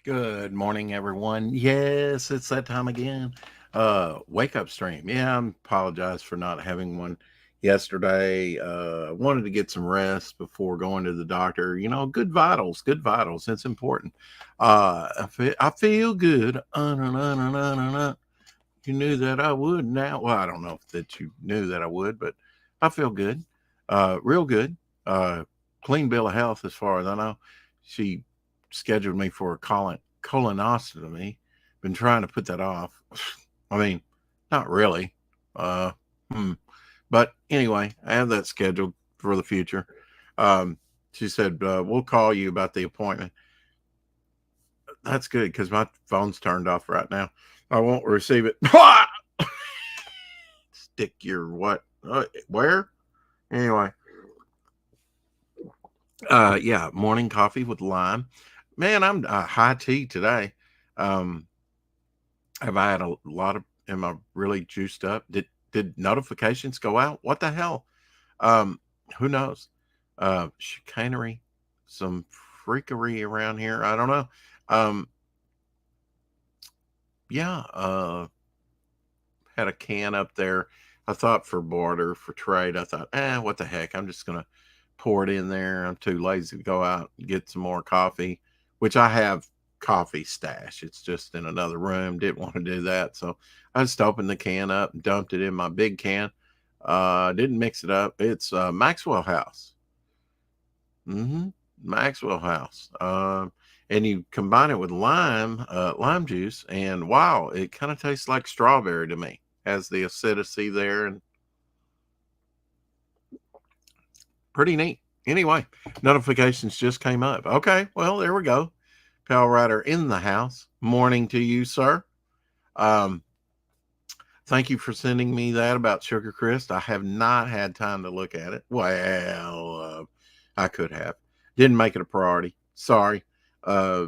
Good morning, everyone. Yes, it's that time again. Wake up stream. Yeah, I apologize for not having one yesterday. Wanted to get some rest before going to the doctor. Good vitals, good vitals. It's important. I feel good. You knew that I would now. Well, I don't know if that you knew that I would, but I feel good. Real good. Uh, Clean bill of health as far as I know. She scheduled me for a colonoscopy. Been trying to put that off. I mean, not really. Uh, hmm. But anyway, I have that scheduled for the future. Um, she said, we'll call you about the appointment. That's good because my phone's turned off right now. I won't receive it. Stick your what? Where? Anyway, yeah, morning coffee with lime. Man, I'm high tea today. Um, have I had a lot of? Am I really juiced up? Did notifications go out? What the hell? Um, who knows? Chicanery, some freakery around here. I don't know. Um, yeah. Had a can up there. I thought for barter, for trade, I thought, what the heck? I'm just going to pour it in there. I'm too lazy to go out and get some more coffee, which I have coffee stash. It's just in another room. Didn't want to do that. So I just opened the can up and dumped it in my big can. Didn't mix it up. It's Maxwell House. Mm-hmm. Maxwell House. And you combine it with lime juice, and wow, it kind of tastes like strawberry to me. Has the acidity there, and pretty neat. Anyway, notifications just came up. Okay, well, there we go. Pal Rider in the house. Morning to you, sir. Um, Thank you for sending me that about Sugar Crisp. I have not had time to look at it. Well, I could have. Didn't make it a priority. Sorry. Uh,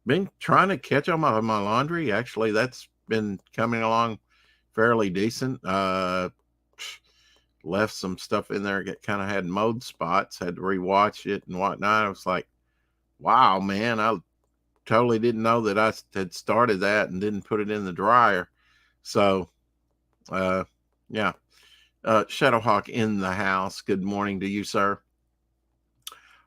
been trying to catch on my laundry. Actually, that's been coming along fairly decent. Left some stuff in there that kind of had mold spots. Had to rewatch it and whatnot. I was like, wow, man, I totally didn't know that I had started that and didn't put it in the dryer. So, uh, yeah. Shadowhawk in the house. Good morning to you, sir.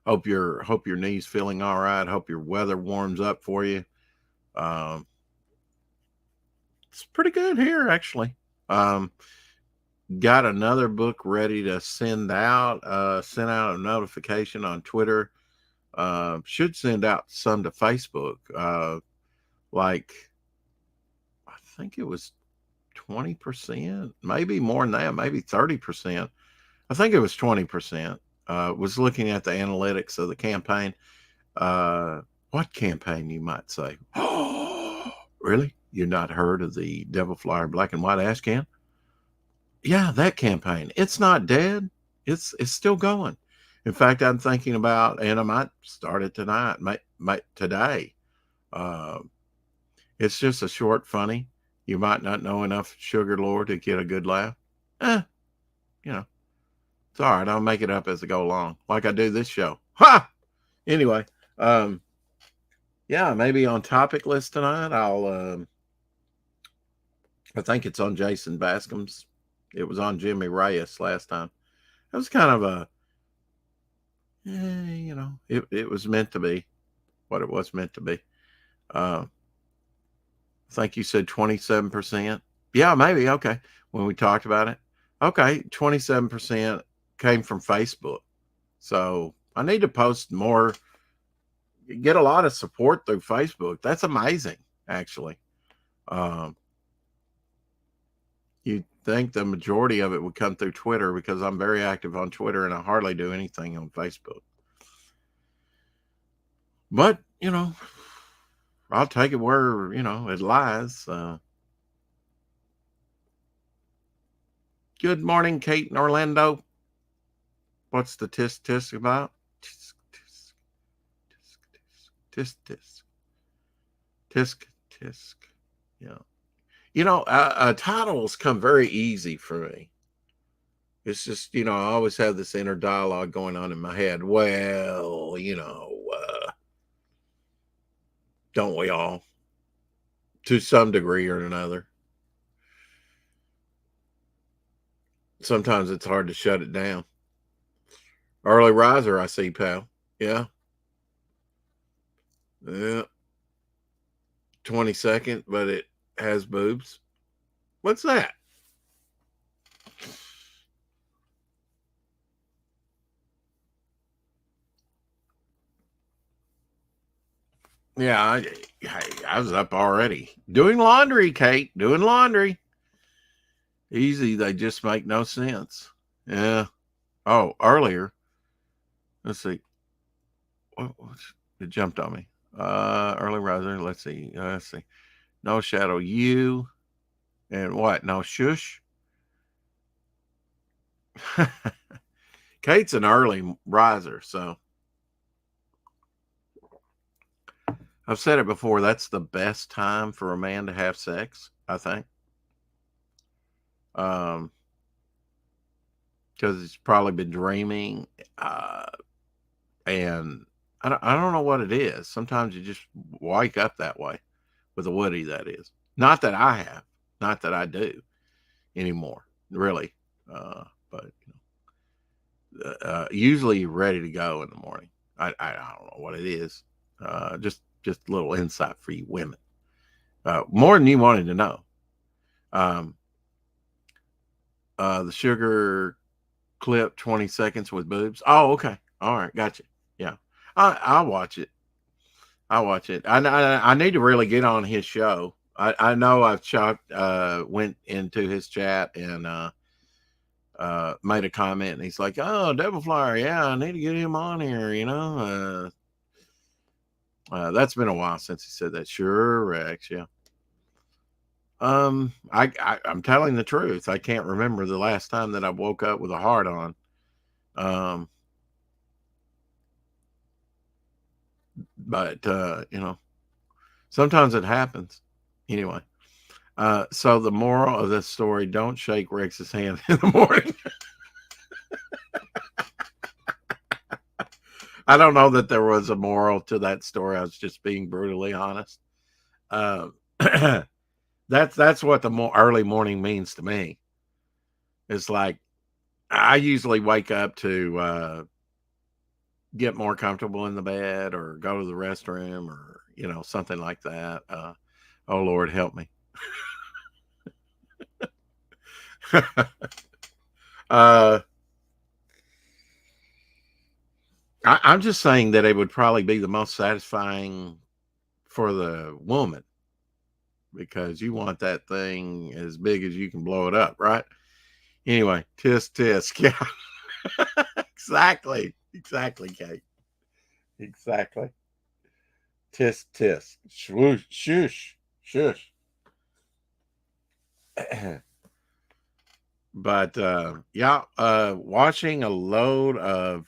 Hope your knees feeling all right. Hope your weather warms up for you. Um, it's pretty good here, actually. Um, got another book ready to send out. Sent out a notification on Twitter. Should send out some to Facebook. Like I think it was 20%, maybe more than that, maybe 30%. I think it was 20%. Was looking at the analytics of the campaign. What campaign, you might say? Really? You've not heard of the Devil Flyer Black and White Ash Can? Yeah, that campaign. It's not dead. It's still going. In fact, I'm thinking about, and I might start it tonight, might today. Uh, it's just a short, funny. You might not know enough sugar lore to get a good laugh. Eh, you know, it's all right. I'll make it up as I go along, like I do this show. Ha! Anyway, um, yeah, maybe on topic list tonight. I think it's on Jason Bascom's. It was on Jimmy Reyes last time. It was kind of it was meant to be what it was meant to be. Uh, I think you said 27%. Yeah, maybe. Okay. When we talked about it. Okay. 27% came from Facebook. So I need to post more, get a lot of support through Facebook. That's amazing, actually. Um, you'd think the majority of it would come through Twitter because I'm very active on Twitter and I hardly do anything on Facebook. But, I'll take it where, it lies. Good morning, Kate and Orlando. What's the tisk tisk about? Tisk tisk tisk tisk tisk tisk. Yeah. Titles come very easy for me. It's just, I always have this inner dialogue going on in my head. Well, Don't we all? To some degree or another. Sometimes it's hard to shut it down. Early riser, I see, pal. Yeah. Yeah. 22nd, but it has boobs. What's that? Yeah, I was up already. Doing laundry, Kate. Doing laundry. Easy. They just make no sense. Yeah. Oh, earlier. Let's see. It jumped on me. Early riser. Let's see. Let's see. No shadow. You and what? No shush. Kate's an early riser, so I've said it before. That's the best time for a man to have sex, I think. Because he's probably been dreaming, and I don't know what it is. Sometimes you just wake up that way with a Woody. That is not that I have, not that I do anymore, really. But usually you're ready to go in the morning. I don't know what it is. Just a little insight for you women. More than you wanted to know. The sugar clip 20 seconds with boobs. Oh, okay. All right. Gotcha. Yeah. I'll watch it. I'll watch it. I need to really get on his show. I know I've went into his chat and made a comment, and he's like, "Oh, Devil Flyer, yeah, I need to get him on here." That's been a while since he said that. Sure, Rex. Yeah. I'm telling the truth. I can't remember the last time that I woke up with a heart on. But sometimes it happens. Anyway. So the moral of this story: don't shake Rex's hand in the morning. I don't know that there was a moral to that story. I was just being brutally honest. Uh, that's what the early morning means to me. It's like I usually wake up to get more comfortable in the bed or go to the restroom or something like that. Oh Lord, help me. I'm just saying that it would probably be the most satisfying for the woman because you want that thing as big as you can blow it up, right? Anyway, tisk tisk. Yeah. Exactly, Kate. Exactly. Tisk tisk. Swoosh, shush, shush. But yeah, washing a load of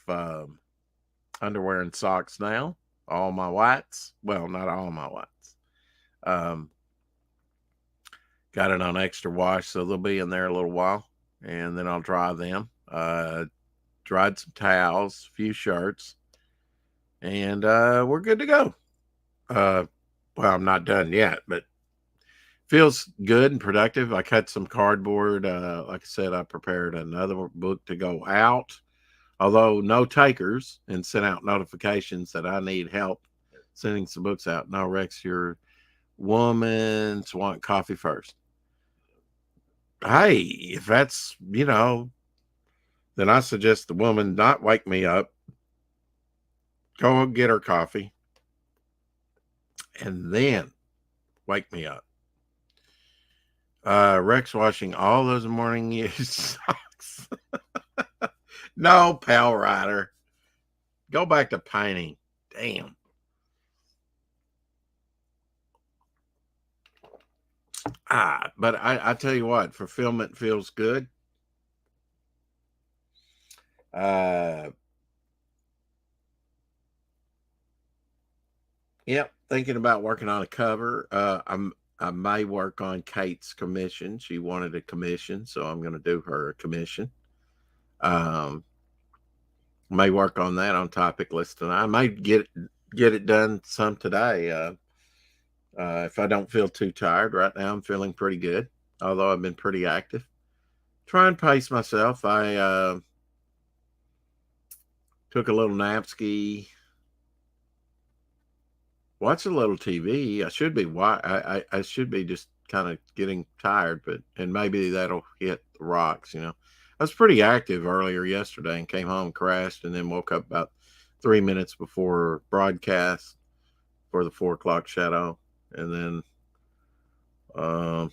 underwear and socks now. All my whites. Well, not all my whites. Got it on extra wash, so they'll be in there a little while, and then I'll dry them. Dried some towels, a few shirts, and we're good to go. Well, I'm not done yet, but feels good and productive. I cut some cardboard. Like I said, I prepared another book to go out, although no takers, and sent out notifications that I need help sending some books out. No, Rex, your woman's want coffee first. Hey, if that's, then I suggest the woman not wake me up, go get her coffee, and then wake me up. Rex washing all those morning used socks. No, pal Ryder. Go back to painting. Damn. But I tell you what, fulfillment feels good. Yep, thinking about working on a cover. I may work on Kate's commission. She wanted a commission, so I'm going to do her a commission. May work on that on topic list tonight. I may get it done some today. If I don't feel too tired right now, I'm feeling pretty good, although I've been pretty active. Try and pace myself. I took a little nap ski, watched a little TV. I should be I should be just kind of getting tired, but and maybe that'll hit the rocks. I was pretty active earlier yesterday and came home, crashed, and then woke up about 3 minutes before broadcast for the 4 o'clock shadow, and then um,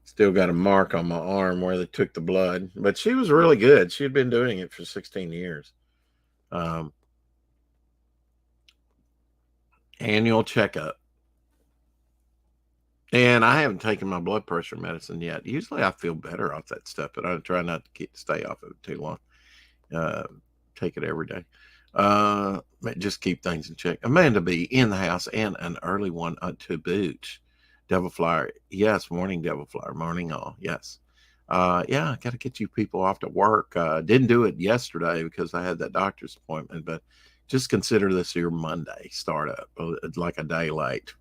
still got a mark on my arm where they took the blood. But she was really good. She had been doing it for 16 years. Um, Annual checkup. And I haven't taken my blood pressure medicine yet. Usually I feel better off that stuff, but I try not to stay off of it too long. Take it every day. Just keep things in check. Amanda B in the house and an early one to boot. Devil Flyer. Yes, morning Devil Flyer. Morning all. Yes. Yeah, got to get you people off to work. Didn't do it yesterday because I had that doctor's appointment, but just consider this your Monday startup, like a day late.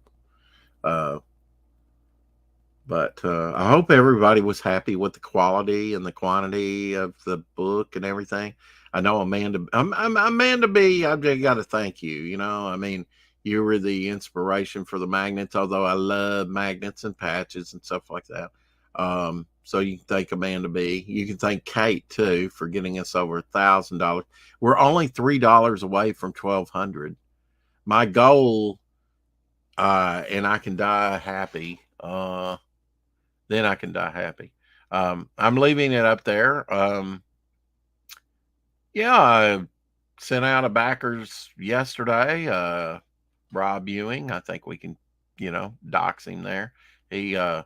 But I hope everybody was happy with the quality and the quantity of the book and everything. I know Amanda B. I've got to thank you. I mean, you were the inspiration for the magnets. Although I love magnets and patches and stuff like that. So you can thank Amanda B. You can thank Kate too for getting us over $1,000. We're only $3 away from 1,200. My goal, and I can die happy. Then I can die happy. I'm leaving it up there. Yeah, I sent out a backers yesterday. Rob Ewing, I think we can, dox him there. His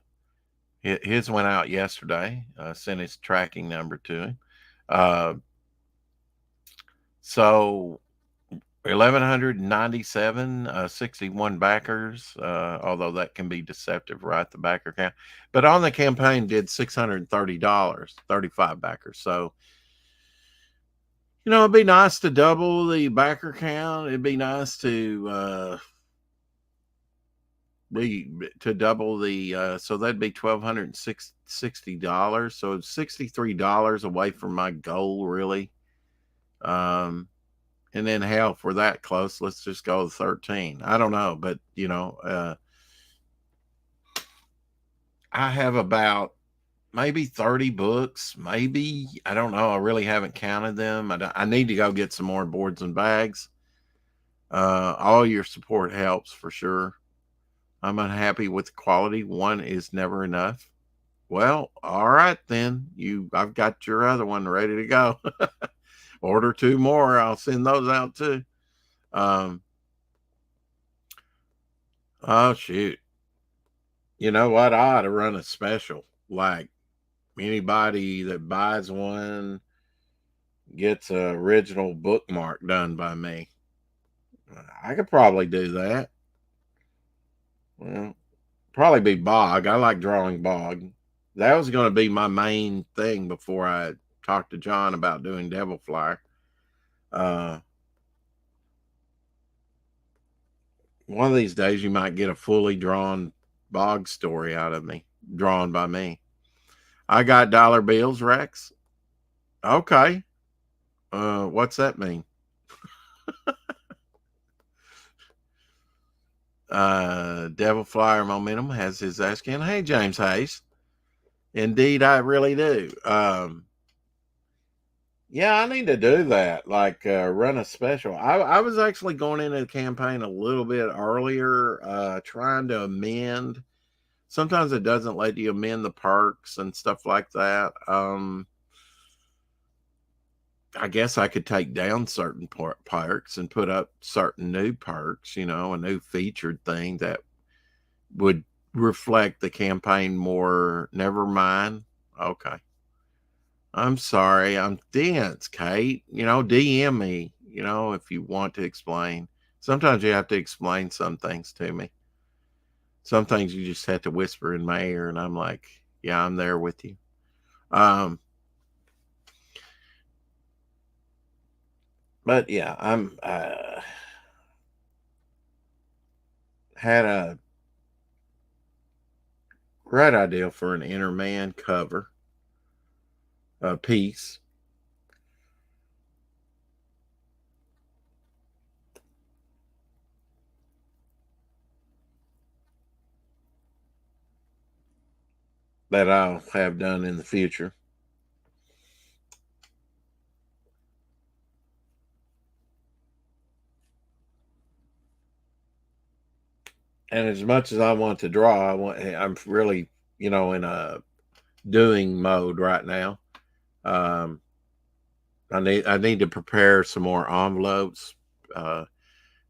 went out yesterday. Sent his tracking number to him. So 1,197, 61 backers, although that can be deceptive, right? The backer count. But on the campaign did $630, 35 backers. So, it'd be nice to double the backer count. It'd be nice to double the, so that'd be $1,260. So it's $63 away from my goal, really. And then hell, if we're that close, let's just go to 13. I don't know, but I have about maybe 30 books, maybe. I don't know. I really haven't counted them. I need to go get some more boards and bags. All your support helps for sure. I'm unhappy with the quality. One is never enough. Well, all right then. I've got your other one ready to go. Order 2 more. I'll send those out too. Oh shoot. You know what? I ought to run a special. Like anybody that buys one gets an original bookmark done by me. I could probably do that. Well, probably be Bog. I like drawing Bog. That was going to be my main thing before I talked to John about doing Devil Flyer. One of these days you might get a fully drawn Bog story out of me, drawn by me. I got dollar bills, Rex. Okay. What's that mean? Devil Flyer Momentum has his asking. Hey, James Hayes. Indeed, I really do. Yeah, I need to do that. Like run a special. I was actually going into the campaign a little bit earlier, trying to amend. Sometimes it doesn't let you amend the perks and stuff like that. I guess I could take down certain perks and put up certain new perks, a new featured thing that would reflect the campaign more. Never mind. Okay. I'm sorry. I'm dense, Kate. DM me, if you want to explain. Sometimes you have to explain some things to me. Some things you just have to whisper in my ear, and I'm like, yeah, I'm there with you. But yeah, had a great idea for an Inner Man cover piece. That I'll have done in the future. And as much as I want to draw, I'm really, in a doing mode right now. Um, I need to prepare some more envelopes.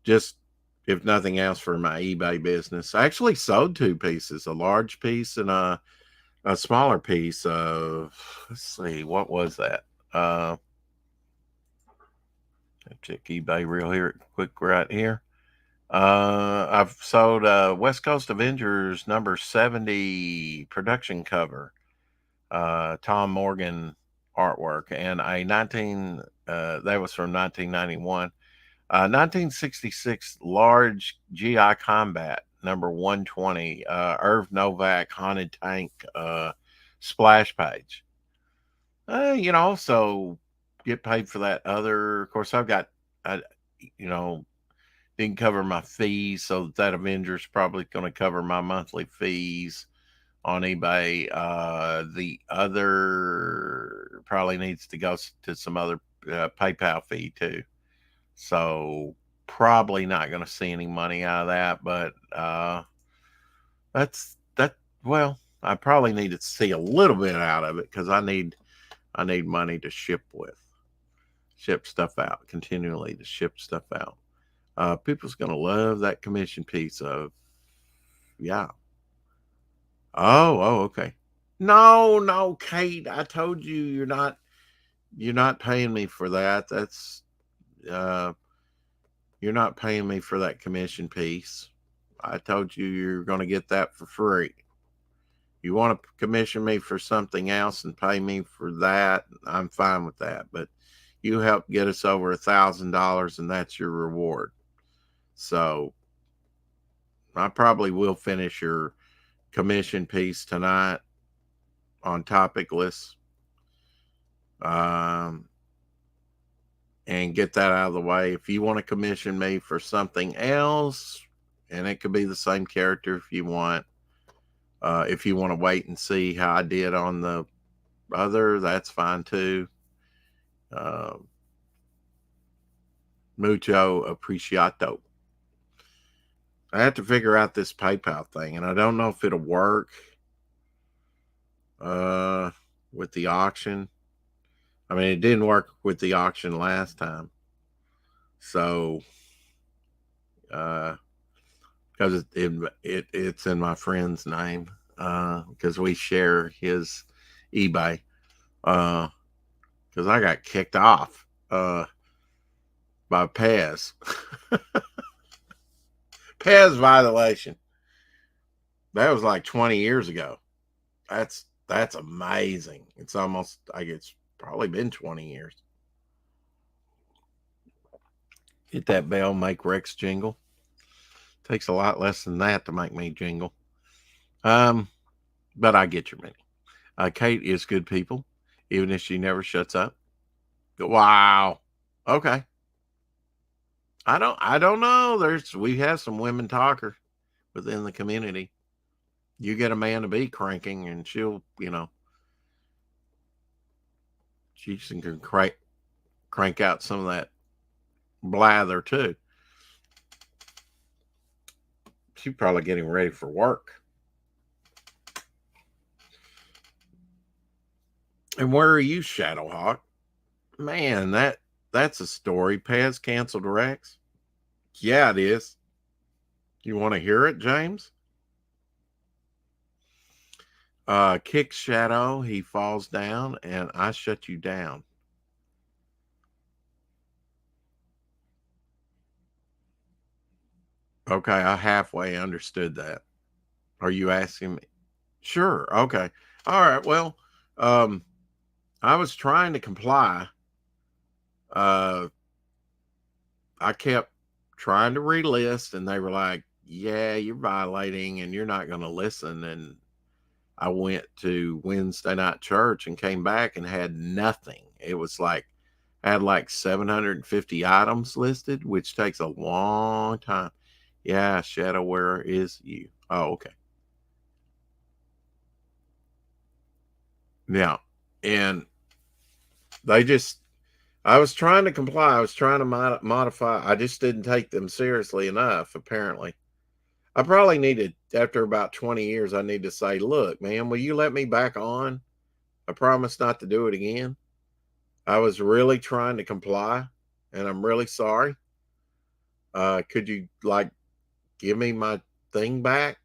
Just if nothing else for my eBay business. I actually sold two pieces, a large piece and a smaller piece of, let's see, what was that? Check eBay real here, quick right here. I've sold West Coast Avengers number 70 production cover, Tom Morgan artwork, and a 19 that was from 1991, 1966 large GI Combat number 120, Irv Novak Haunted Tank splash page. So get paid for that other. Of course, I, you know, didn't cover my fees, so that Avengers probably going to cover my monthly fees on eBay. The other probably needs to go to some other PayPal fee too. So probably not going to see any money out of that, but that's that. Well, I probably need to see a little bit out of it because I need money to ship stuff out continually to ship stuff out. People's going to love that commission piece of, yeah. Oh, okay. No, no, Kate, I told you you're not paying me for that. That's uh you're not paying me for that commission piece. I told you you're going to get that for free. You want to commission me for something else and pay me for that, I'm fine with that. But you helped get us over $1,000, and that's your reward. So I probably will finish your commission piece tonight on topic lists, and get that out of the way. If you want to commission me for something else, and it could be the same character if you want. If you want to wait and see how I did on the other, that's fine too. Mucho apreciato. I have to figure out this PayPal thing, and I don't know if it'll work with the auction. I mean, it didn't work with the auction last time. So, because it's in my friend's name, because we share his eBay. Because I got kicked off by Pez. Pez violation. That was like 20 years ago. That's amazing. It's almost like it's probably been 20 years. Hit that bell, make Rex jingle. Takes a lot less than that to make me jingle. But I get your meaning. Kate is good people, even if she never shuts up. Wow. Okay. I don't know. We have some women talker within the community. You get a man to be cranking, and she'll, she can crank out some of that blather too. She's probably getting ready for work. And where are you, Shadowhawk? Man, that's a story. Paz canceled Rex. Yeah, it is. You want to hear it, James? Kicks Shadow, he falls down, and I shut you down. Okay, I halfway understood that. Are you asking me? Sure. Okay. All right. Well, I was trying to comply. I kept trying to relist, and they were like, yeah, you're violating and you're not going to listen. And I went to Wednesday night church and came back and had nothing. It was like, I had like 750 items listed, which takes a long time. Yeah, Shadow, where is you? Oh, okay. Yeah. And they just, I was trying to comply. I was trying to modify. I just didn't take them seriously enough, apparently. I probably needed, after about 20 years, I need to say, look, man, will you let me back on? I promise not to do it again. I was really trying to comply, and I'm really sorry. Could you, like, give me my thing back?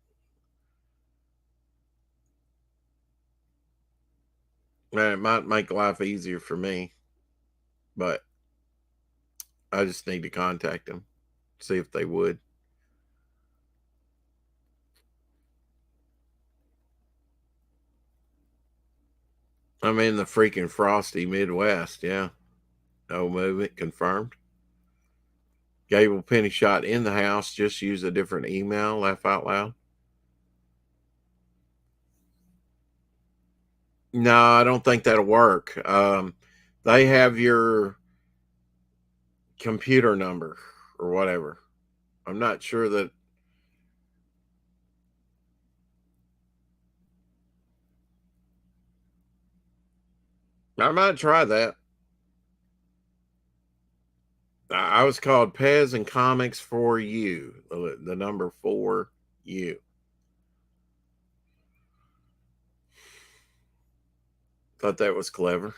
Man, it might make life easier for me, but I just need to contact them, see if they would. I'm in the freaking frosty Midwest. Yeah. No movement confirmed. Gable Penny shot in the house. Just use a different email. Laugh out loud. No, I don't think that'll work. They have your computer number or whatever. I'm not sure that. I might try that. I was called Pez and Comics for You. The number for you. Thought that was clever.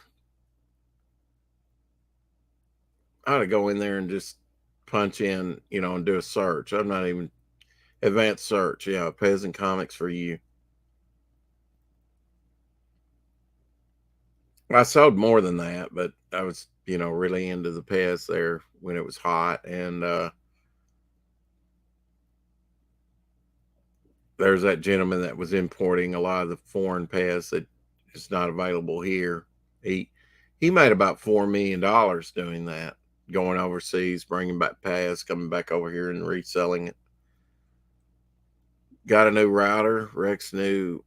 I ought to go in there and just punch in, and do a search. I'm not even advanced search. Yeah, Pez and Comics for You. I sold more than that, but I was, really into the Pez there when it was hot. And there's that gentleman that was importing a lot of the foreign Pez that is not available here. He made about $4 million doing that, going overseas, bringing back Pez, coming back over here and reselling it. Got a new router, Rex new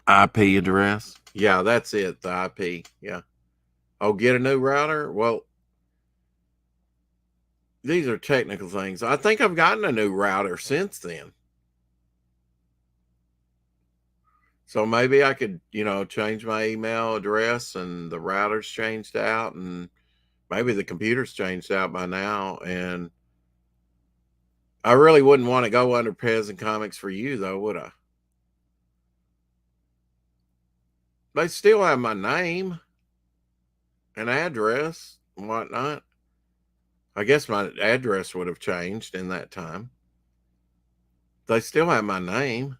IP address. Yeah, that's it. The IP. Yeah. Oh, get a new router? Well, these are technical things. I think I've gotten a new router since then. So maybe I could, change my email address and the router's changed out and maybe the computer's changed out by now. And I really wouldn't want to go under Pez and Comics for You, though, would I? They still have my name and address and whatnot. I guess my address would have changed in that time. They still have my name.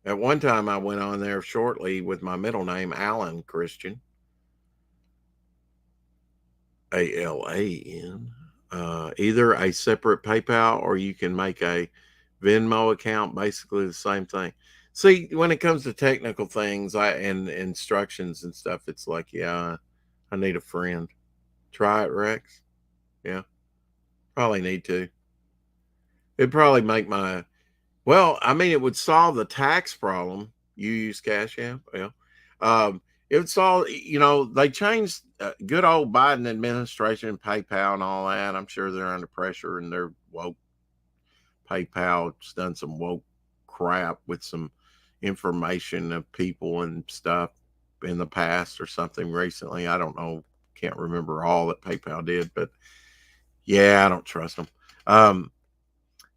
At one time, I went on there shortly with my middle name, Alan Christian, ALAN. Either a separate PayPal or you can make a Venmo account, basically the same thing. See, when it comes to technical things and instructions and stuff, it's like, yeah, I need a friend. Try it, Rex. Yeah, probably need to. It'd probably make my, well, I mean, it would solve the tax problem. You use Cash App? Yeah. It would solve, they changed good old Biden administration, PayPal and all that. I'm sure they're under pressure and they're woke. PayPal's done some woke crap with some information of people and stuff in the past or something recently. I don't know. Can't remember all that PayPal did, but yeah, I don't trust them.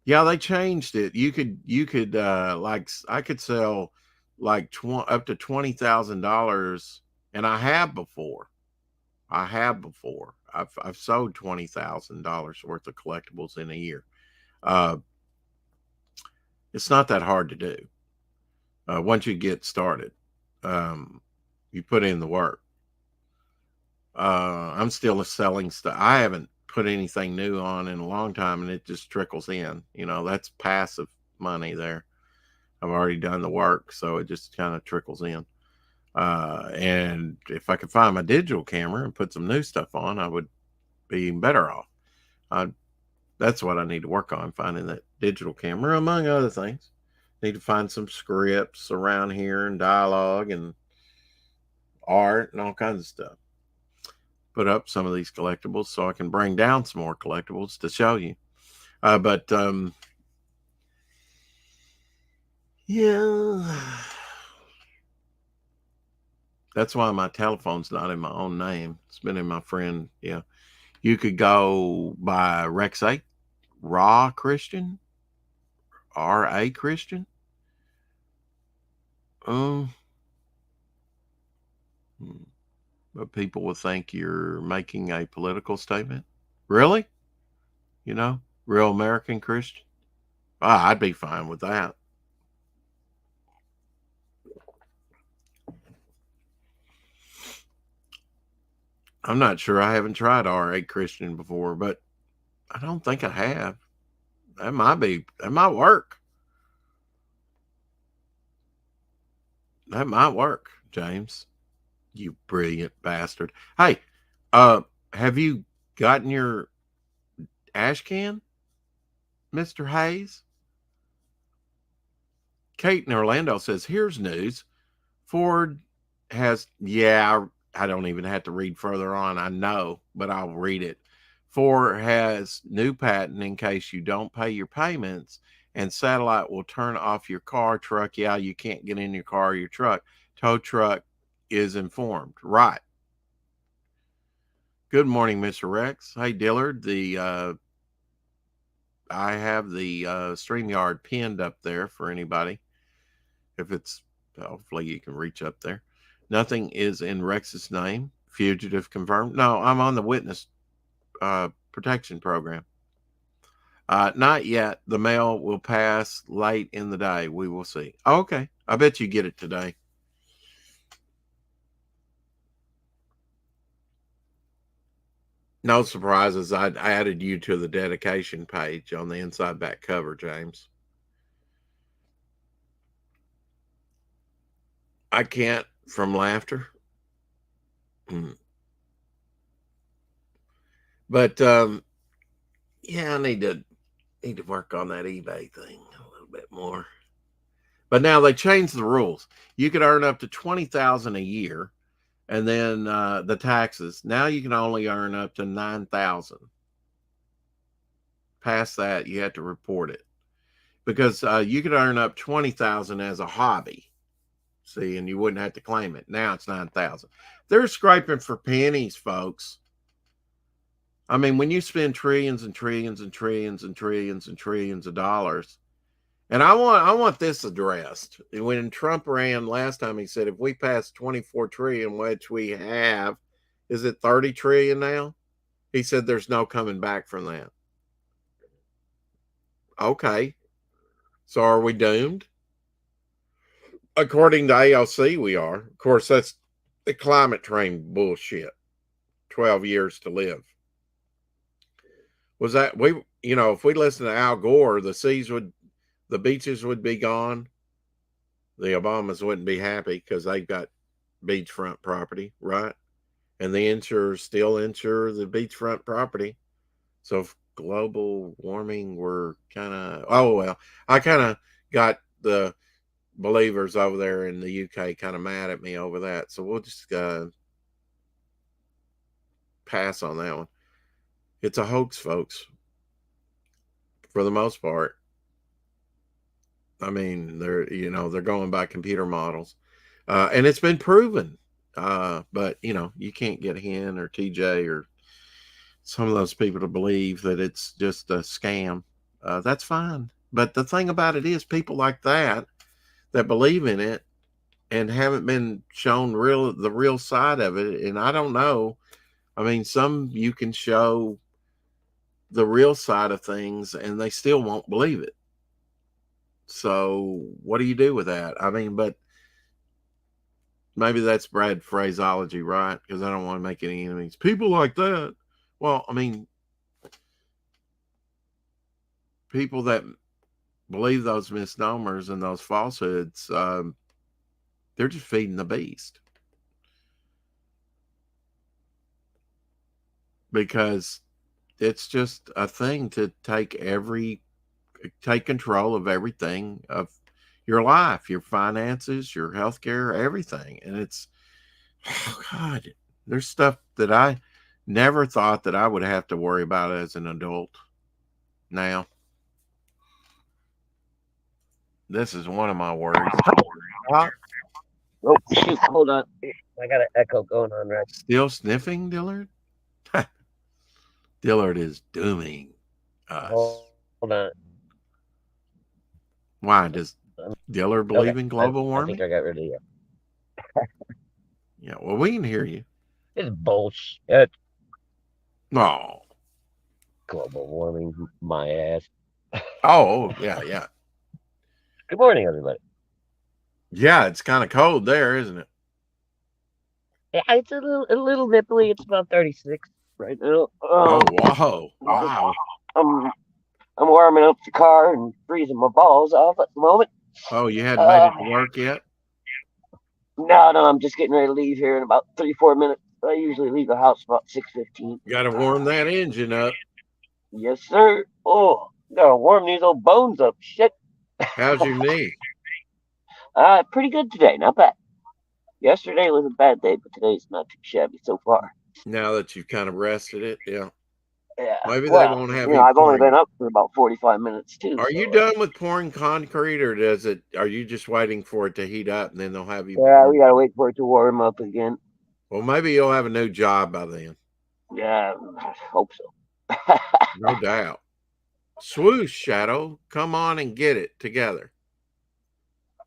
Yeah, they changed it. You could like I could sell like up to $20,000, and I have before. I've sold $20,000 worth of collectibles in a year. Uh, it's not that hard to do once you get started. Um, you put in the work. I'm still selling stuff. I haven't put anything new on in a long time, and it just trickles in. That's passive money there. I've already done the work, so it just kind of trickles in. And if I could find my digital camera and put some new stuff on, I would be even better off. I'd That's what I need to work on, finding that digital camera, among other things. Need to find some scripts around here and dialogue and art and all kinds of stuff. Put up some of these collectibles so I can bring down some more collectibles to show you. But yeah, that's why my telephone's not in my own name. It's been in my friend. Yeah, you could go by Rex 8, Raw Christian, R.A. Christian. But people will think you're making a political statement. Really? You know, real American Christian? I'd be fine with that. I'm not sure. I haven't tried R.A. Christian before, but I don't think I have. That might work. That might work, James. You brilliant bastard. Hey, have you gotten your ash can, Mr. Hayes? Kate in Orlando says, here's news. Ford has, yeah, I don't even have to read further on. I know, but I'll read it. Ford has new patent in case you don't pay your payments, and satellite will turn off your car, truck. Yeah, you can't get in your car or your truck. Tow truck is informed. Right. Good morning, Mr. Rex. Hey, Dillard. I have the StreamYard pinned up there for anybody. If it's, hopefully you can reach up there. Nothing is in Rex's name. Fugitive confirmed. No, I'm on the witness protection program. Not yet. The mail will pass late in the day. We will see. Okay. I bet you get it today. No surprises. I added you to the dedication page on the inside back cover, James. I can't from laughter. But yeah, I need to work on that eBay thing a little bit more. But now they changed the rules. You could earn up to $20,000 a year, and then the taxes. Now you can only earn up to $9,000. Past that, you have to report it, because you could earn up $20,000 as a hobby. See, and you wouldn't have to claim it. Now it's $9,000. They're scraping for pennies, folks. I mean, when you spend trillions and trillions and trillions and trillions and trillions of dollars, and I want this addressed. When Trump ran last time, he said if we pass 24 trillion, which we have, is it 30 trillion now? He said there's no coming back from that. Okay. So are we doomed? According to AOC, we are. Of course, that's the climate train bullshit. 12 years to live. Was that we, if we listen to Al Gore, the beaches would be gone. The Obamas wouldn't be happy because they've got beachfront property, right? And the insurers still insure the beachfront property. So if global warming were I kind of got the believers over there in the UK kind of mad at me over that. So we'll just pass on that one. It's a hoax, folks, for the most part. I mean, they're going by computer models, and it's been proven. But you can't get Hen or TJ or some of those people to believe that it's just a scam. That's fine. But the thing about it is, people like that believe in it and haven't been shown the real side of it. And I don't know. I mean, some you can show the real side of things and they still won't believe it. So what do you do with that? I mean, but maybe that's Brad phraseology, right? Because I don't want to make any enemies. People like that. Well, I mean, people that believe those misnomers and those falsehoods, they're just feeding the beast. Because it's just a thing to take control of everything of your life, your finances, your health care, everything. And it's, oh God, there's stuff that I never thought that I would have to worry about as an adult. Now, this is one of my worries. Oh, shoot. Hold on. I got an echo going on right. Still sniffing, Dillard? Dillard is dooming us. Hold on. Why does Dillard Okay. believe in global I think warming? I got rid of you. Yeah, well, we can hear you. It's bullshit. Oh, Global warming, my ass. oh, yeah, yeah. Good morning, everybody. Yeah, it's kind of cold there, isn't it? Yeah, it's a little nipply. It's about 36 right now. Oh, whoa. Wow. I'm I'm warming up the car and freezing my balls off at the moment. Oh, you hadn't made Uh, it to work yet? no, I'm just getting ready to leave here in about 3-4 minutes. I usually leave the house about 6:15. Got to warm that engine up. Yes, sir. Oh, gotta warm these old bones up. Shit. How's your knee? Pretty good today. Not bad. Yesterday was a bad day, but today's not too shabby so far. Now that you've kind of rested it, yeah. Yeah. Maybe they Well, won't have you I've only been pouring. up for about 45 minutes too. Are you So done with pouring concrete, or are you just waiting for it to heat up and then they'll have you yeah, pour? we gotta wait for it to warm up again. Well, maybe you'll have a new job by then. Yeah, I hope so. No doubt. Swoosh, Shadow. Come on and get it together,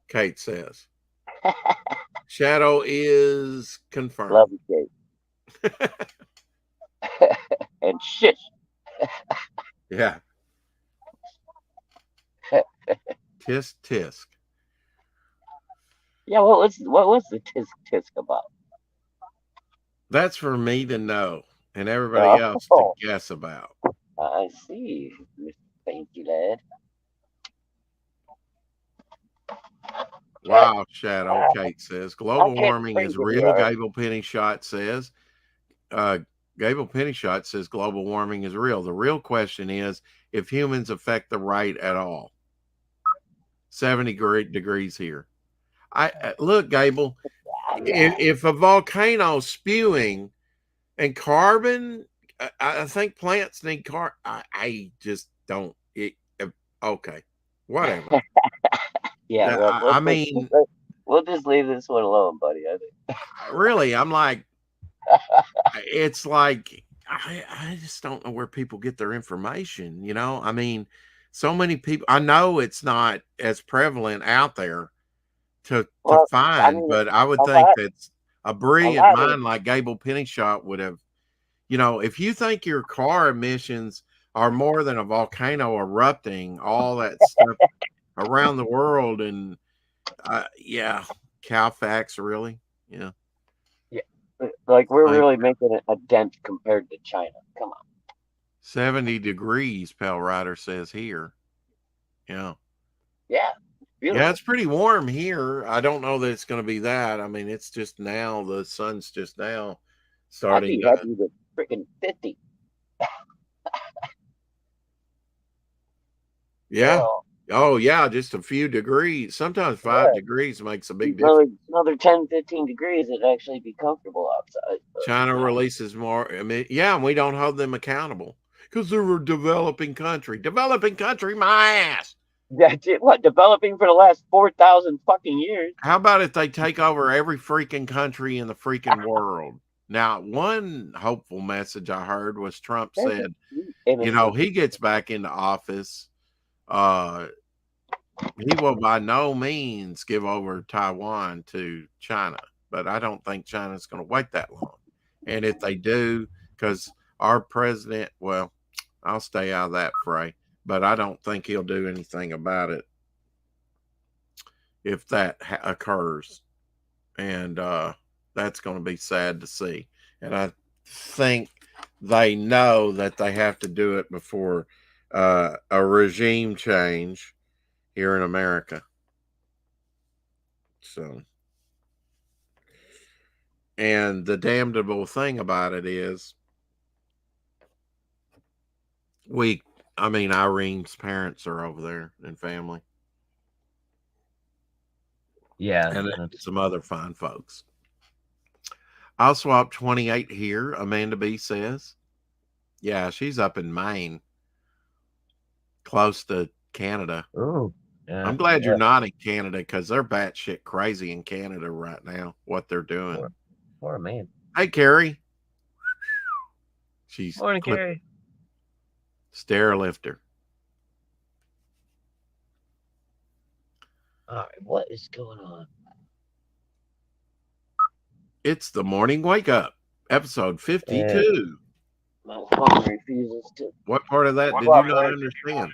Kate says. Shadow is Love confirmed. you, Kate. And shit. Yeah. Tisk tisk. Yeah, what's the tisk tisk about? That's for me to know and everybody else to Oh, guess about. I see. Thank you, lad. But Wow, Shadow, Kate says. I Global can't warming freeze is real, anymore. Gable Penny Shot says. Uh, Gable Penny Shot says global warming is real. The real question is if humans affect the right at all. 70 degrees here. I look, Gable, if a volcano spewing and carbon, I think plants need carbon. I just don't. Okay, whatever. Yeah, well, I mean, we'll just leave this one alone, buddy. I think. really, I'm like, it's like I just don't know where people get their information. I mean, so many people. I know it's not as prevalent out there to Well, I find, mean, but I would a think lot, that a a brilliant lot of mind like Gable Pennyshot would have. If you think your car emissions are more than a volcano erupting, all that stuff around the world, and yeah, Cowfax, really, yeah. yeah, like we're Like really making a dent compared to China. Come on. 70 degrees, Pale Rider says here. Yeah. Yeah, Yeah, beautiful. it's pretty warm here. I don't know that it's going to be that. I mean, it's just now, the sun's just now I'd starting be to, happy with freaking 50. yeah. Oh, Oh, yeah, just a few degrees. Sometimes yeah. 5 degrees makes a big difference. Another 10, 15 degrees, it'd actually be comfortable outside. But China no. releases more. I mean, yeah, and we don't hold them accountable because they're a developing country. Developing country, my ass. That's it. What, developing for the last 4,000 fucking years? How about if they take over every freaking country in the freaking world? Now, one hopeful message I heard was Trump There's a said, few innocent he gets back into office. Uh, he will by no means give over Taiwan to China, but I don't think China's going to wait that long. And if they do, because our president, well, I'll stay out of that fray, but I don't think he'll do anything about it if that occurs. And that's going to be sad to see. And I think they know that they have to do it before a regime change here in America. So, and the damnable thing about it is Irene's parents are over there and family, Yeah, and then some other fine folks. I'll swap 28 here, Amanda B says. Yeah, she's up in Maine, close to Canada. ooh, I'm glad you're not in Canada because they're batshit crazy in Canada right now, what they're doing. Poor man. Hey, Carrie. She's Morning, Carrie. Stair lifter. All right, what is going on? It's the morning wake up, episode 52. My phone refuses to. What part of that did you not understand?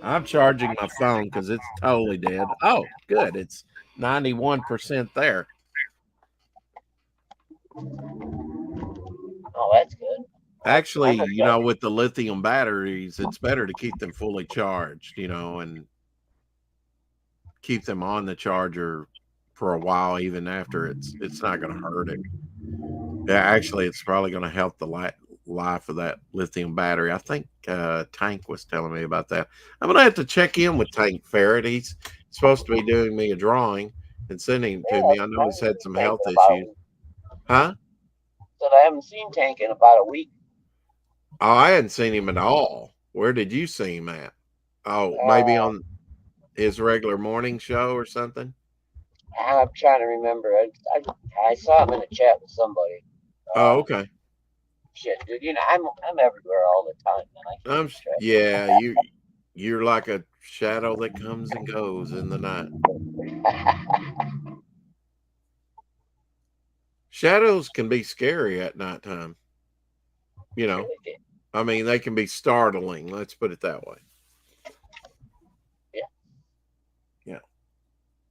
I'm charging my phone because it's totally dead. Oh, good. It's 91% there. Oh, that's good. Actually, with the lithium batteries, it's better to keep them fully charged, and keep them on the charger for a while, even after it's not going to hurt it. Yeah, actually, it's probably going to help the life of that lithium battery. I think Tank was telling me about that. I'm going to have to check in with Tank Ferret. He's supposed to be doing me a drawing and sending it to me. I know he's had some health issues. Huh? So I haven't seen Tank in about a week. Oh, I hadn't seen him at all. Where did you see him at? Oh, maybe on his regular morning show or something? I'm trying to remember. I saw him in a chat with somebody. Oh, okay. Shit, dude. I'm everywhere all the time, man. You're like a shadow that comes and goes in the night. Shadows can be scary at nighttime. They can be startling. Let's put it that way. Yeah.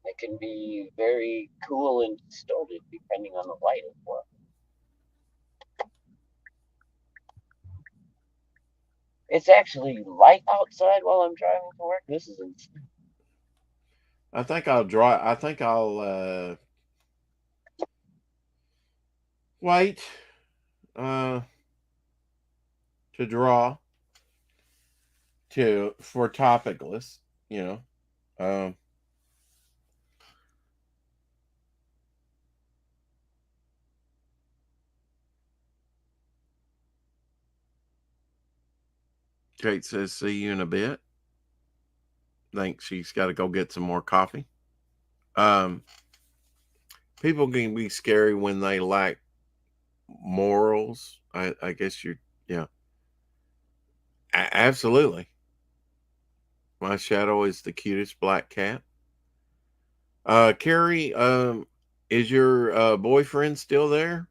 It can be very cool and distorted depending on the light as well. It's actually light outside while I'm driving to work. This is insane. I think I'll wait to draw for topicless, Kate says, see you in a bit. Thinks she's got to go get some more coffee. People can be scary when they lack morals. I guess absolutely. My shadow is the cutest black cat. Carrie, is your boyfriend still there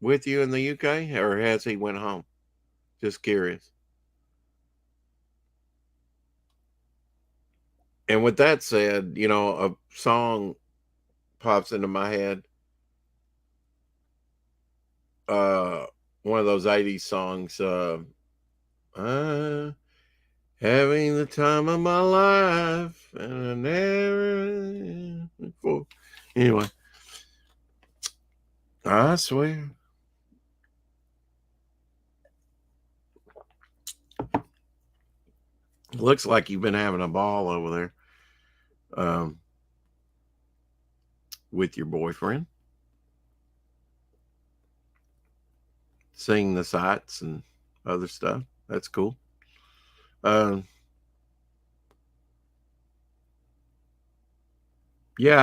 with you in the UK, or has he went home? Just curious. And with that said, a song pops into my head. One of those 80s songs, having the time of my life, and I never before. Anyway, I swear. Looks like you've been having a ball over there with your boyfriend. Seeing the sights and other stuff. That's cool. Yeah,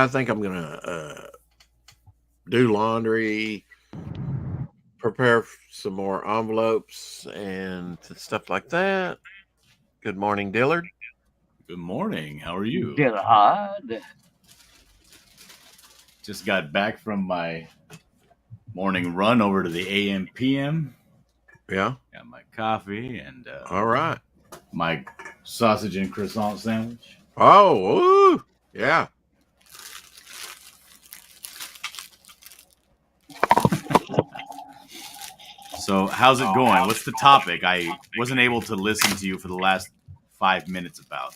I think I'm going to do laundry, prepare some more envelopes and stuff like that. Good morning, Dillard. Good morning. How are you? Dillard. Just got back from my morning run over to the AM PM. Yeah. Got my coffee and all right. My sausage and croissant sandwich. Oh, woo. Yeah. So how's it going? What's the topic? I wasn't able to listen to you for the last 5 minutes about.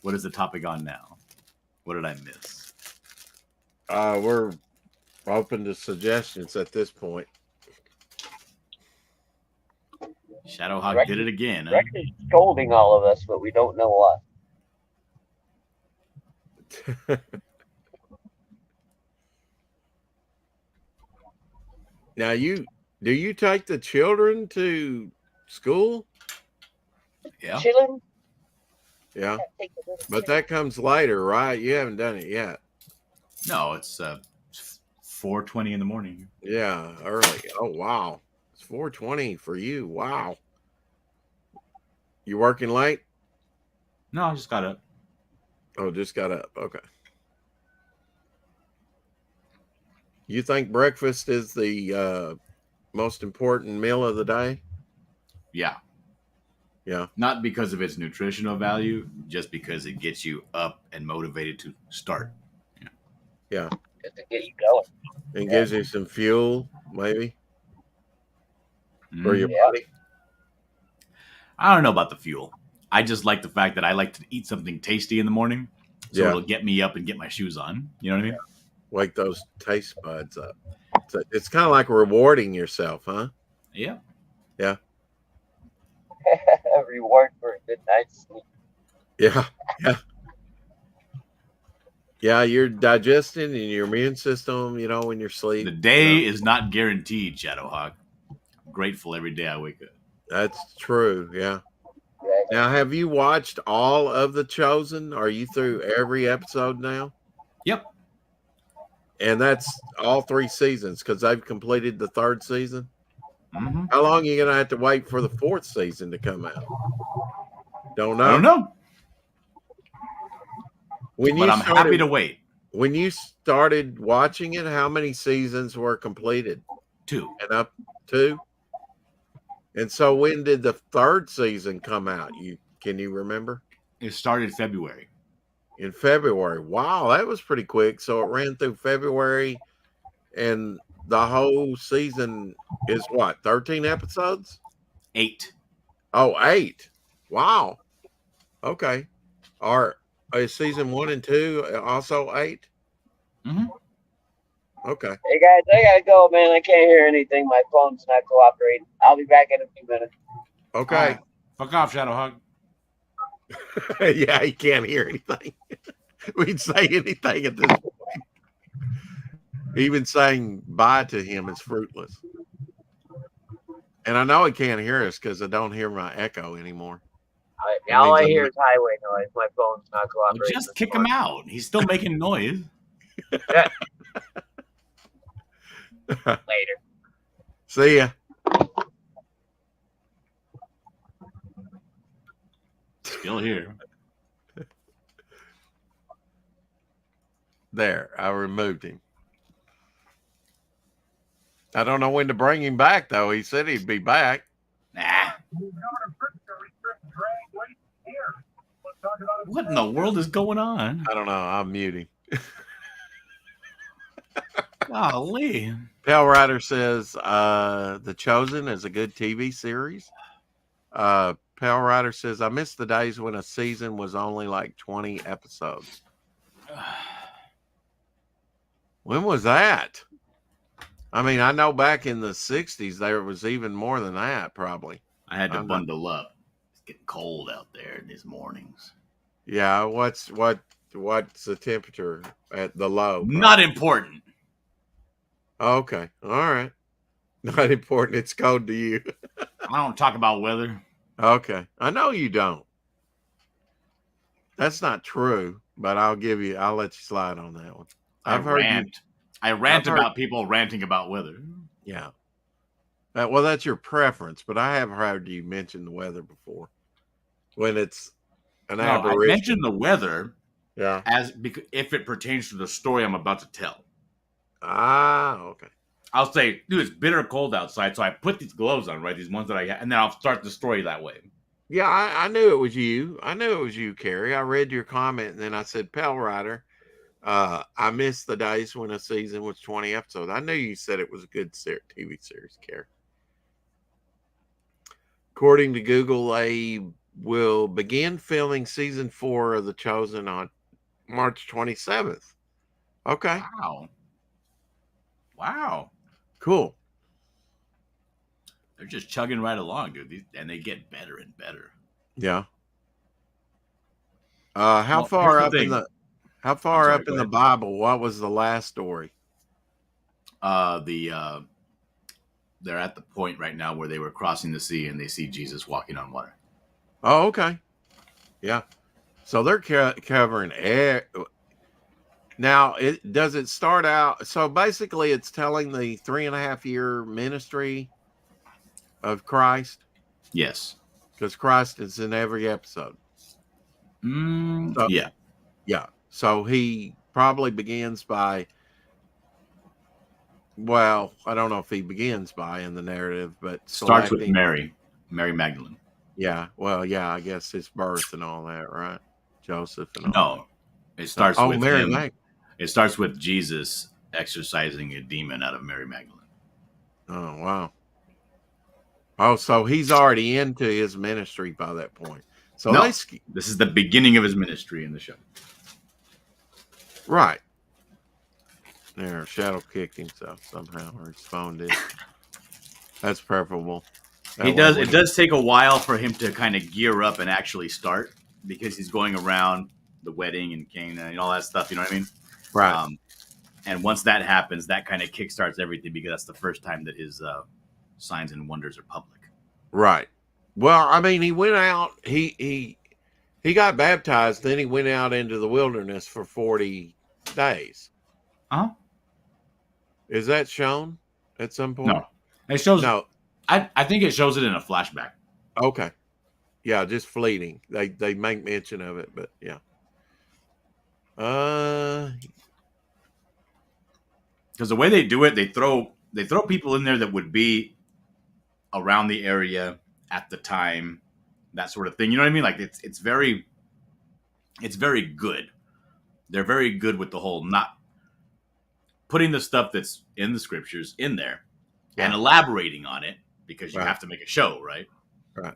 What is the topic on now? What did I miss? We're open to suggestions at this point. Shadowhawk did it again. Huh? Rex is scolding all of us, but we don't know what. Now do you take the children to school? Yeah. Chilling. Yeah. But that comes later, right? You haven't done it yet. No, it's 4:20 in the morning. Yeah, early. Oh wow. It's 4:20 for you. Wow. You working late? No, I just got up. Oh, just got up. Okay. You think breakfast is the most important meal of the day? Yeah. Yeah. Not because of its nutritional value, just because it gets you up and motivated to start. Yeah. Just to get you going. And gives you some fuel, maybe, for your Mhm. body. I don't know about the fuel. I just like the fact that I like to eat something tasty in the morning, so it'll get me up and get my shoes on. You know what I mean? Wake those taste buds up. So it's kind of like rewarding yourself, huh? Yeah. Yeah. Reward for a good night's sleep. Yeah. Yeah. Yeah, you're digesting and your immune system, when you're asleep. The day is not guaranteed, Shadowhawk. I'm grateful every day I wake up. That's true. Yeah. Right? Now, have you watched all of The Chosen? Are you through every episode now? Yep. And that's all 3 seasons because they've completed the 3rd season. Mm-hmm. How long are you going to have to wait for the 4th season to come out? Don't know. I don't know. But I'm happy to wait. When you started watching it, how many seasons were completed? 2. And up 2? And so when did the 3rd season come out? Can you remember? It started February. In February. Wow, that was pretty quick. So it ran through February, and the whole season is what, 13 episodes? 8. Oh, 8. Wow. Okay. Is season 1 and 2 also 8? Mm-hmm. Okay. Hey guys, I gotta go, man. I can't hear anything. My phone's not cooperating. I'll be back in a few minutes. Okay. Right. Fuck off, Shadowhawk. Yeah, he can't hear anything. We'd say anything at this point. Even saying bye to him is fruitless. And I know he can't hear us because I don't hear my echo anymore. All I hear is highway noise. My phone's not Well, cooperating. just kick him out. He's still making noise. Later. See ya. Still here. There, I removed him. I don't know when to bring him back, though. He said he'd be back. Nah. What in the world is going on? I don't know. I'll mute him. Golly. Pale Rider says The Chosen is a good TV series. Pale Rider says, I miss the days when a season was only like 20 episodes. When was that? I mean, I know back in the 60s, there was even more than that, probably. I had to bundle up. It's getting cold out there in these mornings. Yeah, what's the temperature at the low? Not important. Okay, all right. Not important. It's cold to you. I don't talk about weather. Okay, I know you don't. That's not true, but I'll let you slide on that one. I rant about people ranting about weather. Yeah. Well, that's your preference, but I have heard you mention the weather before. When it's an aberration. I mentioned the weather, yeah, if it pertains to the story I'm about to tell. Ah, okay. I'll say, dude, it's bitter cold outside, so I put these gloves on, right? These ones that I got, and then I'll start the story that way. Yeah, I knew it was you. I knew it was you, Carrie. I read your comment, and then I said, Pale Rider, I missed the days when a season was 20 episodes. I knew you said it was a good TV series, Carrie. According to Google, they will begin filming season 4 of The Chosen on March 27th. Okay. Wow. Cool. they're just chugging right along, dude. And they get better and better. Yeah. How Well, far here's the up in thing. the I'm sorry, go in the ahead. Bible? What was the last story? They're at the point right now where they were crossing the sea and they see Jesus walking on water. Oh, okay. Yeah. So they're covering air. Now, does it start out? So basically, it's telling the 3.5 year ministry of Christ, Yes. because Christ is in every episode. So, Yeah. yeah. So he probably begins by, well, I don't know if he begins by in the narrative, but Starts with selecting. Mary Magdalene. Yeah. Well, yeah, I guess his birth and all that, right? Joseph and all No, it starts that. Oh, with Mary him. Mag. It starts with Jesus exorcising a demon out of Mary Magdalene. Oh, wow. Oh, so he's already into his ministry by that point. So No, they, this is the beginning of his ministry in the show. right. There, Shadow kicked himself somehow, or his phone did. That's preferable. It does take a while for him to kind of gear up and actually start, because he's going around the wedding and Cana and all that stuff. You know what I mean? Right. And once that happens, that kind of kickstarts everything, because that's the first time that his signs and wonders are public. Right. Well, I mean, he went out. He got baptized. Then he went out into the wilderness for 40 days. Uh-huh. Is that shown at some point? No, it shows. No. I think it shows it in a flashback. Okay. Yeah, just fleeting. They make mention of it, but yeah. Because the way they do it, they throw people in there that would be around the area at the time, that sort of thing. You know what I mean? Like it's very good. They're very good with the whole not putting the stuff that's in the scriptures in there and elaborating on it, because you have to make a show, right? Right.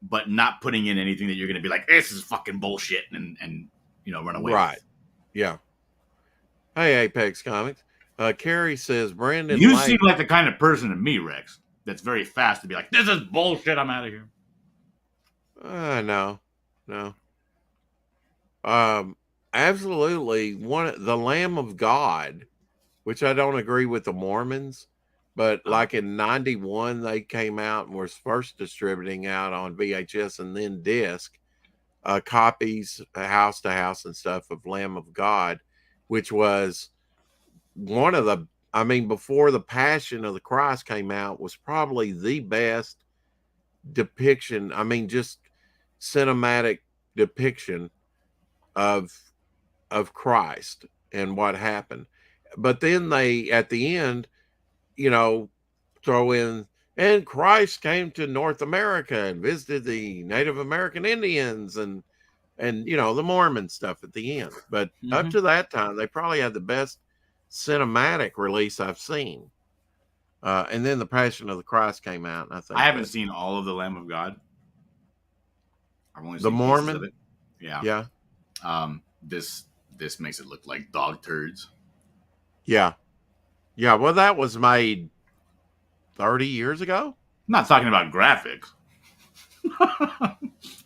But not putting in anything that you're going to be like, this is fucking bullshit, and run away. Right. Yeah. Hey, Apex Comics. Carrie says Brandon. You seem like the kind of person to me, Rex, that's very fast to be like, this is bullshit, I'm out of here. No. Absolutely. The Lamb of God, which I don't agree with the Mormons, but like in 91, they came out and was first distributing out on VHS and then disc copies house to house and stuff of Lamb of God, which was one of the, I mean, before the Passion of the Christ came out, was probably the best depiction. I mean, just cinematic depiction of Christ and what happened. But then they, at the end, throw in, and Christ came to North America and visited the Native American Indians and the Mormon stuff at the end. But up to that time, they probably had the best cinematic release I've seen. And then the Passion of the Christ came out. And I haven't seen all of the Lamb of God. I've only the seen Mormon. pieces of it. Yeah. This makes it look like dog turds. Yeah. Well, that was made 30 years ago. I'm not talking about graphics.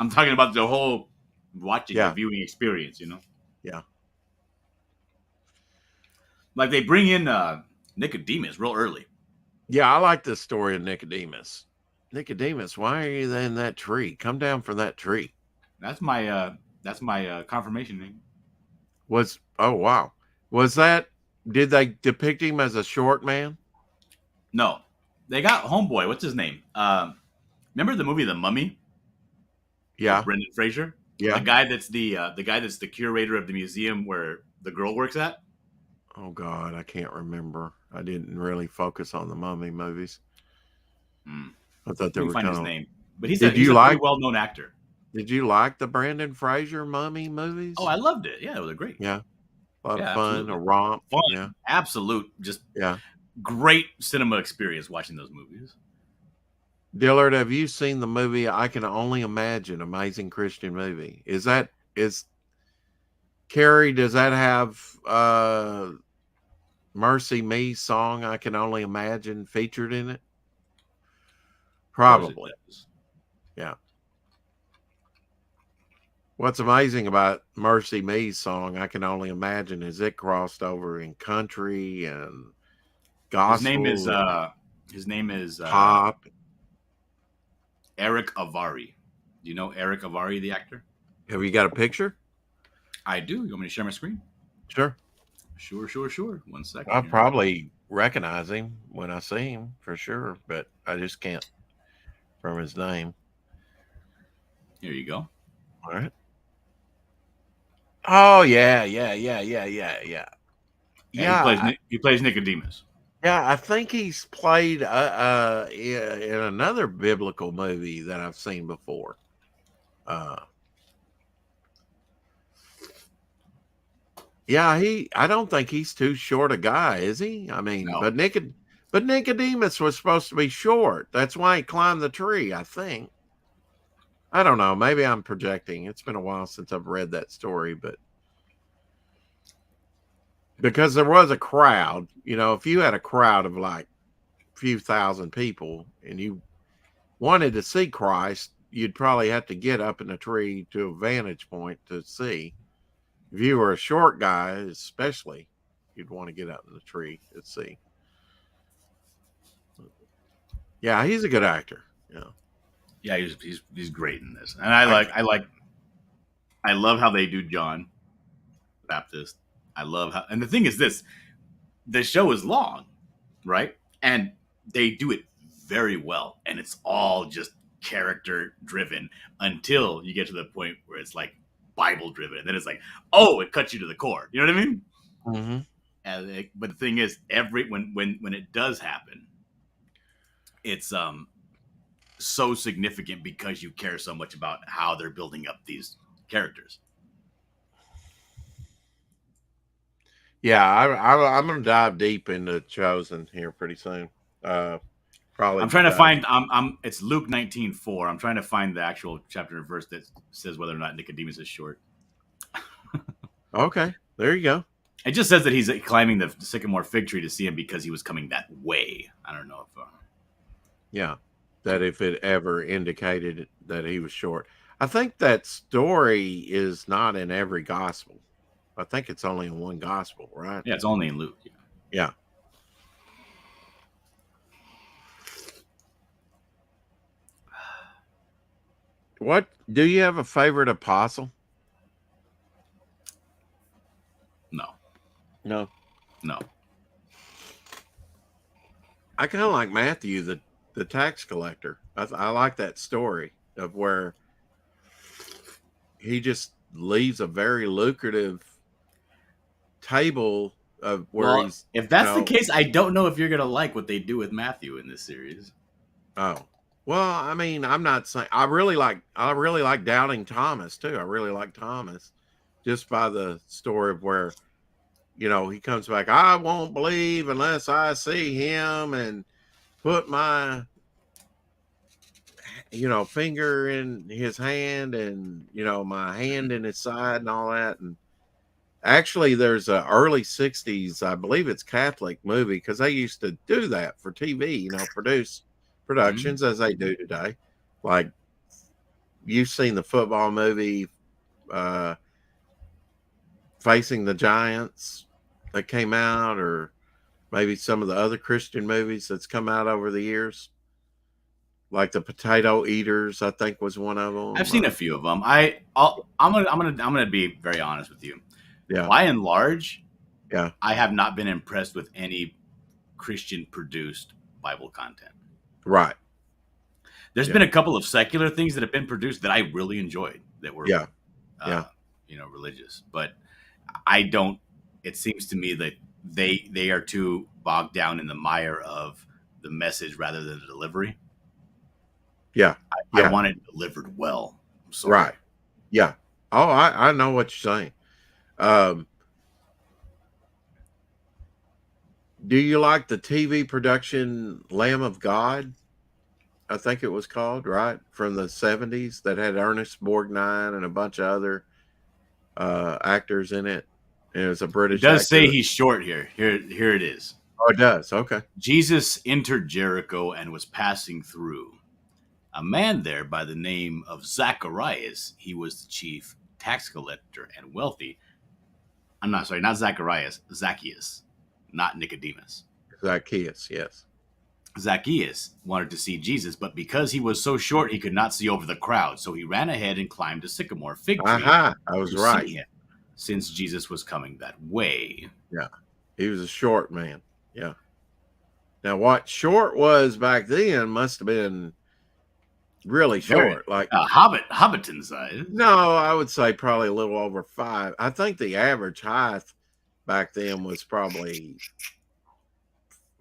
I'm talking about the whole watching the viewing experience, Yeah. Like they bring in Nicodemus real early. Yeah, I like the story of Nicodemus. Nicodemus, why are you in that tree? Come down from that tree. That's my confirmation name. Oh wow. Did they depict him as a short man? No. They got homeboy, what's his name? Remember the movie The Mummy? Yeah. With Brendan Fraser? Yeah. The guy that's the curator of the museum where the girl works at? Oh God, I can't remember. I didn't really focus on the Mummy movies. I thought they were find kind his of name. But he's a pretty well-known actor. Did you like the Brendan Fraser Mummy movies? Oh, I loved it. Yeah, it was great. Yeah. A lot of fun, absolutely. A romp. Fun. Yeah. Absolute. Just great cinema experience watching those movies. Dillard, have you seen the movie I Can Only Imagine? Amazing Christian movie. Carrie, does that have Mercy Me song I Can Only Imagine featured in it? Probably. does. Yeah. What's amazing about Mercy Me's song, I can only imagine, is it crossed over in country and His name is gospel and pop. Eric Avari. Do you know Eric Avari, the actor? Have you got a picture? I do. You want me to share my screen? Sure. Sure. 1 second. I'll here. probably recognize him when I see him for sure, but I just can't from his name. Here you go. All right. Oh yeah. Yeah, Yeah, he plays Nicodemus. yeah. I think he's played in another biblical movie that I've seen before. Yeah, I don't think he's too short a guy, is he? I mean, No. but Nicodemus was supposed to be short. That's why he climbed the tree, I think. I don't know. Maybe I'm projecting. It's been a while since I've read that story, but because there was a crowd, if you had a crowd of like a few thousand people and you wanted to see Christ, you'd probably have to get up in a tree to a vantage point to see. If you were a short guy, especially, you'd want to get up in the tree to see. Yeah, he's a good actor. Yeah, he's great in this, and I love how they do John Baptist. I love how, and the thing is this: the show is long, right? And they do it very well, and it's all just character driven until you get to the point where it's like Bible driven, and then it's like, oh, it cuts you to the core. You know what I mean? Mm-hmm. But the thing is, when it does happen, it's so significant because you care so much about how they're building up these characters. Yeah, I'm going to dive deep into Chosen here pretty soon. Probably. I'm trying to find. It's Luke 19:4. I'm trying to find the actual chapter and verse that says whether or not Nicodemus is short. Okay, there you go. It just says that he's climbing the sycamore fig tree to see him because he was coming that way. I don't know if. Yeah, that if it ever indicated that he was short. I think that story is not in every gospel. I think it's only in one gospel, right? Yeah, it's only in Luke. Yeah. What do you have a favorite apostle? No. I kind of like Matthew, the tax collector. I like that story of where he just leaves a very lucrative table of where he's. If that's the case, I don't know if you're gonna like what they do with Matthew in this series. Oh, well, I mean, I'm not saying I really like Doubting Thomas too. I really like Thomas just by the story of where, he comes back. I won't believe unless I see him and put my, finger in his hand and, my hand in his side and all that. And actually, there's a early 60s, I believe it's Catholic movie, because they used to do that for TV, produce productions as they do today. Like, you've seen the football movie Facing the Giants that came out, or maybe some of the other Christian movies that's come out over the years. Like the Potato Eaters, I think was one of them. I've seen a few of them. I'm gonna be very honest with you. Yeah. By and large, yeah, I have not been impressed with any Christian produced Bible content. Right. There's been a couple of secular things that have been produced that I really enjoyed that were religious, but I don't. It seems to me that they are too bogged down in the mire of the message rather than the delivery. Yeah. I want it delivered well. Right. Yeah. Oh, I know what you're saying. Do you like the TV production Lamb of God? I think it was called, right? From the 70s that had Ernest Borgnine and a bunch of other actors in it. And it was a British It does actor. say he's short here. Here it is. Oh, it does. Okay. Jesus entered Jericho and was passing through. a man there by the name of Zacharias. He was the chief tax collector and wealthy. I'm not sorry, not Zacharias, Zacchaeus, not Nicodemus. Zacchaeus, yes. Zacchaeus wanted to see Jesus, but because he was so short, he could not see over the crowd. So he ran ahead and climbed a sycamore fig tree Aha, I was to right. see him, since Jesus was coming that way. Yeah, he was a short man. Yeah. Now, what short was back then must have been really Very- short. Like, Hobbiton size. no, I would say probably a little over 5. I think the average height back then was probably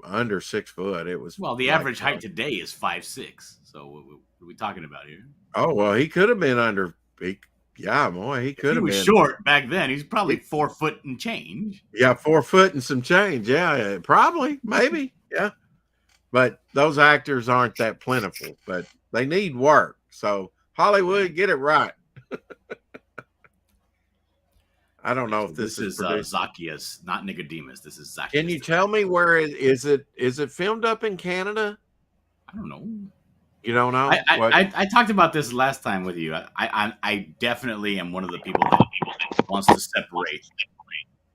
under 6 foot. It was Well, the like, average height today is 5'6". So what are we talking about here? Oh well, he could have been under. Yeah, boy, he If could he have was been short back then, he's probably 4 foot and change. Yeah, 4 foot and some change. Yeah, probably, maybe. Yeah, but those actors aren't that plentiful. But they need work. So Hollywood, get it right. I don't know if This is produced. Zacchaeus, not Nicodemus. This is Zacchaeus. Can you tell me where is it? Is it filmed up in Canada? I don't know. You don't know? I talked about this last time with you. I definitely am one of the people that wants to separate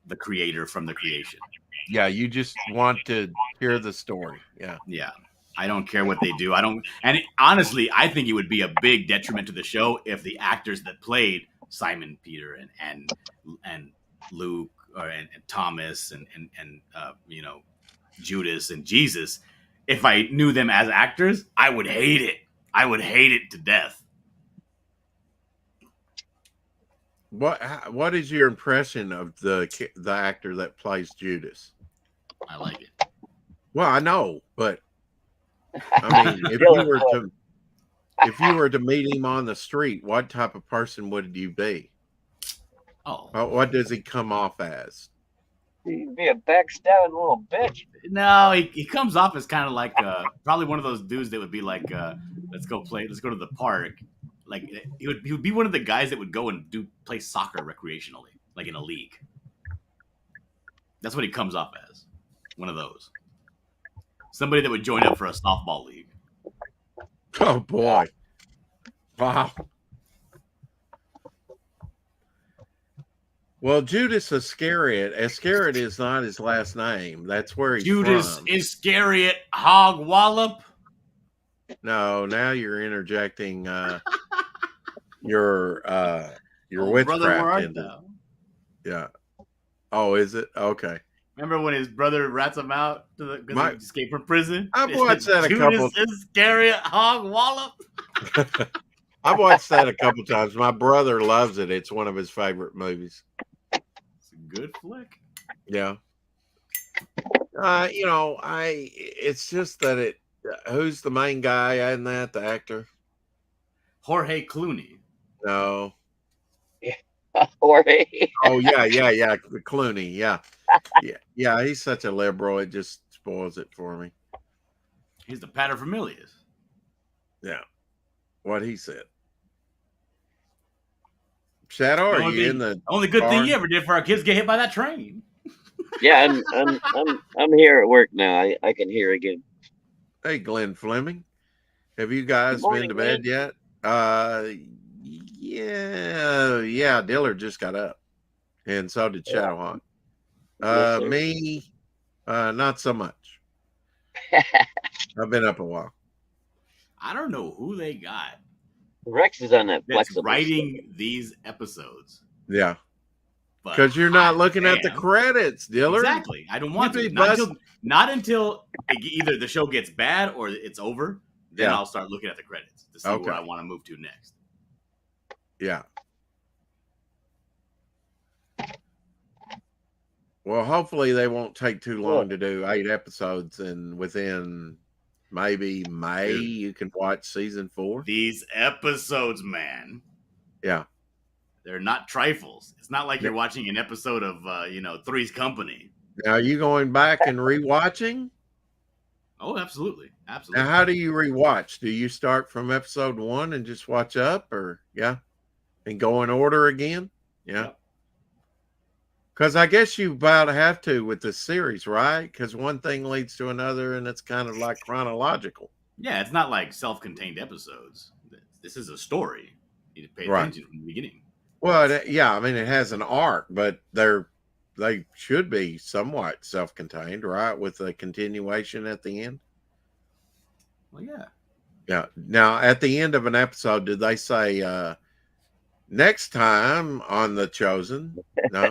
the creator from the creation. Yeah, you just want to hear the story. Yeah. Yeah. I don't care what they do. Honestly, I think it would be a big detriment to the show if the actors that played Simon Peter and Luke and Thomas and Judas and Jesus, if I knew them as actors, I would hate it. I would hate it to death. What is your impression of the actor that plays Judas? I like it. Well, I know, but I mean, if you were to meet him on the street, what type of person would you be? Oh, What does he come off as? You'd be a backstabbing little bitch. no, he comes off as kind of like probably one of those dudes that would be like, let's go to the park. Like he would be one of the guys that would go and play soccer recreationally, like in a league. That's what he comes off as. One of those. Somebody that would join up for a softball league. Oh boy! Wow. Well, Judas Iscariot. Iscariot is not his last name. That's where he's Judas from. Iscariot Hog Wallop. No, now you're interjecting your witchcraft brother, where art into. thou? Yeah. Oh, is it? Okay. Remember when his brother rats him out because he escaped from prison? I've watched that a couple. Judas Iscariot Hog Wallop. I've watched that a couple times. My brother loves it. It's one of his favorite movies. It's a good flick. Yeah. It's just that who's the main guy in that, the actor? Jorge Clooney. No. Jorge. Oh, yeah. Clooney, yeah. Yeah, he's such a liberal. It just spoils it for me. He's the paterfamilias. Yeah. What he said. Shadow, are you in the only good car? thing you ever did for our kids get hit by that train? Yeah, I'm here at work now. I can hear again. Hey, Glenn Fleming. Have you guys Morning, been to bed yet? Yeah. Dillard just got up, and so did Shadowhawk. Yes, sir. Me, not so much. I've been up a while. I don't know who they got Rex is on that that's flexible writing stuff. these episodes. Yeah, But because you're not looking at the damn. credits, Dillard. Exactly. I don't want You'd to. be Not until either the show gets bad or it's over. Then Yeah. I'll start looking at the credits to see Okay. where I want to move to next. Yeah. Well, hopefully they won't take too long to do 8 episodes, and within maybe May you can watch season 4. These episodes, man, Yeah. they're not trifles. It's not like you're watching an episode of Three's Company. Now, are you going back and rewatching? Oh, absolutely. Now, Absolutely. how do you rewatch? Do you start from episode 1 and just watch up, or and go in order again? Yeah. Yep. Because I guess you about have to with this series, right? Because one thing leads to another, and it's kind of like chronological. Yeah, it's not like self-contained episodes. This is a story. You need to pay Right. attention from the beginning. Well, yeah, I mean, it has an arc, but they should be somewhat self-contained, right? With a continuation at the end. Well, yeah. Yeah. Now, at the end of an episode, did they say next time on The Chosen? No.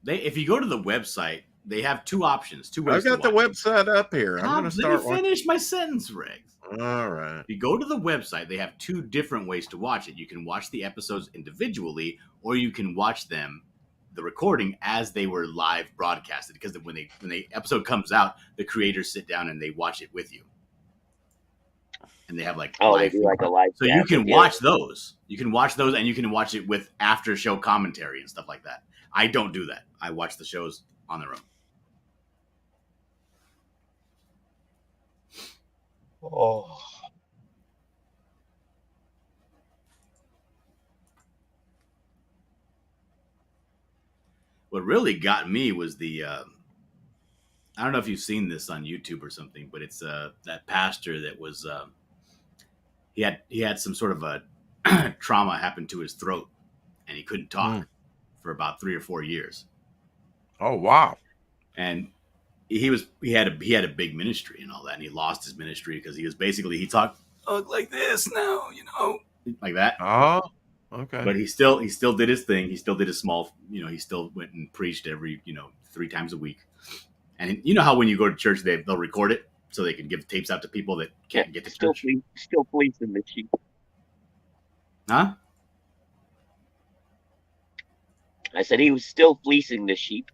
If you go to the website, they have two options, two ways I've got to the watch website up here. I'm going to Let start me watching. finish my sentence, Rex. All right. If you go to the website, they have two different ways to watch it. You can watch the episodes individually, or you can watch them, the recording, as they were live broadcasted. Because when the episode comes out, the creators sit down and they watch it with you, and they have like they do like a live. So you can watch those. You can watch those, and you can watch it with after show commentary and stuff like that. I don't do that. I watch the shows on their own. Oh. What really got me was the I don't know if you've seen this on YouTube or something, but it's that pastor that was he had some sort of a trauma happen to his throat, and he couldn't talk for about 3 or 4 years. Oh wow! And he had a big ministry and all that, and he lost his ministry because he talked like this now, like that. Oh, okay. But he still did his thing. He still did his small, he still went and preached every 3 times a week. And you know how when you go to church, they'll record it so they can give tapes out to people that can't get to church. Still fleecing the sheep. Huh? I said he was still fleecing the sheep.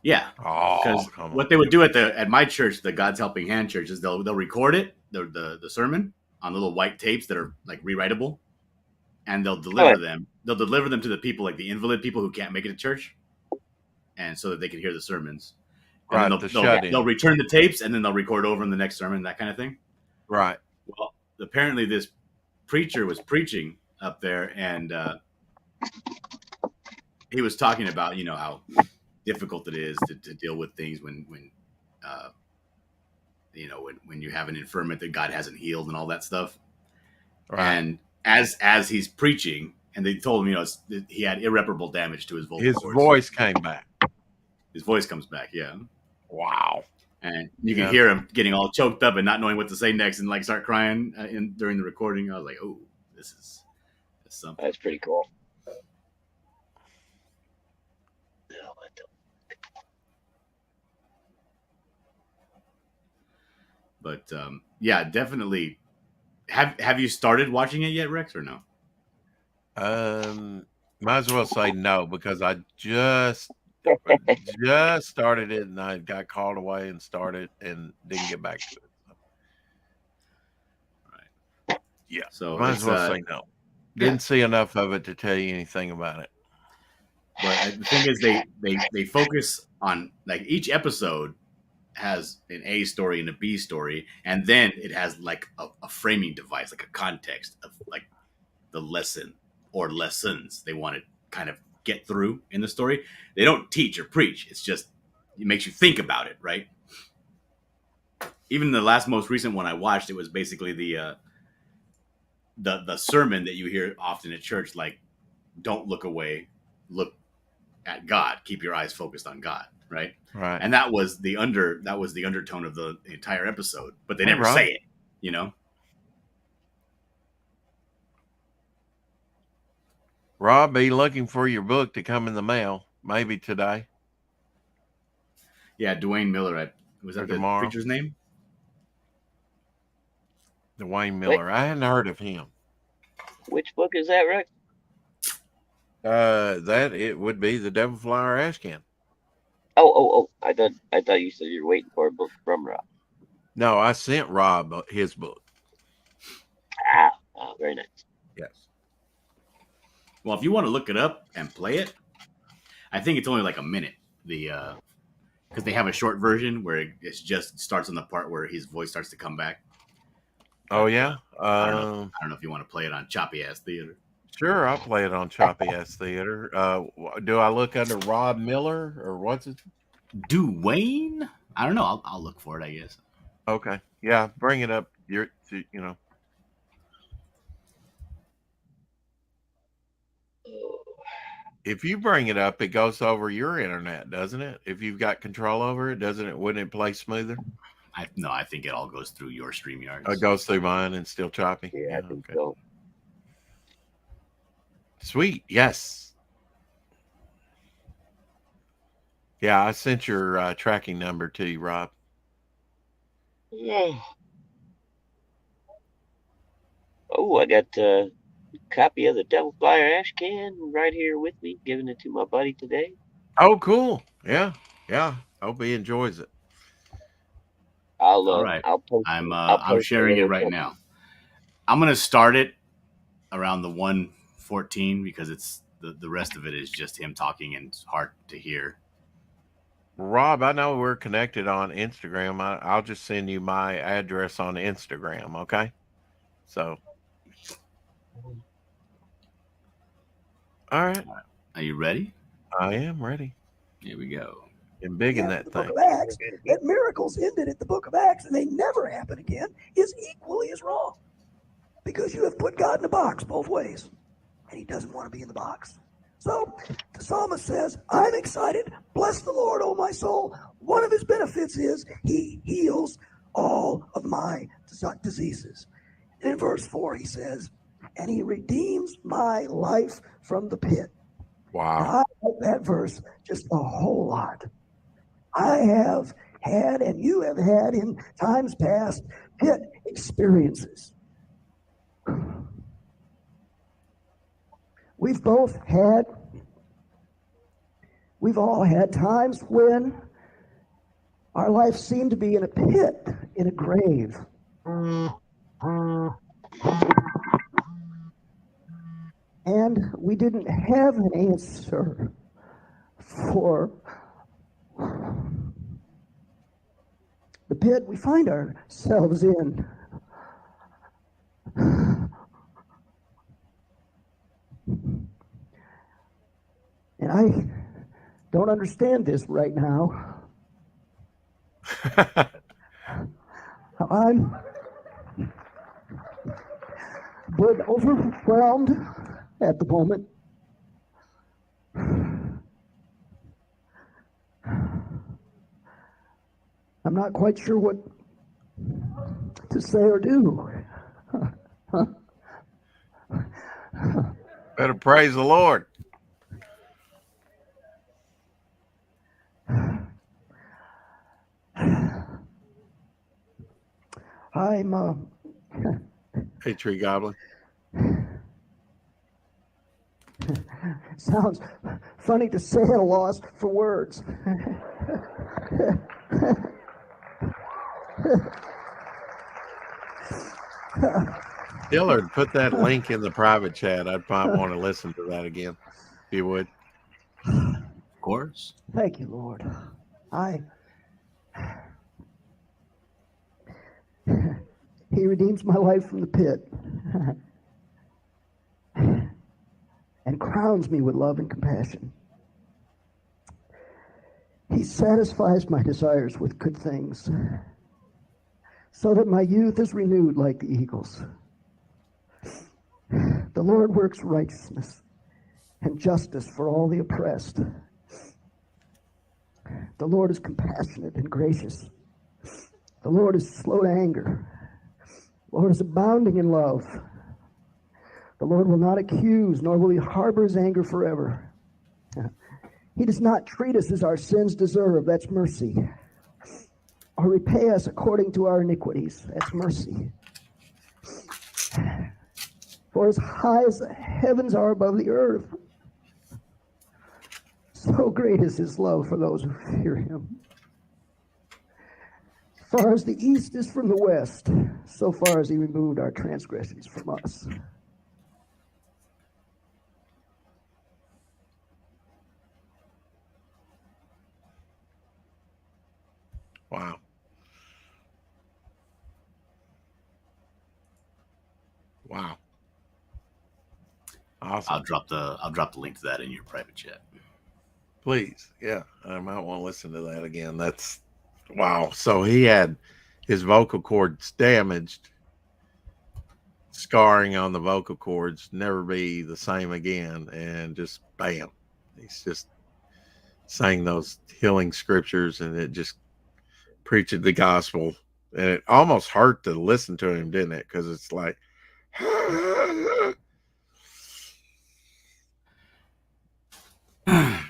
Yeah. Because what they would do at my church, the God's Helping Hand church, is they'll record it, the sermon, on little white tapes that are like rewritable, and they'll deliver them. They'll deliver them to the people, like the invalid people who can't make it to church, and so that they can hear the sermons. And Right. They'll return the tapes, and then they'll record over in the next sermon, that kind of thing. Right. Well, apparently this preacher was preaching up there, and he was talking about how difficult it is to deal with things when you have an infirmity that God hasn't healed and all that stuff. Right. And as he's preaching, and they told him he had irreparable damage to his vocal cords. His voice came back. His voice comes back, yeah. Wow. And you can hear him getting all choked up and not knowing what to say next, and like start crying during the recording. I was like, oh, this is something. That's pretty cool. But yeah, definitely. Have you started watching it yet, Rex, or no? Might as well say no, because I just started it and I got called away and started and didn't get back to it. Right. Yeah. So might as well say no. Didn't see enough of it to tell you anything about it. But the thing is, they focus on, like, each episode has an A story and a B story, and then it has like a framing device, like a context of like the lesson or lessons they want to kind of get through in the story. They don't teach or preach. It's just, it makes you think about it, right? Even the most recent one I watched, it was basically the sermon that you hear often at church, like, don't look away, look at God, keep your eyes focused on God, right? Right. And that was the undertone of the entire episode, but they never say it, Rob, be looking for your book to come in the mail, maybe today. Yeah, Dwayne Miller. Was that the preacher's name? Dwayne Miller. I hadn't heard of him. Which book is that, Rick? That it would be The Devil Flower Ash Can. Oh! I thought you said you were waiting for a book from Rob. No, I sent Rob his book. Very nice. Yes. Well, if you want to look it up and play it, I think it's only like a minute. Because they have a short version where it just starts on the part where his voice starts to come back. Oh yeah. I don't know if you want to play it on Choppy Ass Theater. Sure, I'll play it on Choppy Ass Theater. Do I look under Rob Miller or what's it? Dwayne? I don't know. I'll look for it, I guess. Okay. Yeah, bring it up. If you bring it up, it goes over your internet, doesn't it? If you've got control over it, doesn't it? Wouldn't it play smoother? I think it all goes through your StreamYards. It goes through mine and still choppy. Yeah, I think Okay. so. Sweet. Yes. Yeah, I sent your tracking number to you, Rob. Yeah. Oh, I got a copy of the Devil Flyer ash can right here with me, giving it to my buddy today. Oh, cool. Yeah. Yeah. Hope he enjoys it. All right. I'll post. I'm sharing it right now. I'm gonna start it around the 1:14 because it's the rest of it is just him talking and it's hard to hear. Rob, I know we're connected on Instagram. I'll just send you my address on Instagram, okay? So, all right. Are you ready? I am ready. Here we go. And big in that The book thing. of Acts, that miracles ended at the book of Acts and they never happen again, is equally as wrong. Because you have put God in a box both ways. And he doesn't want to be in the box. So the psalmist says, I'm excited. Bless the Lord, O my soul. One of his benefits is he heals all of my diseases. And in verse 4, he says, and he redeems my life from the pit. Wow. Now, I like that verse just a whole lot. I have had, and you have had in times past, pit experiences. We've all had times when our life seemed to be in a pit, in a grave. And we didn't have an answer for the pit we find ourselves in. And I don't understand this right now. I'm but overwhelmed at the moment. I'm not quite sure what to say or do. Better praise the Lord. I'm Hey, Tree Goblin. sounds funny to say at a loss for words. Dillard, put that link in the private chat. I'd probably want to listen to that again, if you would. Of course. Thank you, Lord. He redeems my life from the pit and crowns me with love and compassion. He satisfies my desires with good things so that my youth is renewed like the eagles. The Lord works righteousness and justice for all the oppressed. The Lord is compassionate and gracious. The Lord is slow to anger. The Lord is abounding in love. The Lord will not accuse, nor will he harbor his anger forever. He does not treat us as our sins deserve. That's mercy. Or repay us according to our iniquities. That's mercy. For as high as the heavens are above the earth, so great is his love for those who fear him. As far as the east is from the west, so far as he removed our transgressions from us. Wow. Wow. Awesome. I'll drop the link to that in your private chat. Please. Yeah. I might want to listen to that again. That's wow. So he had his vocal cords damaged, scarring on the vocal cords, never be the same again, and just bam, he's just saying those healing scriptures, and it just preaching the gospel, and it almost hurt to listen to him, didn't it? Because it's like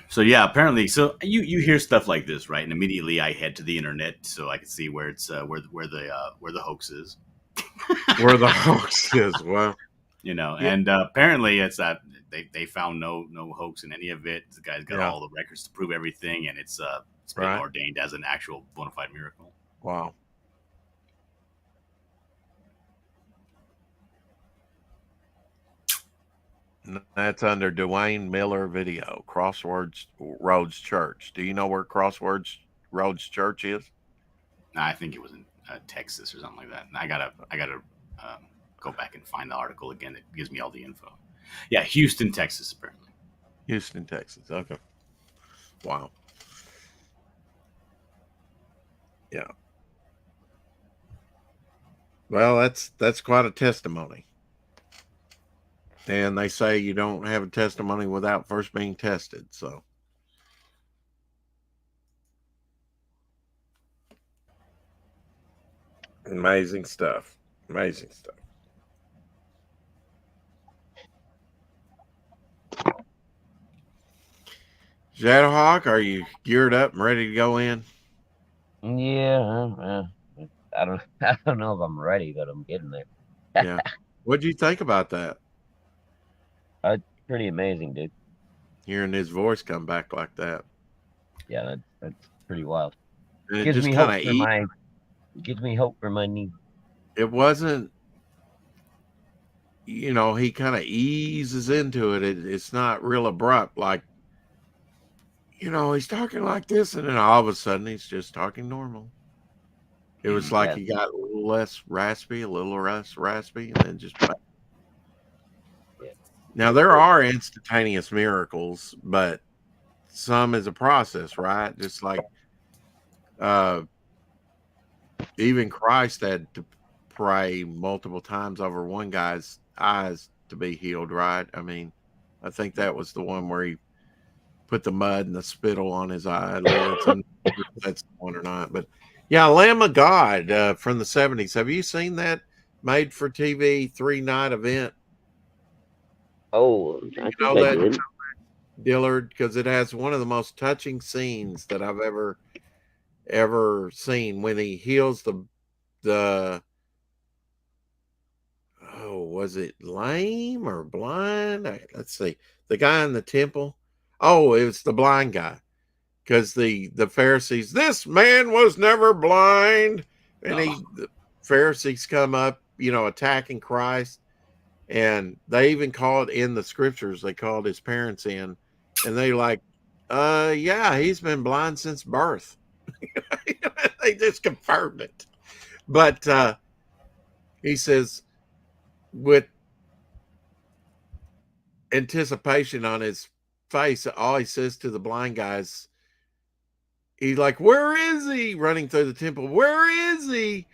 So yeah, apparently, so you hear stuff like this, right? And immediately I head to the internet so I can see where it's where the hoax is. where the hoax is. Well, You know, yeah. and apparently it's that they found no hoax in any of it. The guy's got Yeah. all the records to prove everything, and it's been Right. ordained as an actual bona fide miracle. Wow. That's under Dwayne Miller video, Crossroads Roads Church. Do you know where Crossroads Roads Church is? I think it was in Texas or something like that. And I gotta go back and find the article again. It gives me all the info. Yeah, Houston, Texas, apparently. Houston, Texas. Okay. Wow. Yeah. Well, that's quite a testimony. And they say you don't have a testimony without first being tested. So amazing stuff. Amazing stuff. Shadowhawk, are you geared up and ready to go in? Yeah, I don't I don't know if I'm ready, but I'm getting there. Yeah. What'd you think about that? Pretty amazing, dude. Hearing his voice come back like that. Yeah, that's pretty wild. And it Gives just me kind hope for of my gives me hope for my knee. it wasn't, he kind of eases into it. It's not real abrupt, like, he's talking like this, and then all of a sudden he's just talking normal. It was like Yeah. he got a little less raspy, and then just. Yeah. Now, there are instantaneous miracles, but some is a process, right? Just like even Christ had to pray multiple times over one guy's eyes to be healed, right? I mean, I think that was the one where he put the mud and the spittle on his eyelids. I'm not sure if that's the one or not, but yeah, Lamb of God from the 70s. Have you seen that made for TV 3-night event? Oh, I think know I that- did. Dillard, because it has one of the most touching scenes that I've ever seen when he heals the was it lame or blind? Let's see, the guy in the temple. Oh, it was the blind guy, because the Pharisees, this man was never blind, and the Pharisees come up, attacking Christ, and they even called in the scriptures. They called his parents in, and they like, yeah, he's been blind since birth. They just confirmed it. But he says, with anticipation on his face, all he says to the blind guys, he's like, where is he? Running through the temple, where is he?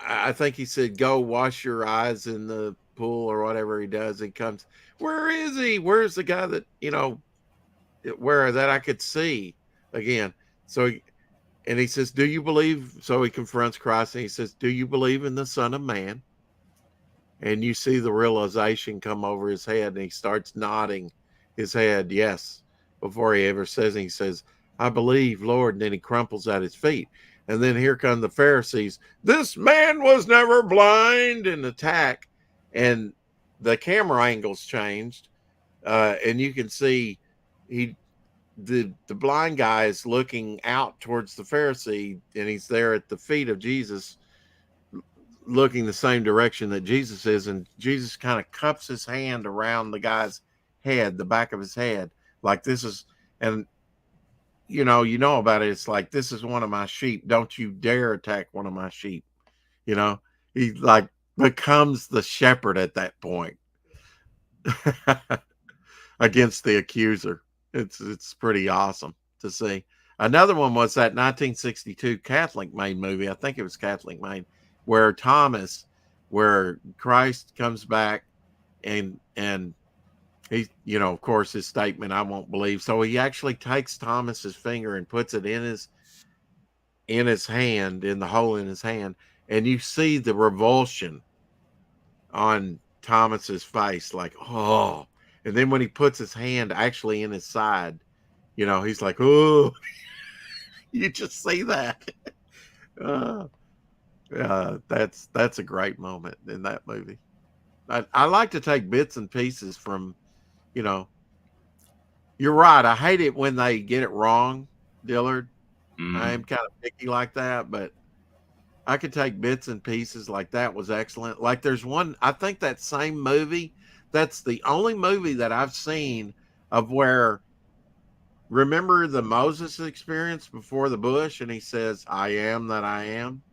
I think he said, go wash your eyes in the pool or whatever he does. He comes, where is he? Where's the guy that, where that I could see again? So, and he says, do you believe? So he confronts Christ and he says, do you believe in the Son of Man? And you see the realization come over his head, and he starts nodding his head, yes, before he ever says it. He says, I believe, Lord. And then he crumples at his feet. And then here come the Pharisees. This man was never blind, and attack. And the camera angles changed. And you can see the blind guy is looking out towards the Pharisee, and he's there at the feet of Jesus, looking the same direction that Jesus is. And Jesus kind of cups his hand around the guy's head, the back of his head, like this is, and you know about it. It's like, this is one of my sheep. Don't you dare attack one of my sheep. He like becomes the shepherd at that point against the accuser. It's pretty awesome to see. Another one was that 1962 Catholic made movie. I think it was Catholic made, where Christ comes back and he, of course, his statement, I won't believe. So he actually takes Thomas's finger and puts it in his hand, in the hole in his hand, and you see the revulsion on Thomas's face, like, oh. And then when he puts his hand actually in his side, he's like, oh. You just see that. That's a great moment in that movie. I like to take bits and pieces from, you're right. I hate it when they get it wrong, Dillard. I am kind of picky like that, but I could take bits and pieces. Like that was excellent. Like there's one, I think that same movie, that's the only movie that I've seen of where, remember the Moses experience before the bush, and he says, I am that I am.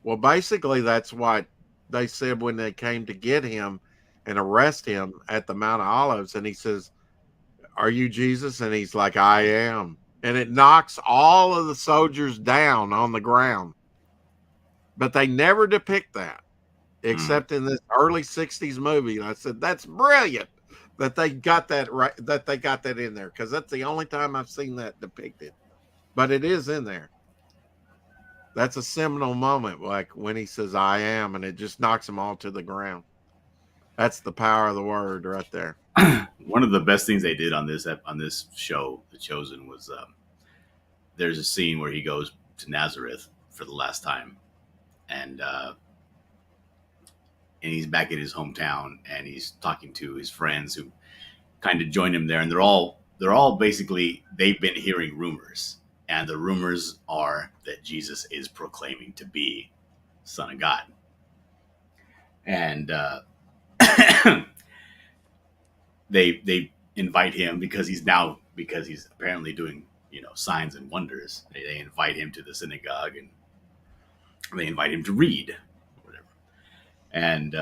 Well, basically that's what they said when they came to get him and arrest him at the Mount of Olives. And he says, are you Jesus? And he's like, I am. And it knocks all of the soldiers down on the ground. But they never depict that, except in this early 60s movie. And I said, that's brilliant that they got that right, that they got that in there, because that's the only time I've seen that depicted. But it is in there. That's a seminal moment, like when he says, I am, and it just knocks them all to the ground. That's the power of the word right there. One of the best things they did on this show, The Chosen, was there's a scene where he goes to Nazareth for the last time, and he's back in his hometown, and he's talking to his friends who kind of join him there, and they're all basically, they've been hearing rumors, and the rumors are that Jesus is proclaiming to be Son of God, and they invite him because he's apparently doing signs and wonders. They invite him to the synagogue, and they invite him to read, whatever. And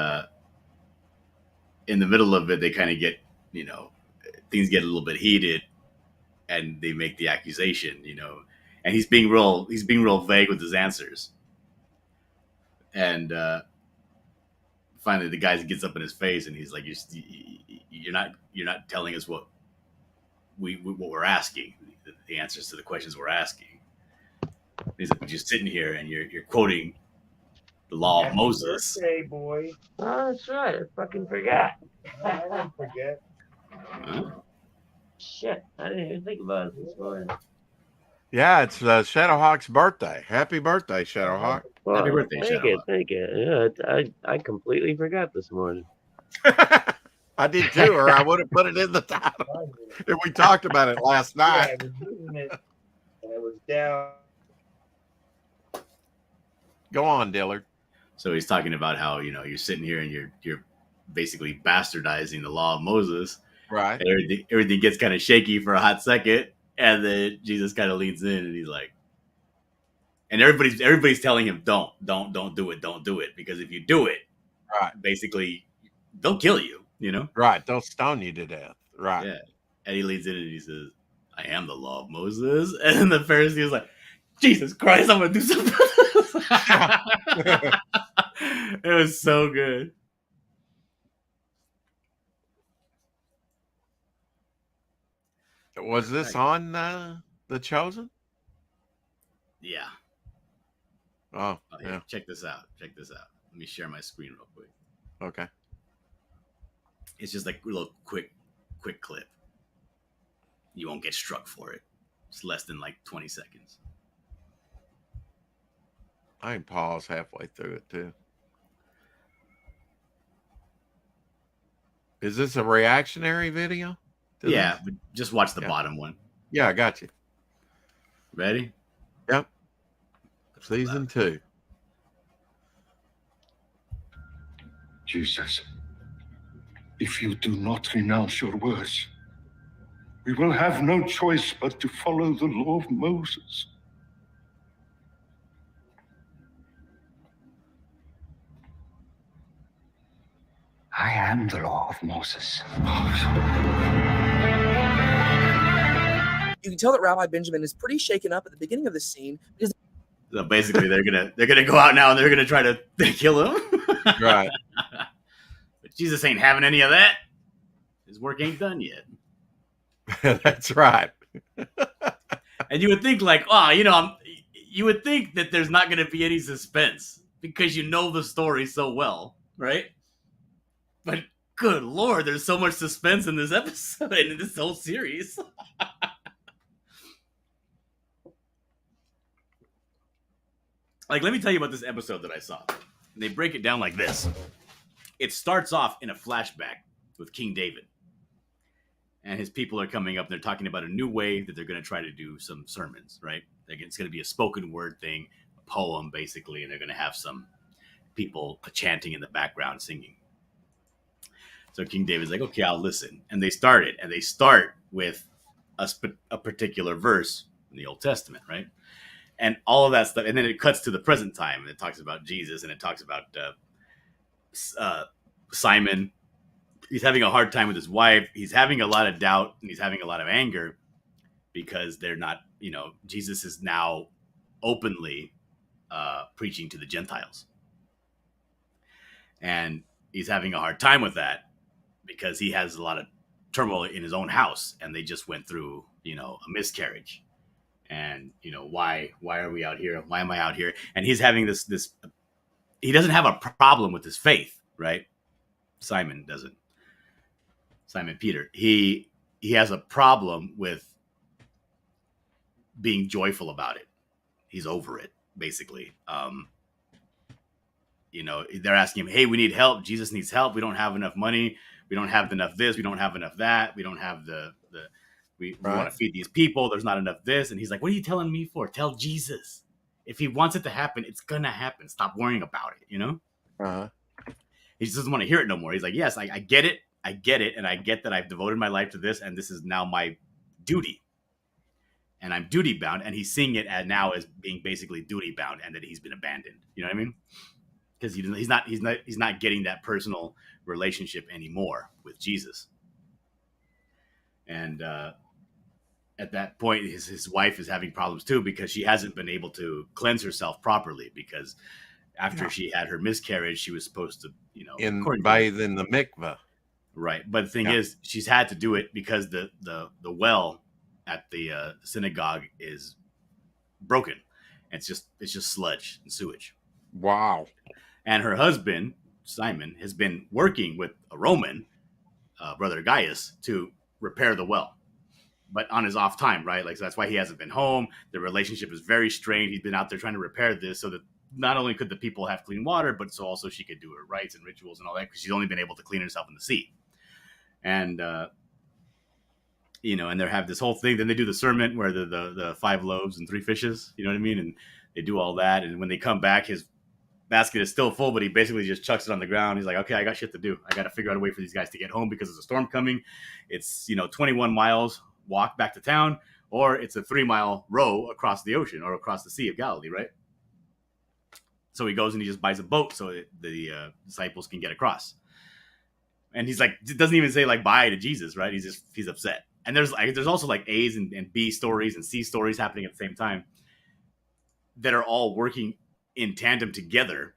in the middle of it, they kind of get, things get a little bit heated, and they make the accusation, and he's being real vague with his answers. And finally, the guy gets up in his face, and he's like, "You're not telling us what we're asking, the answers to the questions we're asking." He's like, "You're just sitting here, and you're quoting the law of Moses." Birthday, boy. Oh, that's right. I fucking forgot. I didn't forget. Huh? Shit, I didn't even think about it this morning. Yeah, it's Shadowhawk's birthday. Happy birthday, Shadowhawk. Well, Happy birthday, thank you. Yeah, I completely forgot this morning. I did too, or I would have put it in the title. And we talked about it last Yeah, night. I was reading it, and it was down. Go on, Dillard. So he's talking about how you're sitting here and you're basically bastardizing the law of Moses. Right. And everything gets kind of shaky for a hot second, and then Jesus kind of leans in, and he's like, and everybody's telling him, don't do it, because if you do it, Right. basically they'll kill you, Right. They'll stone you to death. Right. Yeah. And he leans in and he says, I am the law of Moses. And then the Pharisee was like, Jesus Christ, I'm gonna do something. It was so good. Was this on The Chosen? Yeah. Oh, Oh, yeah. Check this out. Let me share my screen real quick. Okay. It's just like a little quick clip. You won't get struck for it. It's less than like 20 seconds. I can pause halfway through it too. Is this a reactionary video? to Yeah, this? but just watch the Yeah. bottom one. Yeah, I got you. Ready? Yep. Season 2. Jesus, if you do not renounce your words, we will have no choice but to follow the law of Moses. I am the law of Moses. You can tell that Rabbi Benjamin is pretty shaken up at the beginning of the scene because So basically, they're gonna go out now and they're gonna try to kill him. Right. But Jesus ain't having any of that. His work ain't done yet. That's right. And you would think you would think that there's not going to be any suspense because you know the story so well, right? But good Lord, there's so much suspense in this episode and in this whole series. Like, let me tell you about this episode that I saw. They break it down like this. It starts off in a flashback with King David. And his people are coming up and they're talking about a new way that they're going to try to do some sermons, right? It's going to be a spoken word thing, a poem, basically, and they're going to have some people chanting in the background singing. So King David's like, okay, I'll listen. And they start it, and they start with a particular verse in the Old Testament, right? And all of that stuff. And then it cuts to the present time, and it talks about Jesus, and it talks about Simon. He's having a hard time with his wife. He's having a lot of doubt, and he's having a lot of anger because they're not, Jesus is now openly preaching to the Gentiles. And he's having a hard time with that because he has a lot of turmoil in his own house, and they just went through, a miscarriage. And, why are we out here? Why am I out here? And he's having this, he doesn't have a problem with his faith, right? Simon doesn't. Simon Peter. He has a problem with being joyful about it. He's over it, basically. They're asking him, hey, we need help. Jesus needs help. We don't have enough money. We don't have enough this. We don't have enough that. We don't have we want to feed these people. There's not enough this. And he's like, what are you telling me for? Tell Jesus. If he wants it to happen, it's going to happen. Stop worrying about it, Uh-huh. He just doesn't want to hear it no more. He's like, yes, I get it. I get it. And I get that I've devoted my life to this. And this is now my duty. And I'm duty bound. And he's seeing it now as being basically duty bound and that he's been abandoned. You know what I mean? Because he's not getting that personal relationship anymore with Jesus. And at that point, his wife is having problems too because she hasn't been able to cleanse herself properly because after she had her miscarriage, she was supposed to, bathe in the mikveh. Right. But the thing is, she's had to do it because the well at the synagogue is broken. It's just sludge and sewage. Wow. And her husband, Simon, has been working with a Roman, Brother Gaius, to repair the well. But on his off time, right? So that's why he hasn't been home. The relationship is very strained. He's been out there trying to repair this so that not only could the people have clean water, but so also she could do her rites and rituals and all that because she's only been able to clean herself in the sea. And, and they have this whole thing. Then they do the sermon where the 5 loaves and 3 fishes, you know what I mean? And they do all that. And when they come back, his basket is still full, but he basically just chucks it on the ground. He's like, okay, I got shit to do. I got to figure out a way for these guys to get home because there's a storm coming. It's, 21 miles walk back to town, or it's a 3-mile row across the ocean or across the Sea of Galilee, right? So he goes and he just buys a boat so the disciples can get across. And he's like, doesn't even say like bye to Jesus, right? He's upset. And there's also like A's and B stories and C stories happening at the same time that are all working in tandem together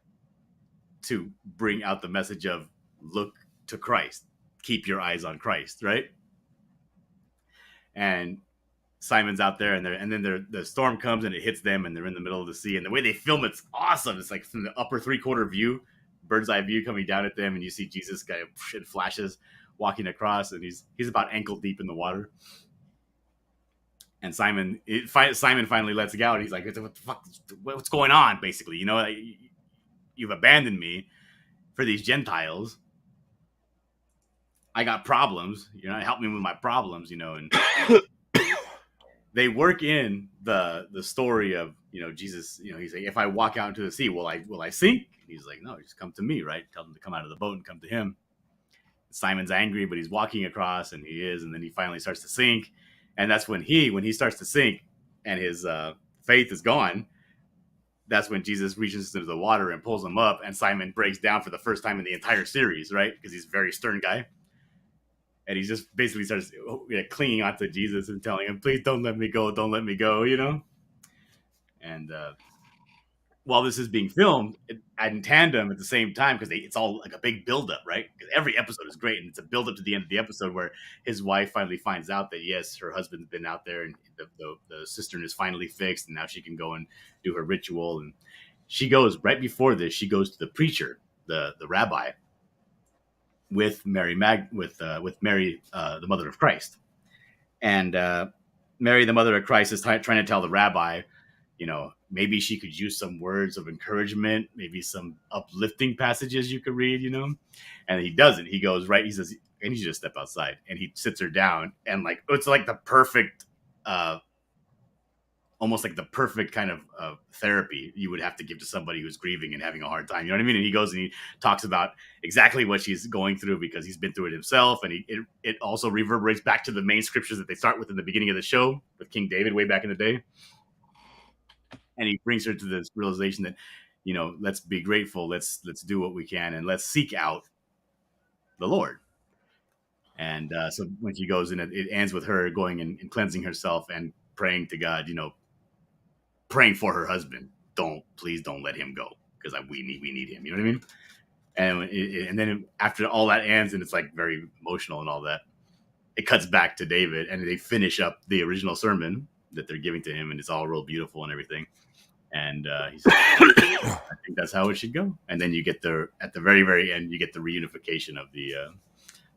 to bring out the message of look to Christ, keep your eyes on Christ, right? And Simon's out there, and then the storm comes and it hits them, and they're in the middle of the sea. And the way they film it's awesome. It's like from the upper 3/4 view, bird's eye view, coming down at them, and you see Jesus kind of in flashes walking across, and he's about ankle deep in the water. And Simon finally lets it out. He's like, "What the fuck? What's going on?" Basically, you've abandoned me for these Gentiles. I got problems. You're not helping me with my problems, and they work in the story of Jesus. He's like, if I walk out into the sea, will I sink? And he's like, no, just come to me, right? Tell them to come out of the boat and come to him. Simon's angry, but he's walking across, and then he finally starts to sink. And that's when he starts to sink and his faith is gone. That's when Jesus reaches into the water and pulls him up, and Simon breaks down for the first time in the entire series, right? Because he's a very stern guy. and he just basically starts clinging onto Jesus and telling him, "Please don't let me go, don't let me go," And while this is being filmed in tandem at the same time, because it's all like a big buildup, right? Because every episode is great, and it's a buildup to the end of the episode where his wife finally finds out that yes, her husband's been out there, and the cistern is finally fixed, and now she can go and do her ritual. And she goes right before this. She goes to the preacher, the rabbi, with Mary with Mary, the mother of Christ, and Mary, the mother of Christ, is trying to tell the rabbi, maybe she could use some words of encouragement, maybe some uplifting passages you could read, and he doesn't. He goes right. He says, "I need you to step outside," and he sits her down, and it's like the perfect, almost like the perfect kind of therapy you would have to give to somebody who's grieving and having a hard time. You know what I mean? And he goes and he talks about exactly what she's going through because he's been through it himself, and it also reverberates back to the main scriptures that they start with in the beginning of the show with King David way back in the day. And he brings her to this realization that, let's be grateful. Let's do what we can, and let's seek out the Lord. And so when she goes in, it ends with her going and cleansing herself and praying to God, praying for her husband. Please don't let him go, because we need him. You know what I mean? And then after all that ends, and it's like very emotional and all that, it cuts back to David, and they finish up the original sermon that they're giving to him, and it's all real beautiful and everything. And he said, "I think that's how it should go." And then you get at the very, very end, you get the reunification of the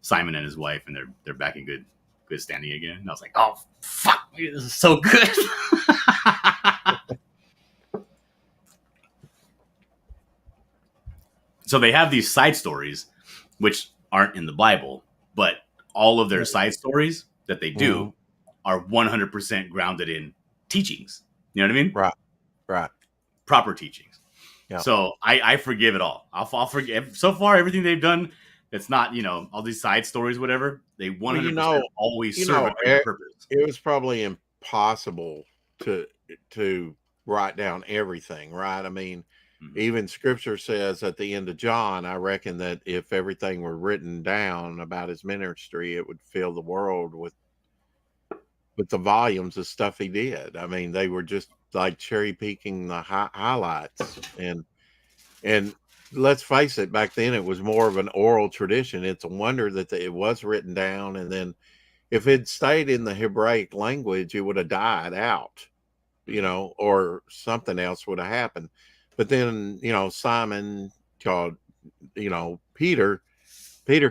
Simon and his wife, and they're back in good standing again. And I was like, "Oh fuck, this is so good." So they have these side stories, which aren't in the Bible, but all of their side stories that they do are 100% grounded in teachings. You know what I mean? Right. Proper teachings. Yeah. So I forgive it all. I'll forgive so far everything they've done. It's not, all these side stories, whatever. They 100% always serve a greater purpose. It was probably impossible to write down everything, right? I mean, even Scripture says at the end of John, I reckon that if everything were written down about his ministry, it would fill the world with the volumes of stuff he did. I mean, they were just like cherry picking the highlights, and let's face it, back then it was more of an oral tradition. It's a wonder that it was written down, and then if it stayed in the Hebraic language, it would have died out, or something else would have happened. But then, Simon called, Peter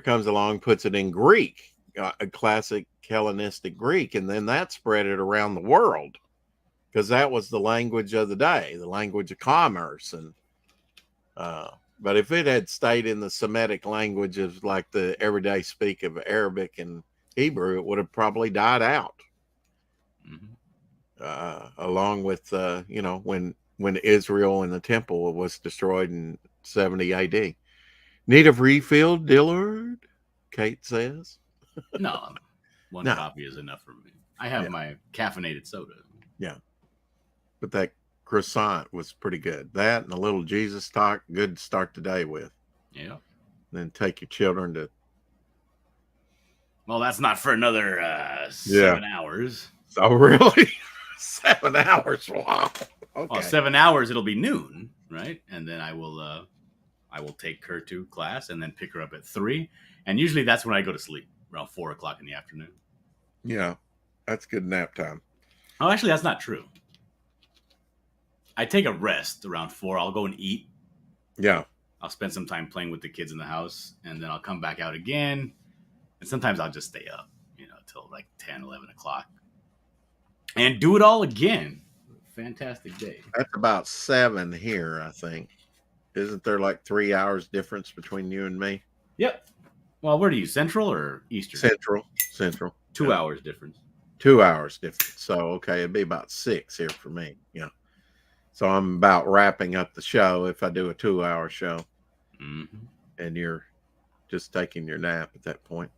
comes along, puts it in Greek, a classic Hellenistic Greek, and then that spread it around the world, because that was the language of the day, the language of commerce. And but if it had stayed in the Semitic languages, like the everyday speak of Arabic and Hebrew, it would have probably died out. Along with when Israel and the temple was destroyed in 70 AD. Need a refill, Dillard? Kate says. No, one copy is enough for me. I have my caffeinated soda. Yeah. But that croissant was pretty good. That and a little Jesus talk, good to start the day with. Yeah. Then take your children to. Well, that's not for another 7 hours. Oh, really? 7 hours? Wow. Okay. Well, 7 hours, it'll be noon, right? And then I will take her to class and then pick her up at 3. And usually that's when I go to sleep, around 4 o'clock in the afternoon. Yeah, that's good nap time. Oh, actually, that's not true. I take a rest around 4. I'll go and eat. Yeah. I'll spend some time playing with the kids in the house, and then I'll come back out again. And sometimes I'll just stay up, till like 10, 11 o'clock. And do it all again. Fantastic day. That's about 7 here, I think. Isn't there like 3 hours difference between you and me? Yep. Well, where do you, Central or Eastern? Central. 2 hours difference. 2 hours difference. So, okay, it'd be about 6 here for me. Yeah. So I'm about wrapping up the show if I do a 2-hour show. Mm-hmm. And you're just taking your nap at that point.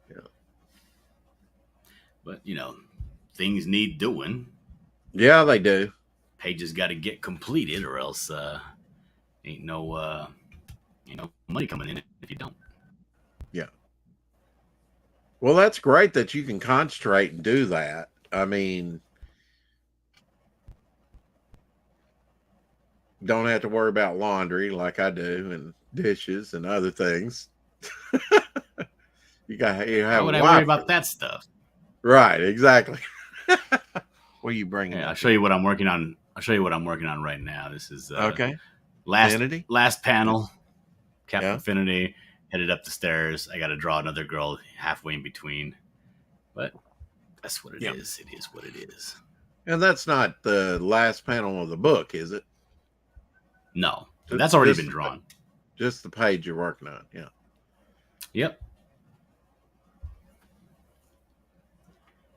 Yeah. But, things need doing. Yeah, they do. Pages got to get completed, or else ain't no money coming in if you don't. Yeah. Well, that's great that you can concentrate and do that. I mean, don't have to worry about laundry like I do and dishes and other things. you Why have would a I worry wife. about that stuff? Right, exactly. What are you bringing? Yeah, I'll show you what I'm working on. I'll show you what I'm working on right now. This is Okay. last panel. Captain Yeah. Infinity headed up the stairs. I got to draw another girl halfway in between, but that's what it is. It is what it is. And that's not the last panel of the book, is it? No, that's already Just been drawn. Just the page you're working on. Yeah. Yep.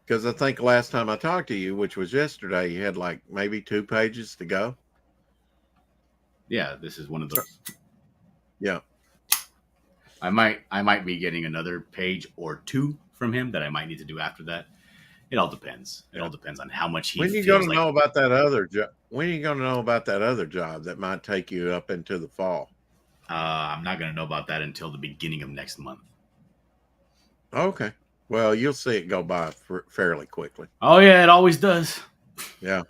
Because I think last time I talked to you, which was yesterday, you had like maybe 2 pages to go. Yeah, this is one of those. Yeah. I might be getting another page or 2 from him that I might need to do after that. It all depends. It all depends on how much he When are you feels going to like. know about that other job? When are you going to know about that other job that might take you up into the fall? I'm not going to know about that until the beginning of next month. Okay. Well, you'll see it go by fairly quickly. Oh yeah, it always does. Yeah.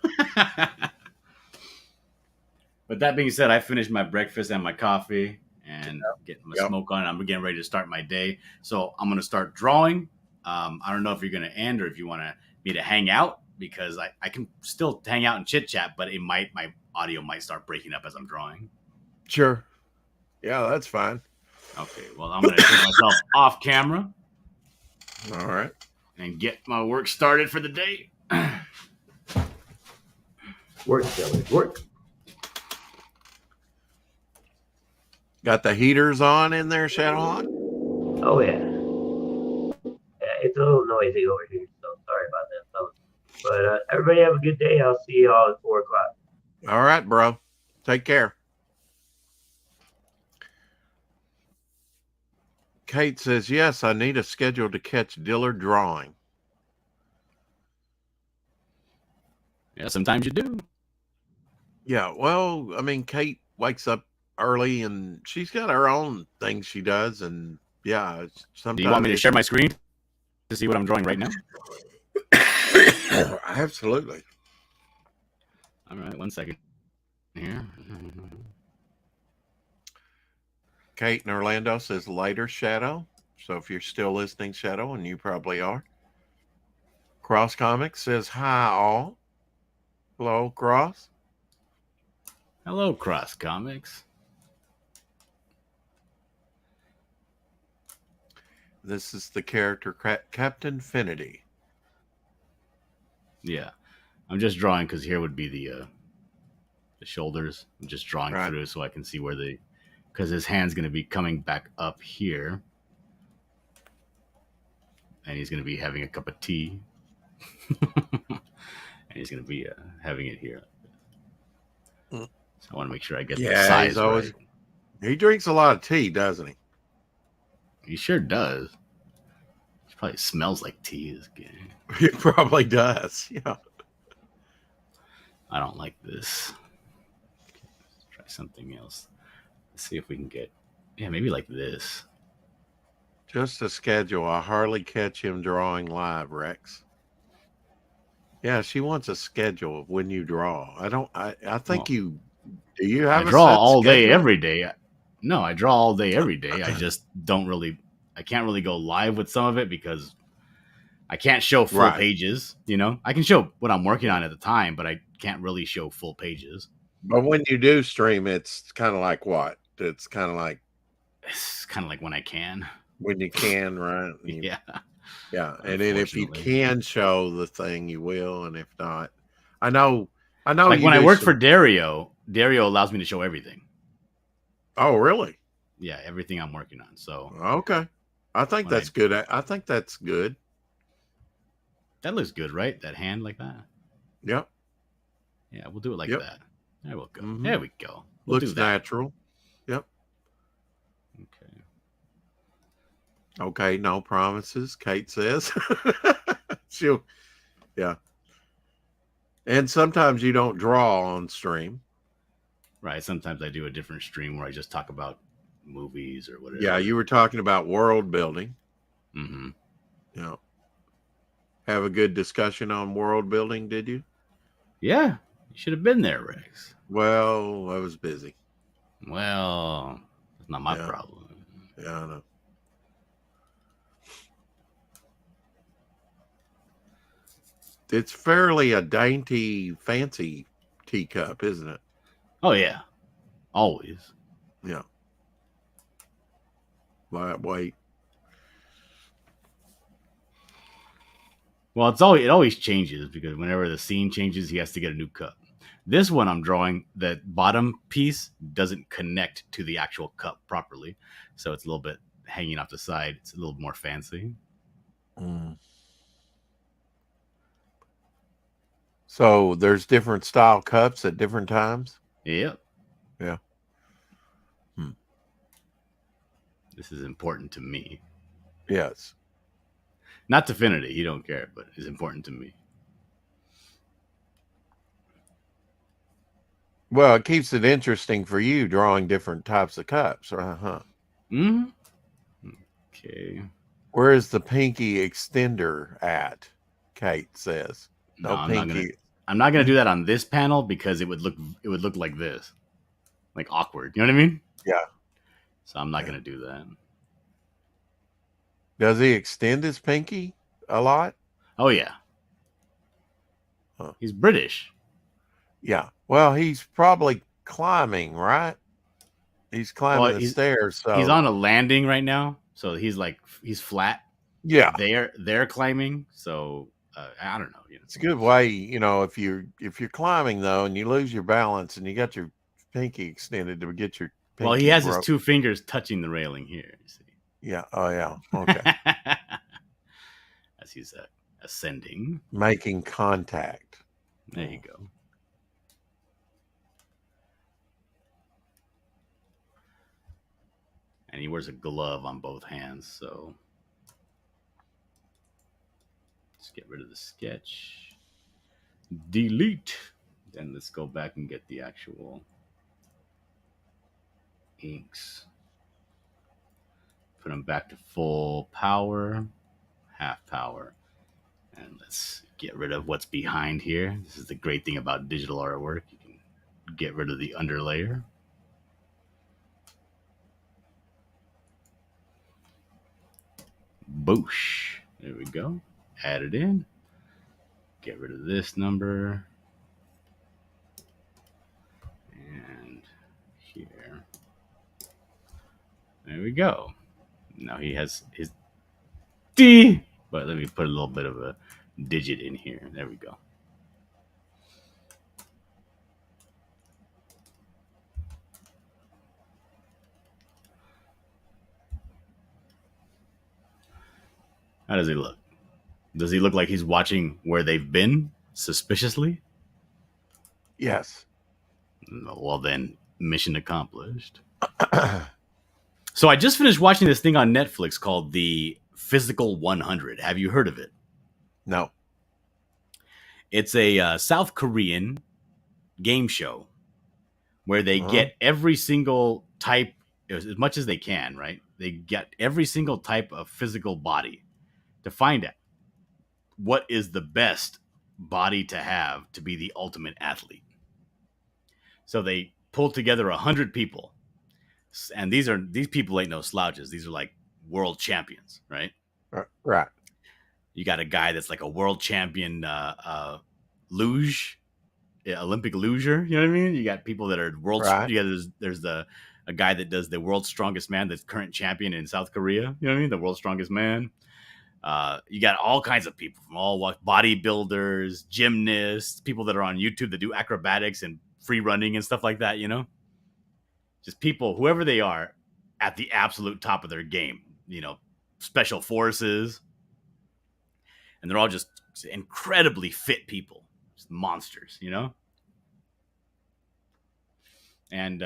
But that being said, I finished my breakfast and my coffee and getting my smoke on. I'm getting ready to start my day. So I'm going to start drawing. I don't know if you're going to end or if you want me to hang out, because I can still hang out and chit chat, but my audio might start breaking up as I'm drawing. Sure. Yeah, that's fine. Okay. Well, I'm going to take myself off camera. All right. And get my work started for the day. Work, Kelly, work. Got the heaters on in there, Shadowhawk? Oh yeah. Yeah, it's a little noisy over here, so sorry about that, fellas. But everybody have a good day. I'll see you all at 4 o'clock. All right, bro. Take care. Kate says, yes, I need a schedule to catch Dillard drawing. Yeah, sometimes you do. Yeah, well, I mean, Kate wakes up early and she's got her own things she does. And yeah, sometimes. Do you want me to share my screen to see what I'm drawing right now? Absolutely. All right, 1 second here. Kate in Orlando says later, Shadow. So if you're still listening, Shadow, and you probably are. Cross Comics says hi all. Hello, Cross. Hello, Cross Comics. This is the character Captain Finity. Yeah, I'm just drawing because here would be the shoulders. I'm just drawing through so I can see where because his hand's going to be coming back up here. And he's going to be having a cup of tea. And he's going to be having it here. So I want to make sure I get the size right. He drinks a lot of tea, doesn't he? He sure does. He probably smells like tea. He probably does. Yeah. I don't like this. Let's try something else. Let's see if we can get, maybe like this. Just a schedule. I hardly catch him drawing live, Rex. Yeah, she wants a schedule of when you draw. I think do you have I draw all schedule? day, every day. No, I draw all day, every day. I just I can't really go live with some of it because I can't show full pages. I can show what I'm working on at the time, but I can't really show full pages. But when you do stream, it's kind of like what? It's kind of like when I can. When you can, right? Yeah. Yeah. And then if you can show the thing, you will. And if not, I know. Like when I work for Dario allows me to show everything. Oh, really? Yeah. Everything I'm working on. So. Okay. I think that's good. I think that's good. That looks good, right? That hand like that. Yep. Yeah. We'll do it like that. There we go. Mm-hmm. There we go. Looks natural. Yep. Okay. Okay, no promises, Kate says. Yeah. And sometimes you don't draw on stream. Right. Sometimes I do a different stream where I just talk about movies or whatever. Yeah, you were talking about world building. Mm-hmm. Have a good discussion on world building, did you? Yeah, you should have been there, Rex. Well, I was busy. Well, that's not my Yeah. problem. Yeah, I know. It's fairly a dainty, fancy teacup, isn't it? Oh yeah, always. Yeah. Lightweight. Well, it always changes because whenever the scene changes, he has to get a new cup. This one I'm drawing, the bottom piece doesn't connect to the actual cup properly, so it's a little bit hanging off the side. It's a little more fancy. So there's different style cups at different times. Yep. Yeah. This is important to me. Yes. Not to Finity, he don't care, but it's important to me. Well, it keeps it interesting for you drawing different types of cups, huh? Okay. Where is the pinky extender at? Kate says. No, I'm pinky. not gonna do that on this panel because it would look like this, like awkward. You know what I mean? Yeah. So I'm not gonna do that. Does he extend his pinky a lot? Oh yeah. Huh. He's British. Yeah. Well, he's probably climbing, right? He's climbing the stairs. So he's on a landing right now. So he's flat. Yeah. They're climbing. So I don't know. It's a good way, if you're climbing though, and you lose your balance, and you got your pinky extended to get your. Well, he has his two fingers touching the railing here. You see. Yeah. Oh yeah. Okay. As he's ascending, making contact. There you go. And he wears a glove on both hands, so let's get rid of the sketch. Delete. Then let's go back and get the actual inks. Put them back to full power, half power. And let's get rid of what's behind here. This is the great thing about digital artwork. You can get rid of the underlayer. Boosh. There we go. Add it in. Get rid of this number. And here. There we go. Now he has his D. But let me put a little bit of a digit in here. There we go. How does he look? Does he look like he's watching where they've been suspiciously? Yes. Well, then, mission accomplished. So I just finished watching this thing on Netflix called The Physical 100. Have you heard of it? No. It's a South Korean game show where they get every single type, as much as they can, right? They get every single type of physical body to find out what is the best body to have to be the ultimate athlete. So they pulled together 100 people. And these people ain't no slouches. These are like world champions, right? Right. You got a guy that's like a world champion luge, Olympic luger. You know what I mean? You got people that are world. Right. There's a guy that does the world's strongest man, that's current champion in South Korea. You know what I mean? The world's strongest man. You got all kinds of people from all bodybuilders, gymnasts, people that are on YouTube that do acrobatics and free running and stuff like that. You know, just people, whoever they are, at the absolute top of their game. You know, special forces. And they're all just incredibly fit people, just monsters, you know? And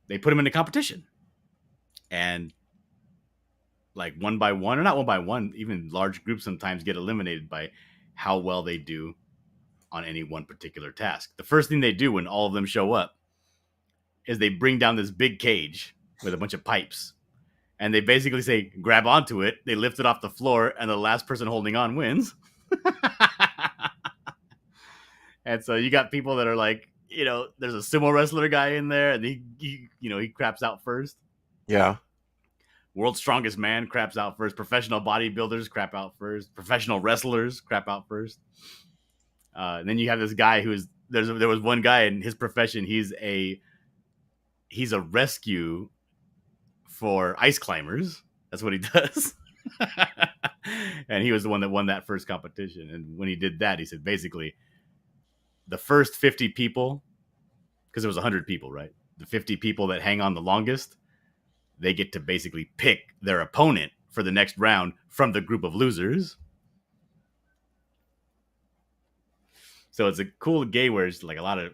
they put them into competition. And like one by one, or not one by one, even large groups sometimes get eliminated by how well they do on any one particular task. The first thing they do when all of them show up is they bring down this big cage with a bunch of pipes. and they basically say, grab onto it. They lift it off the floor, and the last person holding on wins. And so you got people that are like, there's a sumo wrestler guy in there, and he craps out first. Yeah. World's strongest man craps out first. Professional bodybuilders crap out first. Professional wrestlers crap out first. And then you have this guy there was one guy in his profession. He's a rescue for ice climbers. That's what he does. And he was the one that won that first competition. And when he did that, he said basically the first 50 people, because there was 100 people, right? The 50 people that hang on the longest, they get to basically pick their opponent for the next round from the group of losers. So it's a cool game where it's like a lot of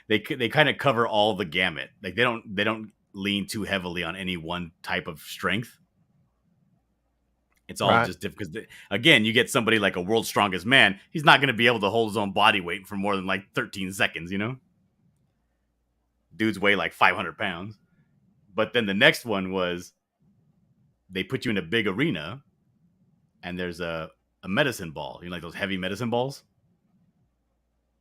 they kind of cover all the gamut. Like they don't lean too heavily on any one type of strength. It's all just different because again, you get somebody like a world's strongest man. He's not going to be able to hold his own body weight for more than like 13 seconds. Dudes weigh like 500 pounds. But then the next one was they put you in a big arena and there's a medicine ball, like those heavy medicine balls.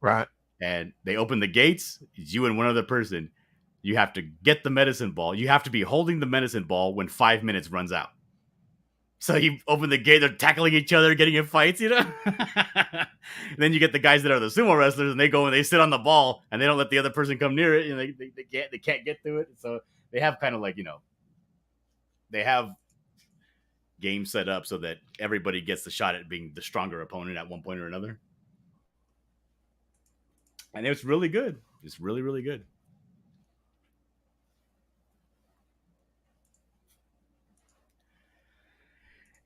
Right. And they open the gates. It's you and one other person. You have to get the medicine ball. You have to be holding the medicine ball when 5 minutes runs out. So you open the gate, they're tackling each other, getting in fights, Then you get the guys that are the sumo wrestlers, and they go and they sit on the ball, and they don't let the other person come near it. They can't get to it. So they have kind of like, they have games set up so that everybody gets the shot at being the stronger opponent at one point or another. And it's really good. It's really, really good.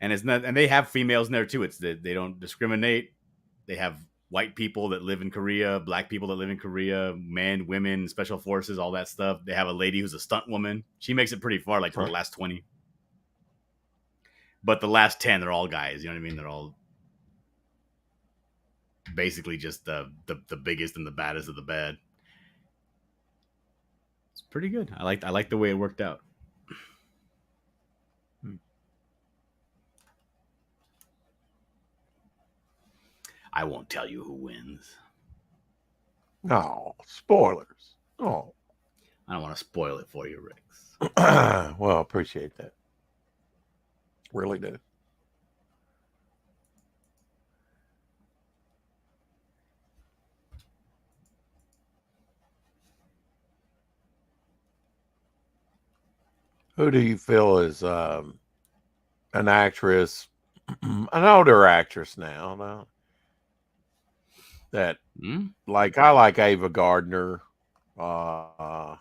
And and they have females in there too. It's that they don't discriminate. They have white people that live in Korea, black people that live in Korea, men, women, special forces, all that stuff. They have a lady who's a stunt woman. She makes it pretty far, like for the last 20. But the last 10, they're all guys. You know what I mean? They're all basically just the biggest and the baddest of the bad. It's pretty good. I like the way it worked out. I won't tell you who wins. No, spoilers. Oh. I don't want to spoil it for you, Rex. Well, appreciate that. Really do. Who do you feel is an actress, an older actress now? No? That like I like Ava Gardner. I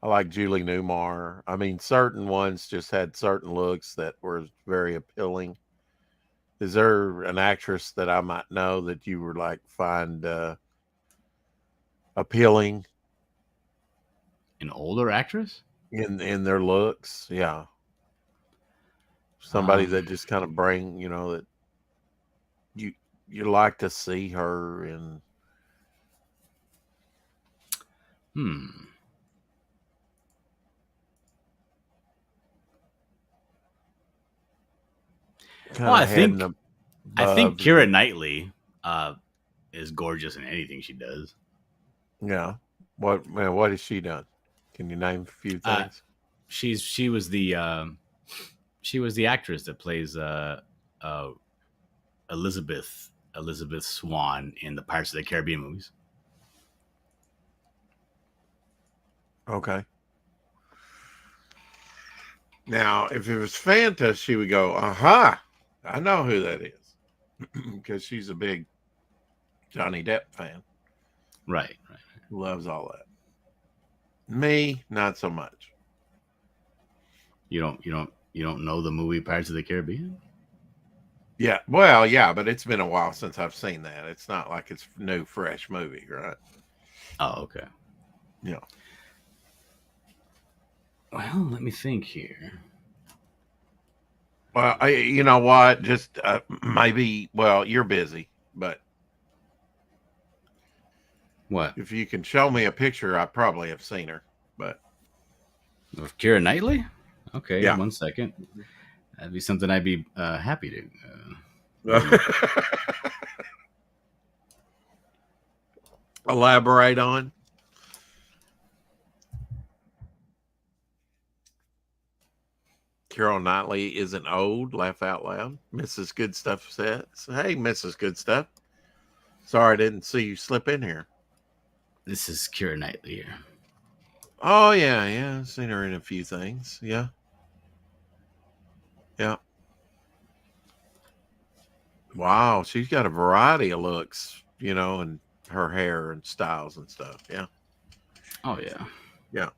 like Julie Newmar. I mean, certain ones just had certain looks that were very appealing. Is there an actress that I might know that you were like find appealing? An older actress? In their looks, yeah. Somebody that just kind of bring, that you like to see her in. Well, I think Keira Knightley is gorgeous in anything she does. Yeah. What has she done? Can you name a few things? She was the actress that plays Elizabeth Swan in the Pirates of the Caribbean movies. Okay. Now, if it was Fanta, she would go, "Aha! I know who that is," because she's a big Johnny Depp fan. Right. Loves all that. Me, not so much. You don't know the movie Pirates of the Caribbean? Yeah, well, yeah, but it's been a while since I've seen that. It's not like it's a new, fresh movie, right? Oh, okay. Yeah. Well, let me think here. Well, you know what? Just maybe. Well, you're busy, but what? If you can show me a picture, I probably have seen her. But of Keira Knightley? Okay, Yeah. 1 second. That'd be something I'd be happy to. Elaborate on. Carol Knightley isn't old. Laugh out loud. Mrs. Good Stuff says, "Hey, Mrs. Good Stuff. Sorry I didn't see you slip in here." This is Keira Knightley here. Oh yeah. I've seen her in a few things. Yeah. Wow, she's got a variety of looks, and her hair and styles and stuff. Yeah. Oh yeah. Yeah.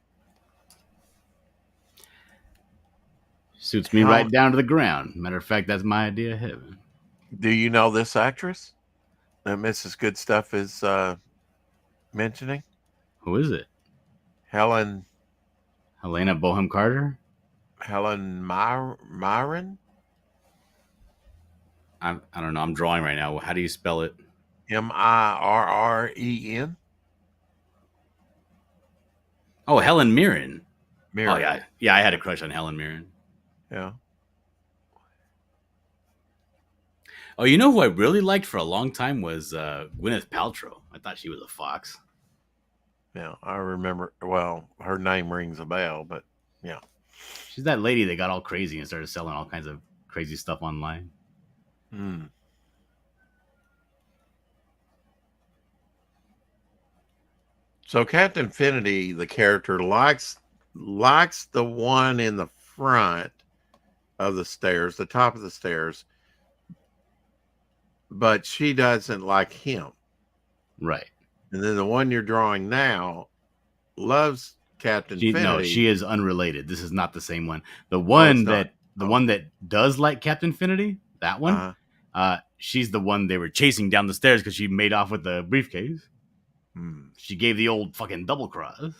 Suits me How- right down to the ground. Matter of fact, that's my idea of heaven. Do you know this actress that Mrs. Good Stuff is mentioning? Who is it? Helen Helena Bonham Carter? Mirren? I don't know. I'm drawing right now. How do you spell it? Mirren? Oh, Helen Mirren. Mirren. Oh yeah, yeah. I had a crush on Helen Mirren. Yeah. Oh, you know who I really liked for a long time was Gwyneth Paltrow. I thought she was a fox. Yeah. I remember. Well, her name rings a bell, but yeah. She's that lady that got all crazy and started selling all kinds of crazy stuff online. Hmm. So Captain Infinity, the character, likes the one in the front of the stairs, the top of the stairs, but she doesn't like him. Right. And then the one you're drawing now loves Captain Infinity. No, she is unrelated. This is not the same one. The one one that does like Captain Infinity, that one, she's the one they were chasing down the stairs because she made off with the briefcase. She gave the old fucking double cross.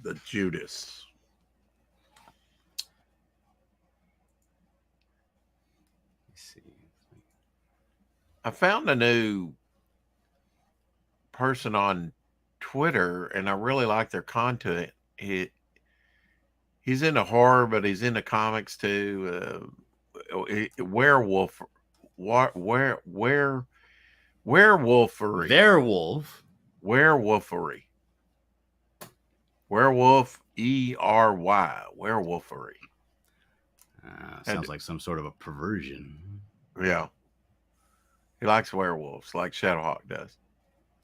The Judas. Let's see. I found a new person on Twitter, and I really like their content. He's into horror, but he's into comics too. Werewolf. Werewolfery. Werewolf. Werewolfery. Werewolf ERY. Werewolfery. Sounds like some sort of a perversion. Yeah. He likes werewolves like Shadowhawk does.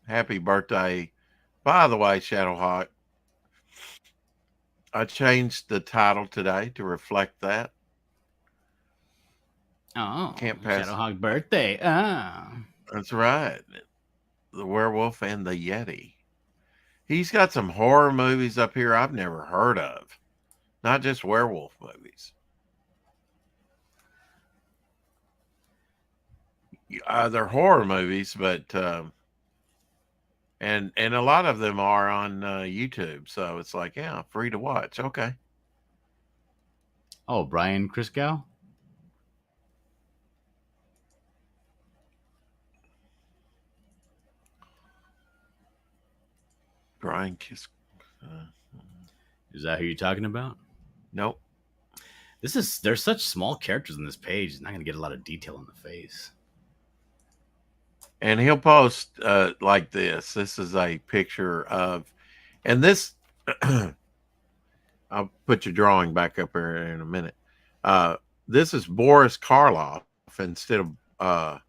Happy birthday. By the way, Shadowhawk, I changed the title today to reflect that. Oh, Can't pass. Shadowhawk birthday. Ah. That's right. The Werewolf and the Yeti. He's got some horror movies up here I've never heard of. Not just werewolf movies. They're horror movies, but and a lot of them are on YouTube. So it's like, yeah, free to watch. Okay. Oh, Brian Christgau? Brian Kiss. Is that who you're talking about? Nope. There's such small characters in this page. It's not going to get a lot of detail on the face. And he'll post like this. This is a picture of, and this, I'll put your drawing back up here in a minute. This is Boris Karloff instead of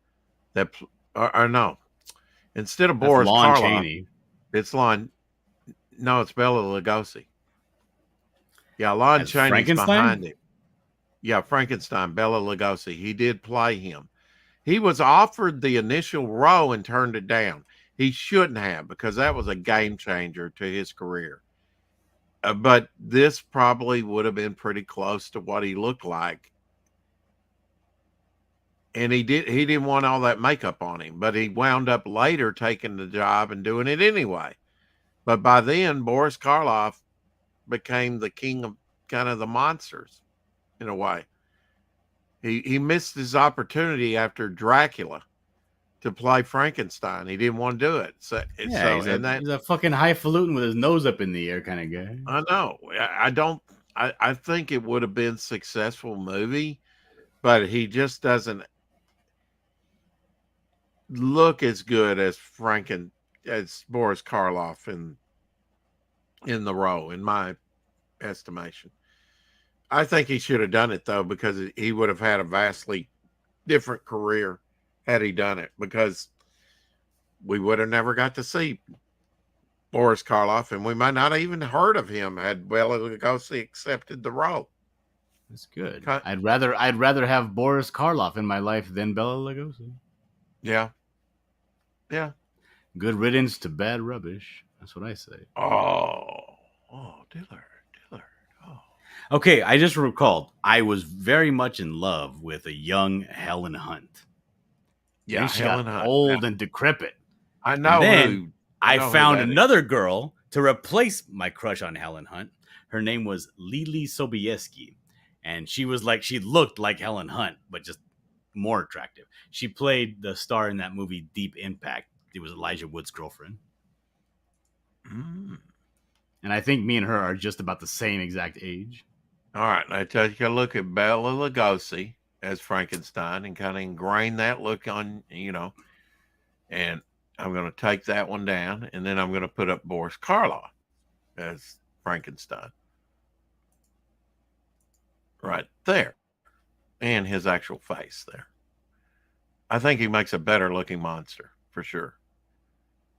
instead of Boris Lon Karloff, Chaney. it's Lon. No, it's Bela Lugosi. Yeah, Lon As Chaney's Frankenstein? behind him. Yeah, Frankenstein, Bela Lugosi. He did play him. He was offered the initial role and turned it down. He shouldn't have, because that was a game changer to his career. But this probably would have been pretty close to what he looked like. And he didn't want all that makeup on him, but he wound up later taking the job and doing it anyway. But by then, Boris Karloff became the king of kind of the monsters in a way. He missed his opportunity after Dracula to play Frankenstein. He didn't want to do it. So, Yeah, he's a fucking highfalutin with his nose up in the air kind of guy. I know. I don't. I think it would have been a successful movie, but he just doesn't look as good as as Boris Karloff in the role, in my estimation. I think he should have done it though, because he would have had a vastly different career had he done it, because we would have never got to see Boris Karloff, and we might not have even heard of him had Bela Lugosi accepted the role. That's good. Okay. I'd rather have Boris Karloff in my life than Bela Lugosi. Yeah. Good riddance to bad rubbish. That's what I say. Dillard. Oh. Okay, I just recalled I was very much in love with a young Helen Hunt. Yeah, Then she Helen got Hunt. old and decrepit. I know. Then I know who found that is. another girl to replace my crush on Helen Hunt. Her name was Lily Sobieski, and she looked like Helen Hunt, but just more attractive. She played the star in that movie Deep Impact. It was Elijah Wood's girlfriend. Mm. And I think me and her are just about the same exact age. All right, now take a look at Bela Lugosi as Frankenstein and kind of ingrain that look on, and I'm going to take that one down, and then I'm going to put up Boris Karloff as Frankenstein. Right there. And his actual face there. I think he makes a better looking monster, for sure.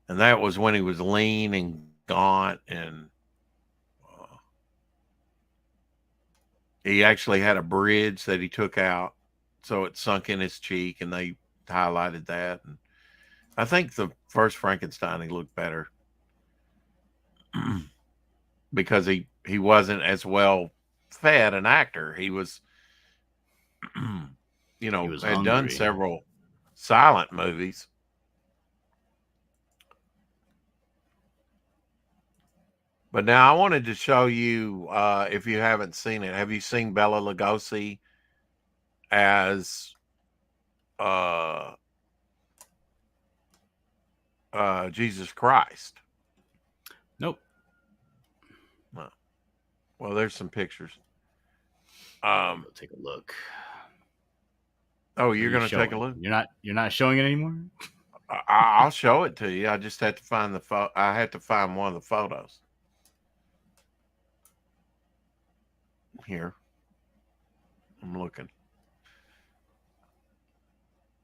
And that was when he was lean and gaunt, and he actually had a bridge that he took out, so it sunk in his cheek, and they highlighted that. And I think the first Frankenstein, he looked better because he wasn't as well fed an actor. He was, He was had done hungry. several silent movies. But now I wanted to show you, if you haven't seen it, have you seen Bela Lugosi as Jesus Christ? Nope. No. Well, there's some pictures. Go take a look. Oh, you're What are going you to take a showing? look? You're not showing it anymore? I'll show it to you. I just had to find I had to find one of the photos. Here. I'm looking.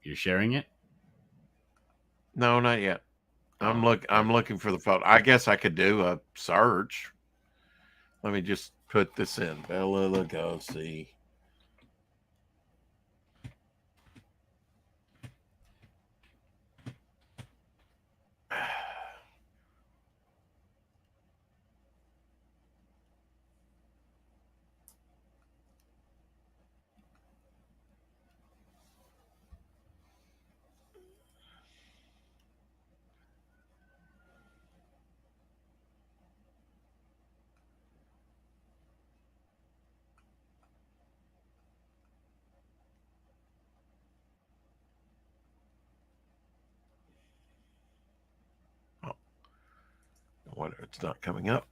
You're sharing it? No, not yet. I'm Oh, looking for the photo. I guess I could do a search. Let me just put this in. Bela Lugosi. What? It's not coming up.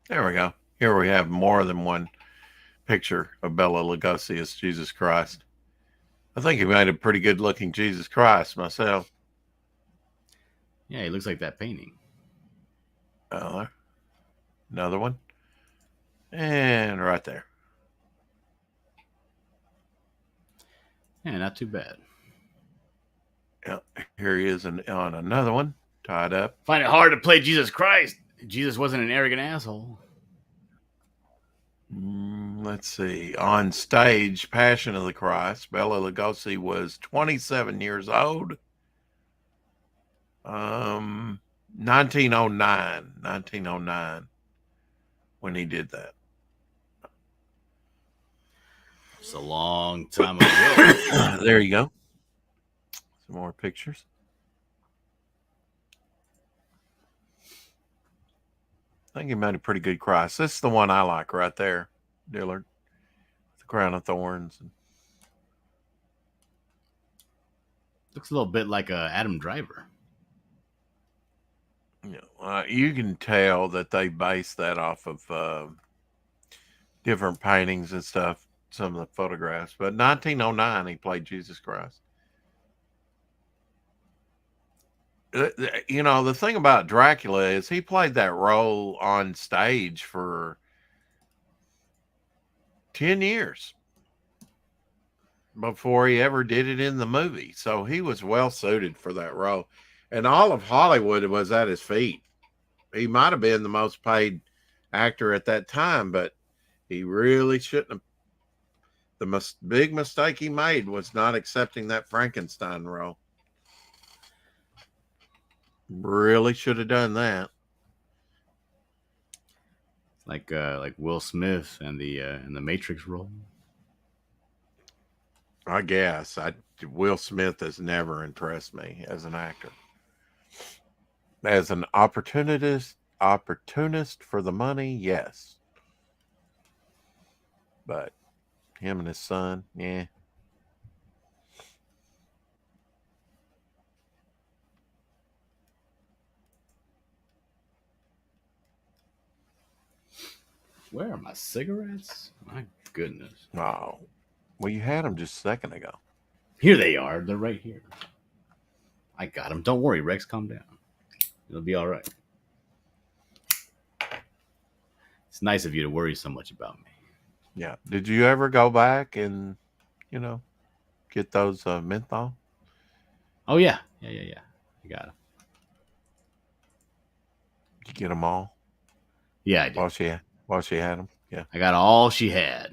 There we go. Here we have more than one picture of Bela Lugosi as Jesus Christ. I think he made a pretty good looking Jesus Christ myself. yeah, he looks like that painting. Another one. And right there. Yeah, not too bad. Yeah, here he is on another one, tied up. Find it hard to play Jesus Christ. Jesus wasn't an arrogant asshole. Let's see. On stage, Passion of the Christ, Bela Lugosi was 27 years old. 1909 when he did that. It's a long time ago. There you go. Some more pictures. I think he made a pretty good Christ. This is the one I like right there, Dillard. The crown of thorns. Looks a little bit like Adam Driver. You can tell that they based that off of different paintings and stuff, some of the photographs. But 1909, he played Jesus Christ. The thing about Dracula is he played that role on stage for 10 years before he ever did it in the movie. So he was well suited for that role. And all of Hollywood was at his feet. He might have been the most paid actor at that time, but he really shouldn't have. The big mistake he made was not accepting that Frankenstein role. Really should have done that. Like Will Smith and the Matrix role. I guess Will Smith has never impressed me as an actor. As an opportunist for the money, yes. But him and his son, yeah. Where are my cigarettes? My goodness. Oh, well, you had them just a second ago. Here they are. They're right here. I got them. Don't worry, Rex. Calm down. It'll be all right. It's nice of you to worry so much about me. Yeah. Did you ever go back and, get those menthol? Oh, yeah. Yeah. I got them. Did you get them all? Yeah, I did. While she had them? Yeah. I got all she had.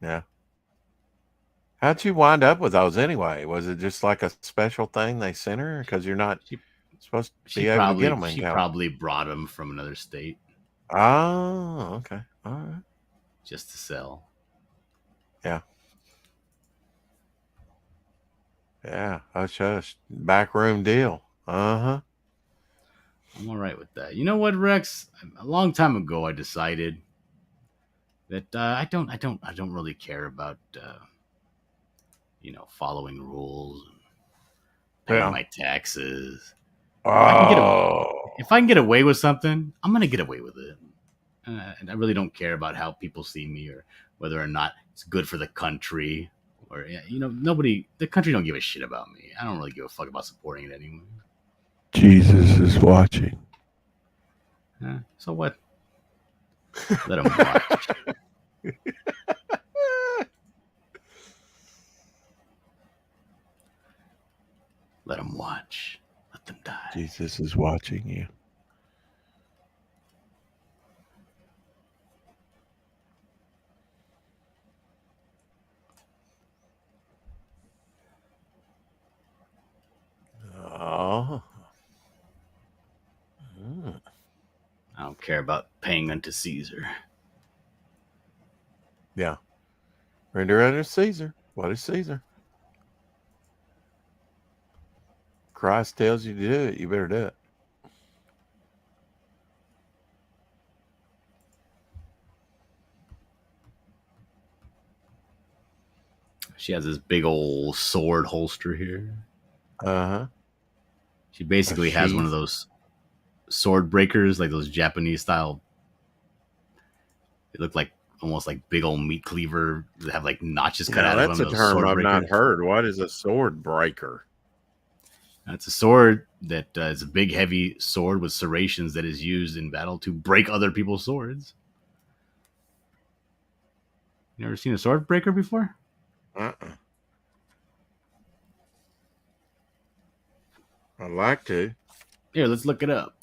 Yeah. How'd you wind up with those anyway? Was it just like a special thing they sent her? Because you're not supposed to be able to get them in She probably brought them from another state. Oh, okay. All right. Just to sell. Yeah. Yeah. That's just backroom deal. Uh-huh. I'm all right with that. You know what, Rex? A long time ago, I decided that I don't really care about following rules, and paying my taxes. If I can get away with something, I'm gonna get away with it. And I really don't care about how people see me or whether or not it's good for the country or the country don't give a shit about me. I don't really give a fuck about supporting it anyway. Jesus is watching. So what? Let him watch. Let them watch. Let them die. Jesus is watching you. Oh. I don't care about paying unto Caesar. Yeah. Render unto Caesar. What is Caesar? Christ tells you to do it. You better do it. She has this big old sword holster here. Uh-huh. She basically has one of those sword breakers, like those Japanese style. They look like almost like big old meat cleaver that have like notches cut out of them. That's a term I've not heard. What is a sword breaker? It's a sword that is a big, heavy sword with serrations that is used in battle to break other people's swords. You ever seen a sword breaker before? Uh-uh. I'd like to. Here, let's look it up.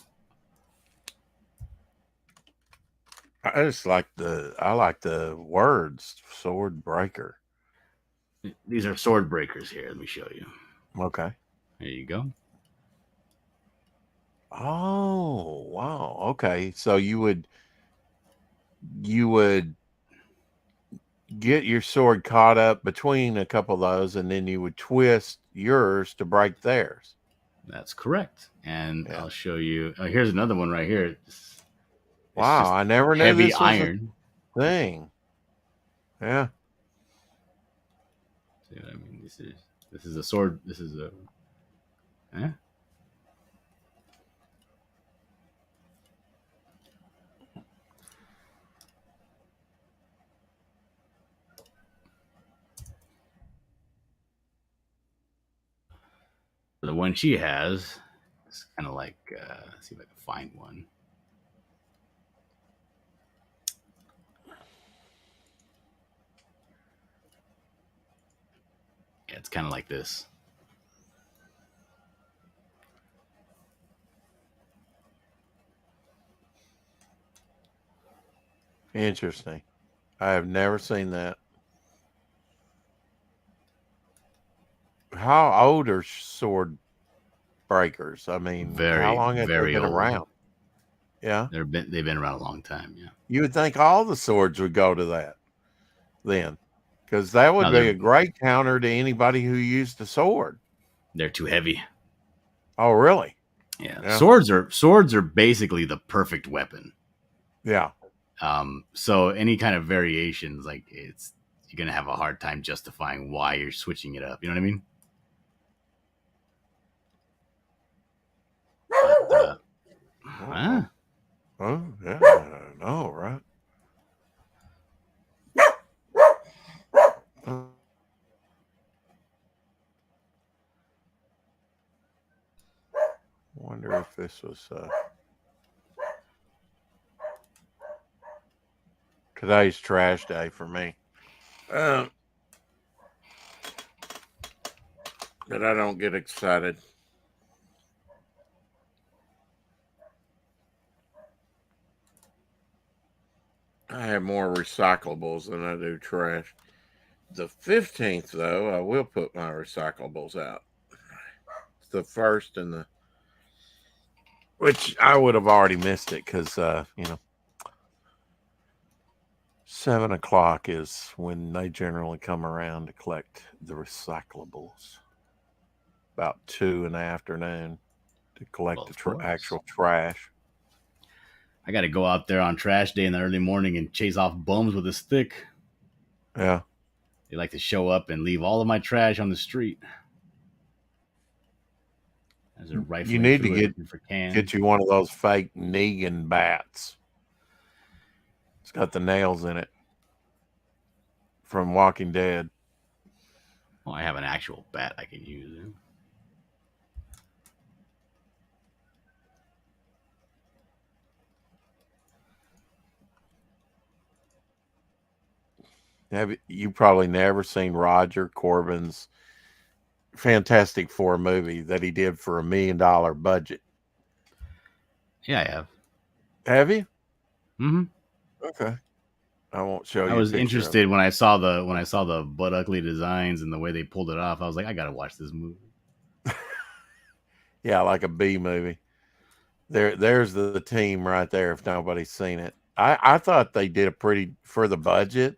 I like the words sword breaker. These are sword breakers here. Let me show you. Okay. There you go. Oh, wow. Okay. So you would get your sword caught up between a couple of those, and then you would twist yours to break theirs. That's correct. And I'll show you. Here's another one right here. Wow, just I never knew heavy this was iron. a thing. Yeah. See what I mean? This is a sword. This is a. Eh? The one she has is kind of like. Let's see if I can find one. Yeah, it's kind of like this. Interesting. I have never seen that. How old are sword breakers? I mean, how Very, long have they very been old. around? Yeah. They've been around a long time. Yeah. You would think all the swords would go to that then, because that would No, be a great counter to anybody who used a sword. they're too heavy. Oh, really? Yeah. Yeah. Swords are basically the perfect weapon. Yeah. So any kind of variations, like you're gonna have a hard time justifying why you're switching it up. You know what I mean? But, Oh, yeah. I know, right? Wonder if this was today's trash day for me. But I don't get excited. I have more recyclables than I do trash. The 15th, though, I will put my recyclables out. It's the first and the, which I would have already missed it because, 7 o'clock is when they generally come around to collect the recyclables. About 2 in the afternoon to collect the actual trash. I got to go out there on trash day in the early morning and chase off bums with a stick. Yeah. They like to show up and leave all of my trash on the street. As they're rifling You need to through it for cans. get you one of those fake Negan bats. It's got the nails in it from Walking Dead. Well, I have an actual bat I can use. Have you probably never seen Roger Corbin's Fantastic Four movie that he did for $1 million budget? Yeah, I have. Have you? Mm-hmm. Okay. I won't show you. I was interested when I saw the Butt Ugly designs and the way they pulled it off. I was like, I gotta watch this movie. Yeah, like a B movie. There's the team right there. If nobody's seen it, I thought they did a pretty for the budget.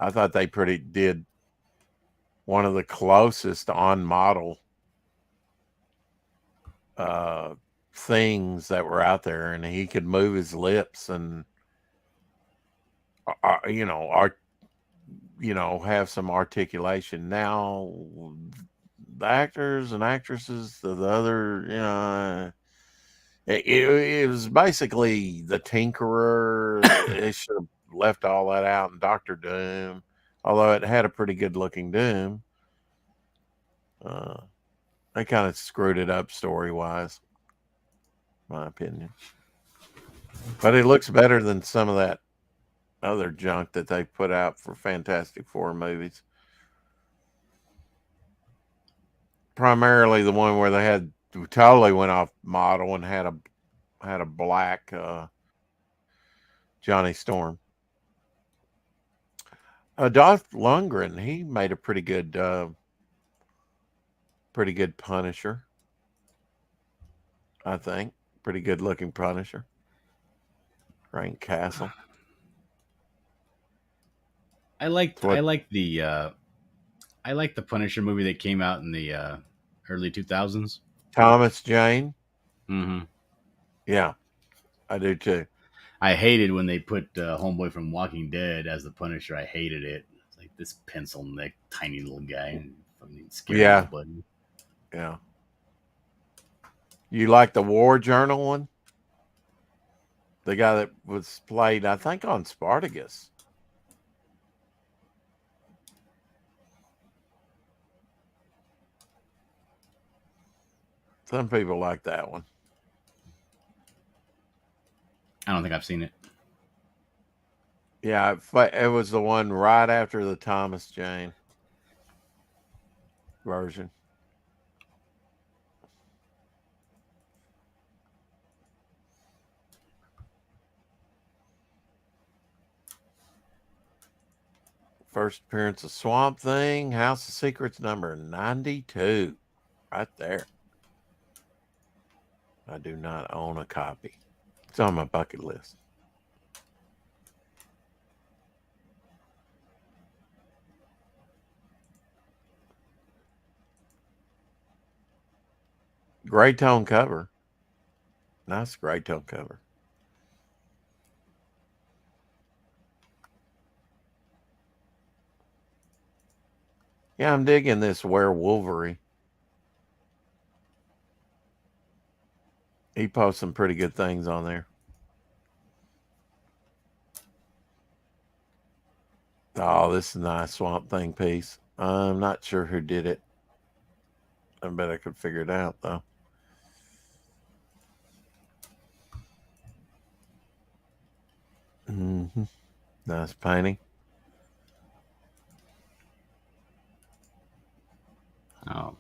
I thought they did one of the closest on model things that were out there, and he could move his lips and have some articulation. Now the actors and actresses, the other, it was basically the Tinkerer. They should have left all that out, and Doctor Doom, although it had a pretty good looking Doom. They kind of screwed it up story wise, my opinion. But it looks better than some of that other junk that they put out for Fantastic Four movies. Primarily the one where they totally went off model and had a black Johnny Storm. Dolph Lundgren, he made a pretty good Punisher. I think pretty good looking Punisher. Frank Castle. I like the Punisher movie that came out in the early 2000s. Thomas Jane. Mm-hmm. Yeah, I do too. I hated when they put Homeboy from Walking Dead as the Punisher. I hated it. It's like this pencil neck, tiny little guy, fucking scaring Yeah. nobody. Yeah. You like the War Journal one? The guy that was played, I think, on Spartacus. Some people like that one. I don't think I've seen it. Yeah, it was the one right after the Thomas Jane version. First appearance of Swamp Thing, House of Secrets number 92. Right there. I do not own a copy. It's on my bucket list. Gray tone cover. Nice gray tone cover. Yeah, I'm digging this Werewolvery. He posts some pretty good things on there. Oh, this is a nice Swamp Thing piece. I'm not sure who did it. I bet I could figure it out, though. Mm-hmm. Nice painting. Oh,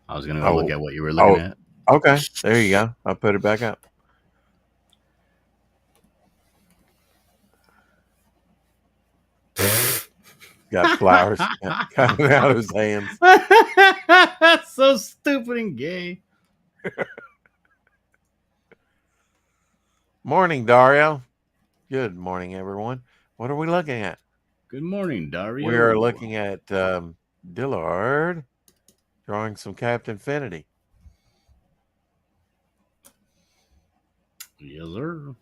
I was gonna go look at what you were looking at. Okay, there you go. I'll put it back up. Got flowers coming out of his hands. So stupid and gay. Morning, Dario. Good morning, everyone. What are we looking at? Good morning, Dario. We are looking at Dillard drawing some Captain Finity. Yes, sir.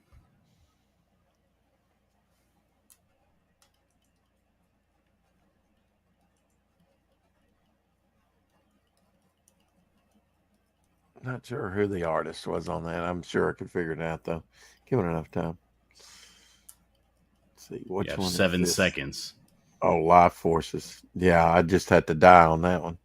Not sure who the artist was on that. I'm sure I could figure it out, though. Given enough time. Let's see. Which You have one? 7 is this? seconds. Oh, Life Forces. Yeah, I just had to die on that one.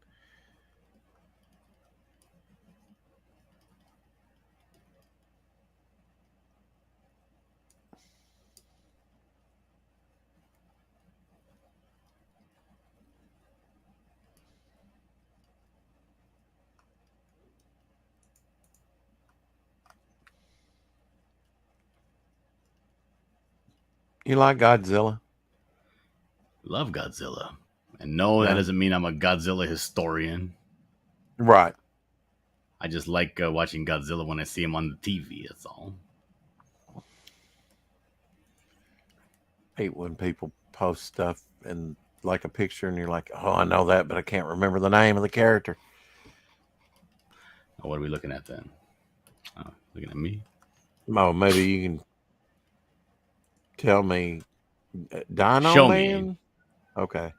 You like Godzilla? Love Godzilla. And no, that Yeah. doesn't mean I'm a Godzilla historian. Right. I just like watching Godzilla when I see him on the TV. That's all. Hate when people post stuff and like a picture and you're like, oh, I know that, but I can't remember the name of the character. Oh, what are we looking at then? Oh, looking at me? Oh, maybe you can tell me. Dino Show me. Man? Okay.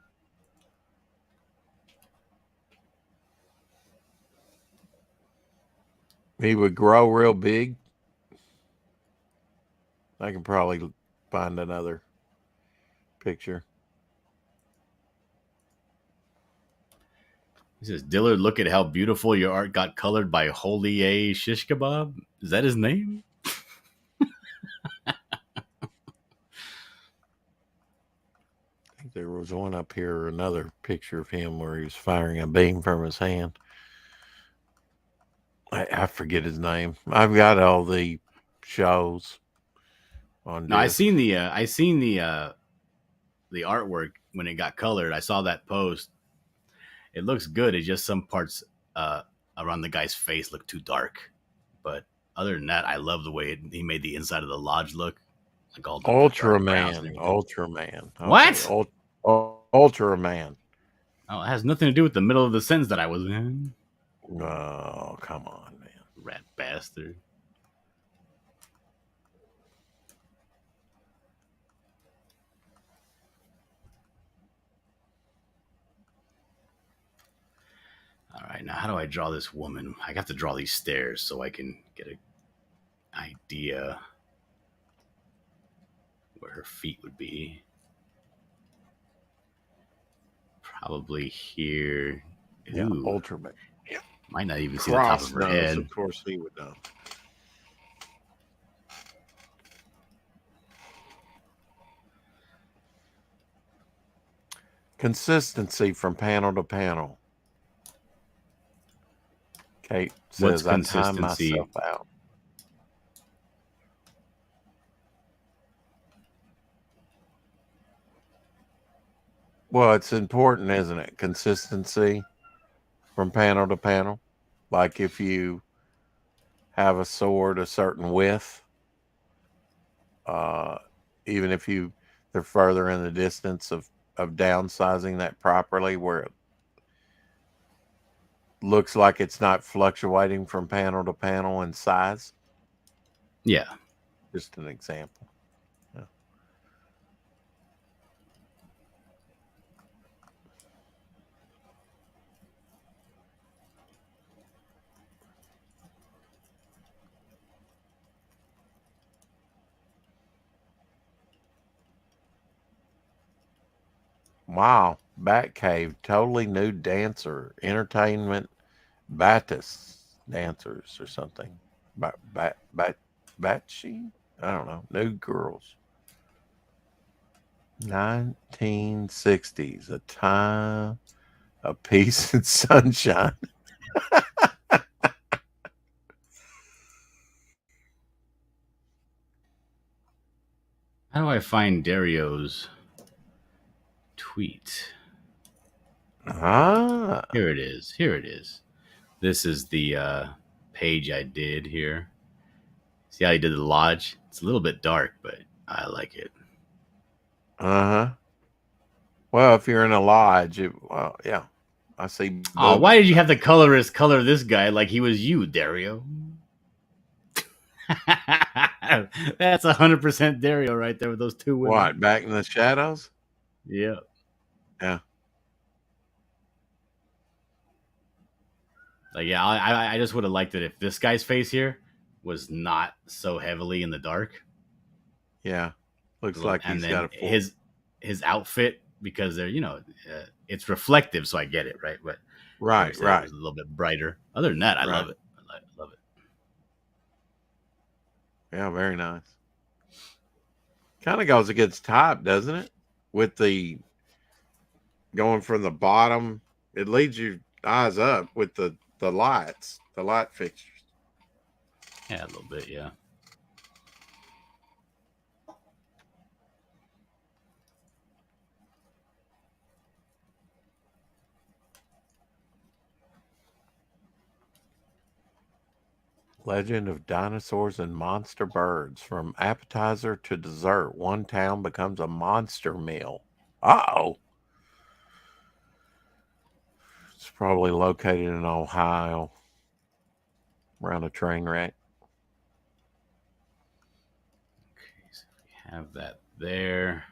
He would grow real big. I can probably find another picture. He says, Dillard, look at how beautiful your art got colored by Holy A. Shish Kebab. Is that his name? I think there was one up here, another picture of him where he was firing a beam from his hand. I forget his name. I've got all the shows on. No, I disc. seen the artwork when it got colored. I saw that post. It looks good. It's just some parts around the guy's face look too dark. But other than that, I love the way he made the inside of the lodge look. Like all the browns and Ultraman. everything. Ultraman. Okay. What? Ultraman. Oh, it has nothing to do with the middle of the sentence that I was in. Oh, come on, man. Rat bastard. right, now how do I draw this woman? I got to draw these stairs so I can get an idea where her feet would be. Probably here. Yeah, Ooh, Ultraman. might not even see the top Cross of her knows, head. of course he would know. Consistency from panel to panel. Kate What's says, I time consistency? myself out. Well, it's important, isn't it? Consistency from panel to panel. Like if you have a sword a certain width, even if they're further in the distance of downsizing that properly where it looks like it's not fluctuating from panel to panel in size. Yeah. Just an example. Yeah. Wow, Batcave, totally new dancer, entertainment, Baptist dancers or something. Batshi? I don't know. New girls. 1960s, a time of peace and sunshine. How do I find Dario's tweet? Ah, Here it is. Here it is. This is the page I did here. See how he did the lodge? It's a little bit dark, but I like it. uh-huh. Well, if you're in a lodge, well, yeah. I see. Oh, why did you have the colorist color this guy like he was you, Dario? That's 100% Dario right there with those two women. What, back in the shadows? Yeah. Yeah. Like, yeah, I just would have liked it if this guy's face here was not so heavily in the dark. Yeah. Looks like and he's then got a full... his outfit, because they're, it's reflective, so I get it, right? But Right. it was a little bit brighter. Other than that, I love it. I love it. Yeah, very nice. Kind of goes against type, doesn't it? With the going from the bottom, it leads your eyes up with the lights, the light fixtures. Yeah, a little bit, yeah. Legend of Dinosaurs and Monster Birds. From appetizer to dessert, one town becomes a monster meal. Uh-oh. It's probably located in Ohio, around a train wreck. Okay, so we have that there.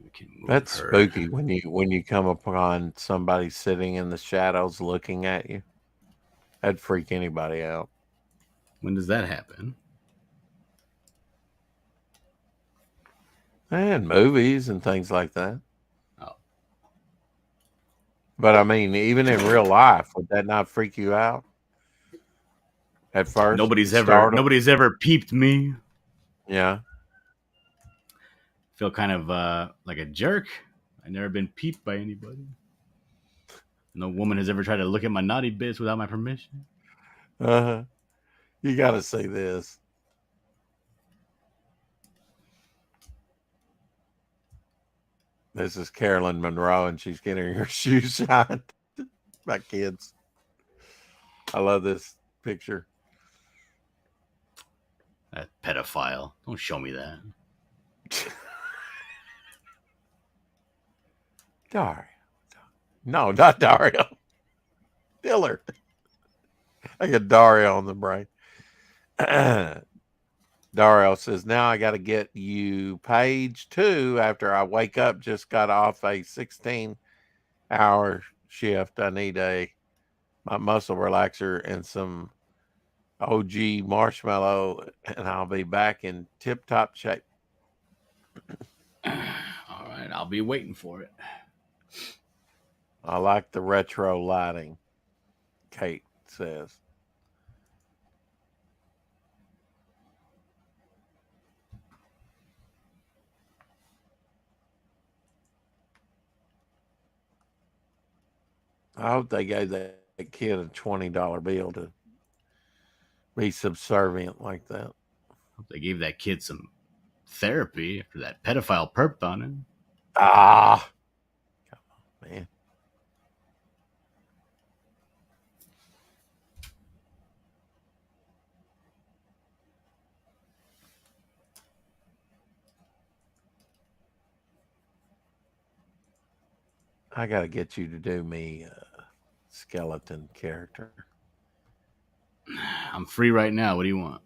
We can move That's her. spooky when you come upon somebody sitting in the shadows looking at you. That'd freak anybody out. When does that happen? And movies and things like that. Oh. But I mean, even in real life, would that not freak you out? At first? Nobody's ever peeped me. Yeah. Feel kind of like a jerk. I've never been peeped by anybody. No woman has ever tried to look at my naughty bits without my permission. Uh-huh. You got to see this. This is Carolyn Monroe, and she's getting her shoes shined by kids. I love this picture. That pedophile. Don't show me that. Dario. No, not Dario. Dillard. I got Dario on the brain. Dario says, now I got to get you page 2 after I wake up. Just got off a 16-hour shift. I need a my muscle relaxer, and some OG marshmallow, and I'll be back in tip top shape. All right, I'll be waiting for it. I like the retro lighting, Kate says. I hope they gave that kid a $20 bill to be subservient like that. They gave that kid some therapy after that pedophile perped on him. Ah, come on, man. I got to get you to do me a skeleton character. I'm free right now. What do you want?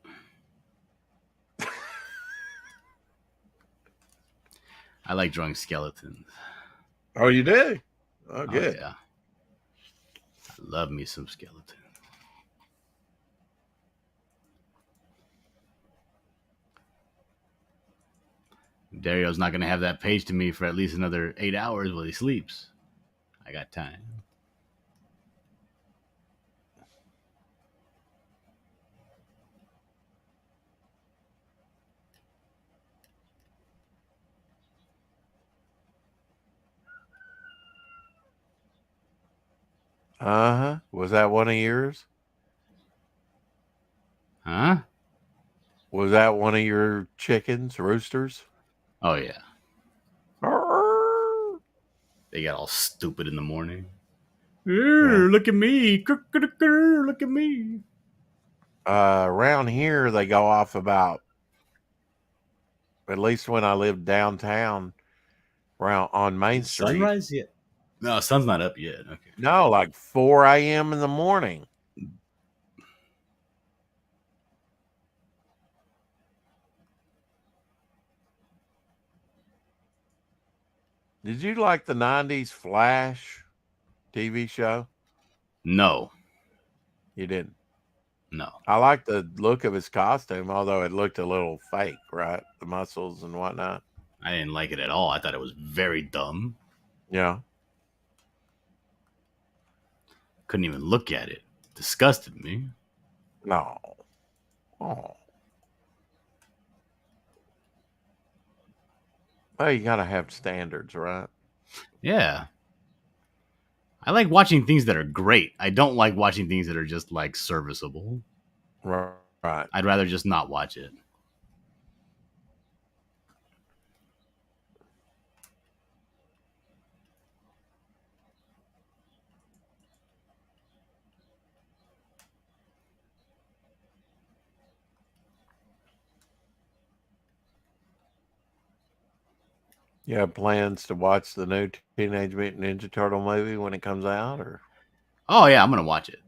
I like drawing skeletons. Oh, you do? Oh, Oh, good. yeah. I love me some skeletons. Dario's not going to have that page to me for at least another 8 hours while he sleeps. I got time. Uh-huh. Was that one of yours? Huh? Was that one of your chickens, roosters? Oh, yeah. Arr! They got all stupid in the morning. Look at me. Look at me. Around here, they go off about, at least when I lived downtown, around on Main Street. Sunrise yet? No, sun's not up yet. Okay. No, like 4 a.m. in the morning. Did you like the 90s Flash TV show? No. You didn't. No. I like the look of his costume, although it looked a little fake, right? The muscles and whatnot. I didn't like it at all. I thought it was very dumb. Yeah. Couldn't even look at it. Disgusted me. No. Oh. Well, you gotta have standards, right? Yeah. I like watching things that are great. I don't like watching things that are just like serviceable. Right. I'd rather just not watch it. You have plans to watch the new Teenage Mutant Ninja Turtle movie when it comes out, or? Oh yeah, I'm gonna watch it.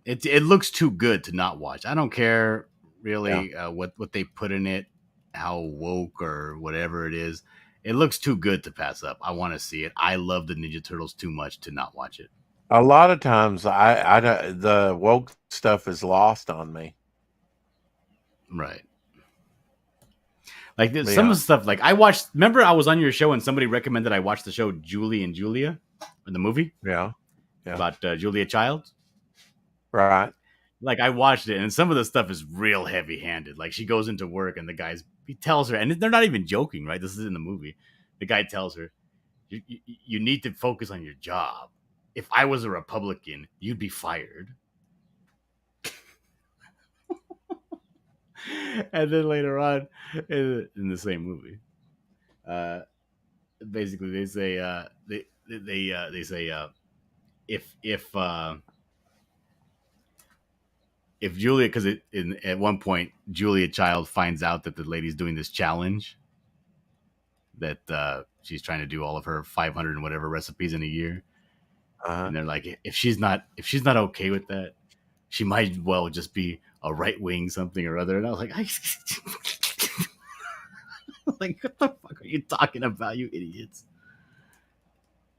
It looks too good to not watch. I don't care really what they put in it, how woke or whatever it is. It looks too good to pass up. I want to see it. I love the Ninja Turtles too much to not watch it. A lot of times, the woke stuff is lost on me. Right. Like some of the stuff. Like I watched. Remember, I was on your show and somebody recommended I watch the show Julie and Julia, or the movie. Yeah. About Julia Childs. Right. Like I watched it, and some of the stuff is real heavy-handed. Like she goes into work, and he tells her, and they're not even joking, right? This is in the movie. The guy tells her, "You need to focus on your job. If I was a Republican, you'd be fired." And then later on, in the same movie, basically they say they say if Julia, because at one point Julia Child finds out that the lady's doing this challenge that she's trying to do all of her 500 and whatever recipes in a year, and they're like, if she's not okay with that, she might well just be a right wing something or other. And I was like, like, what the fuck are you talking about, you idiots?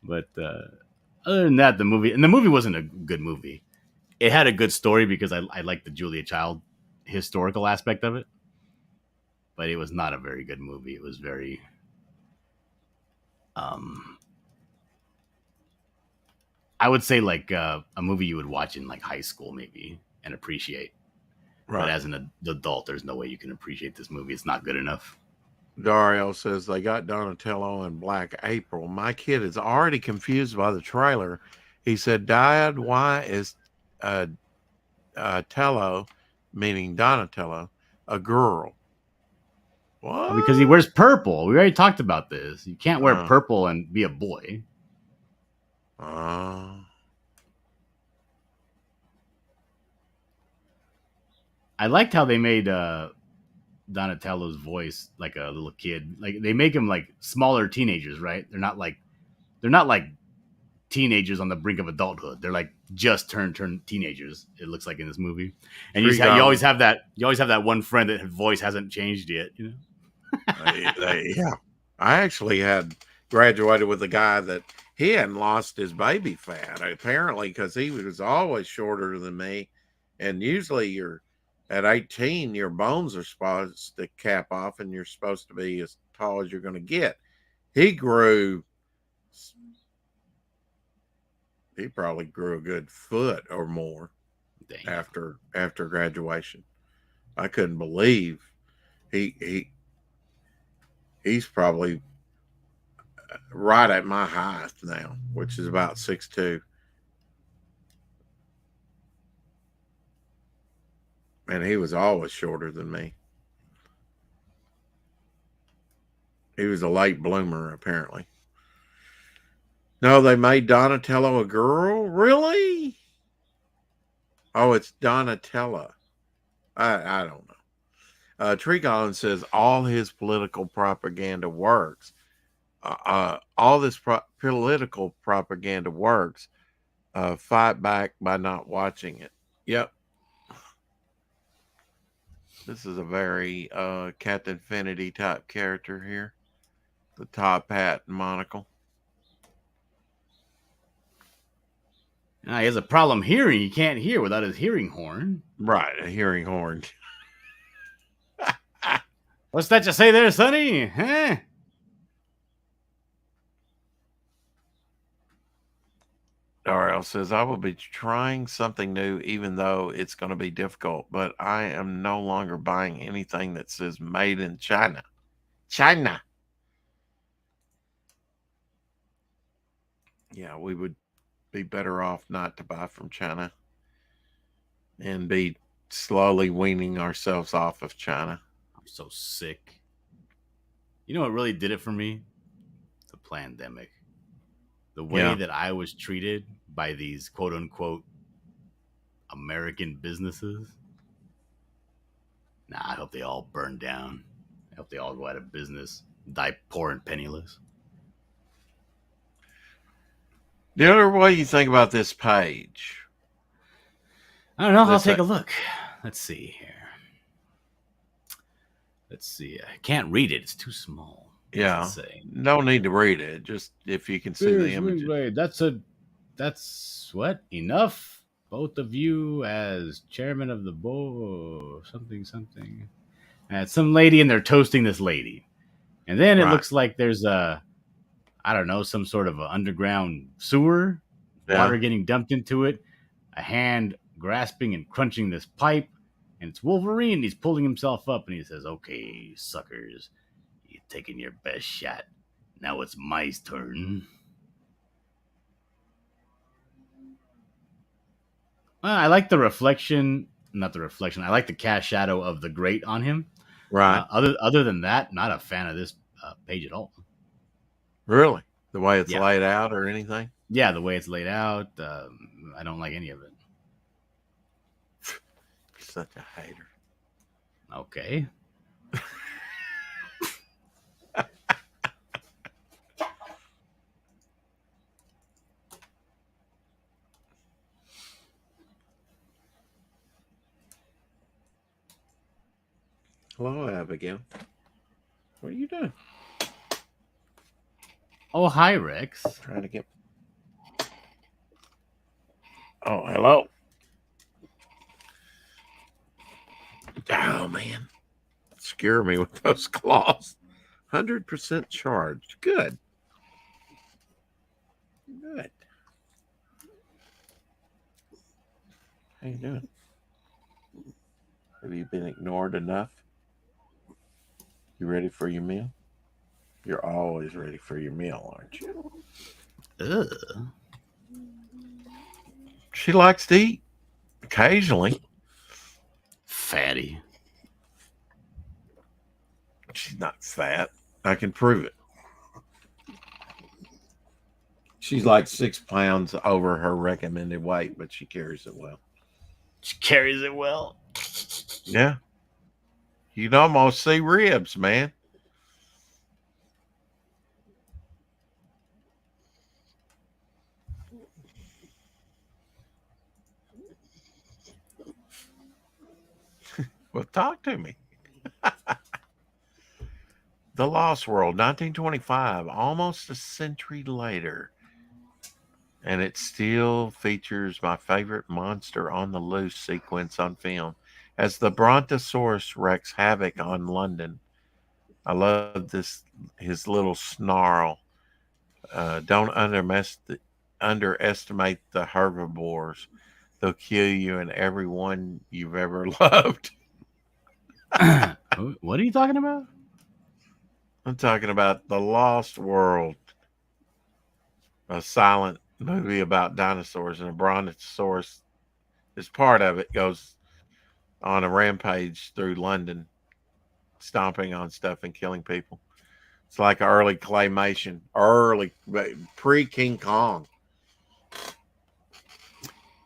But other than that, the movie wasn't a good movie. it had a good story because I liked the Julia Child historical aspect of it, but it was not a very good movie. It was very I would say like a movie you would watch in like high school maybe and appreciate. Right. But as an adult, there's no way you can appreciate this movie. It's not good enough. Dario says they got Donatello and Black April. My kid is already confused by the trailer. He said, Dad, why is Tello, meaning Donatello, a girl? What? Because he wears purple. We already talked about this. You can't wear Uh. purple and be a boy. I liked how they made Donatello's voice like a little kid. Like they make him like smaller teenagers, right? They're not like teenagers on the brink of adulthood. They're like just turned teenagers. It looks like in this movie, and you always have that one friend that his voice hasn't changed yet. You know? Yeah, I actually had graduated with a guy that he hadn't lost his baby fat apparently because he was always shorter than me, and usually at 18 your bones are supposed to cap off and you're supposed to be as tall as you're going to get. He probably grew a good foot or more. Dang. after graduation. I couldn't believe he's probably right at my height now, which is about 6'2". And he was always shorter than me. He was a late bloomer, apparently. No, they made Donatello a girl? Really? Oh, it's Donatella. I don't know. Tregon says all his political propaganda works. All this political propaganda works. Fight back by not watching it. Yep. This is a very Captain Finity type character here. The top hat and monocle. He has a problem hearing. He can't hear without his hearing horn. Right, a hearing horn. What's that you say there, Sonny? Huh? Daryl says, I will be trying something new, even though it's going to be difficult, but I am no longer buying anything that says made in China. China. Yeah, we would be better off not to buy from China and be slowly weaning ourselves off of China. I'm so sick. You know what really did it for me? The pandemic. The way that I was treated by these quote unquote American businesses. I hope they all burn down. I hope they all go out of business, die poor and penniless. Diller, what do you think about this page? I don't know. I'll take a look. Let's see here. Let's see. I can't read it. It's too small. Yeah. No need to read it. Just if you can see the images. Wait, that's what? Enough? Both of you as chairman of the board, something. And some lady, and they're toasting this lady. And then it looks like there's I don't know, some sort of an underground sewer, water getting dumped into it, a hand grasping and crunching this pipe, and it's Wolverine. He's pulling himself up, and he says, okay, suckers, you're taking your best shot. Now it's my turn. I like the reflection, not the reflection. I like the cast shadow of the grate on him. Right. Other than that, not a fan of this page at all. Really? The way it's laid out or anything? Yeah, the way it's laid out. I don't like any of it. Such a hater. Okay. Hello, Abigail. What are you doing? Oh, hi, Rex. Trying to get. Oh, hello. Oh man, scare me with those claws. 100% charged. Good. Good. How you doing? Have you been ignored enough? You ready for your meal? You're always ready for your meal, aren't you? Ugh. She likes to eat occasionally. Fatty. She's not fat. I can prove it. She's like 6 pounds over her recommended weight, but she carries it well. She carries it well. Yeah. You can almost see ribs, man. Well, talk to me. The Lost World, 1925, almost a century later. And it still features my favorite monster on the loose sequence on film as the Brontosaurus wreaks havoc on London. I love his little snarl. Don't underestimate the herbivores. They'll kill you and everyone you've ever loved. What are you talking about? I'm talking about The Lost World, a silent movie about dinosaurs, and a brontosaurus is part of it, goes on a rampage through London, stomping on stuff and killing people. It's like early claymation, pre King Kong.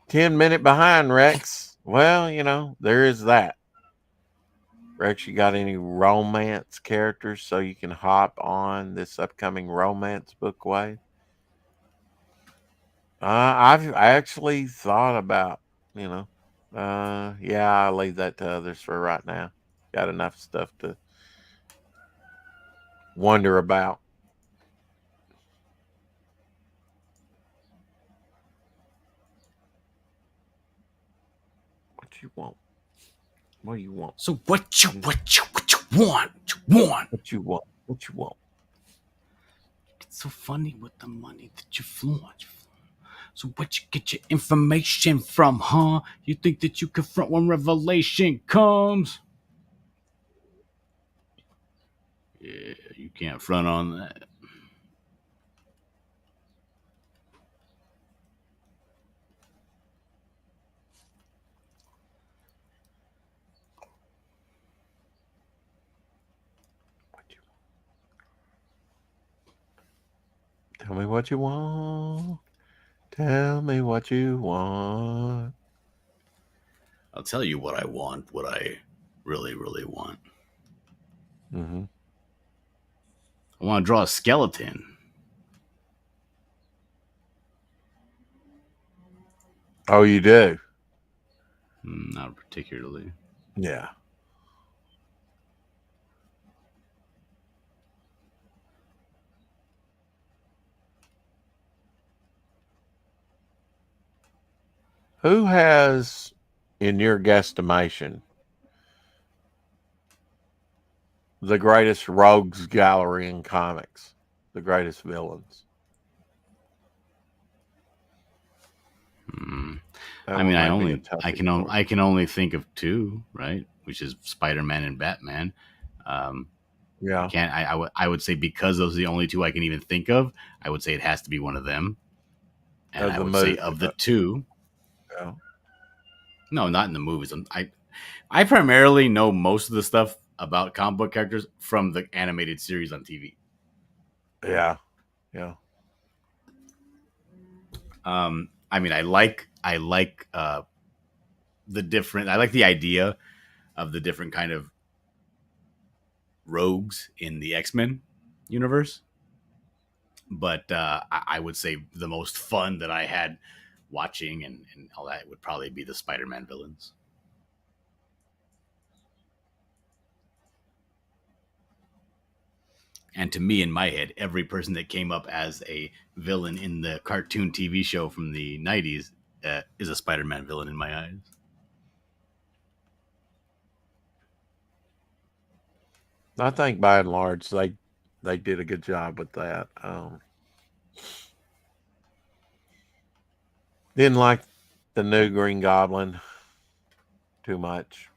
10-minute behind, Rex. Well, there is that. Rex, you got any romance characters so you can hop on this upcoming romance book wave? I've actually thought about, I'll leave that to others for right now. Got enough stuff to wonder about. What you want? What do you want? So what you want? What you want? What you want? It's so funny with the money that you flaunt. So what you get your information from, huh? You think that you confront when revelation comes? Yeah, you can't front on that. Tell me what you want. Tell me what you want. I'll tell you what I want, what I really, really want. Mm-hmm. I want to draw a skeleton. Oh, you do? Not particularly. Yeah. Who has, in your guesstimation, the greatest rogues gallery in comics? The greatest villains? I mean, I can only think of two, right? Which is Spider-Man and Batman. Yeah. I would say because those are the only two I can even think of, I would say it has to be one of them. And I would say of the two. Yeah. No, not in the movies. I primarily know most of the stuff about comic book characters from the animated series on TV. Yeah. Yeah. I mean, I like the different. I like the idea of the different kind of rogues in the X-Men universe. But I would say the most fun that I had watching and all that would probably be the Spider-Man villains. And to me, in my head, every person that came up as a villain in the cartoon TV show from the 90s is a Spider-Man villain in my eyes. I think by and large they did a good job with that. Didn't like the new Green Goblin too much.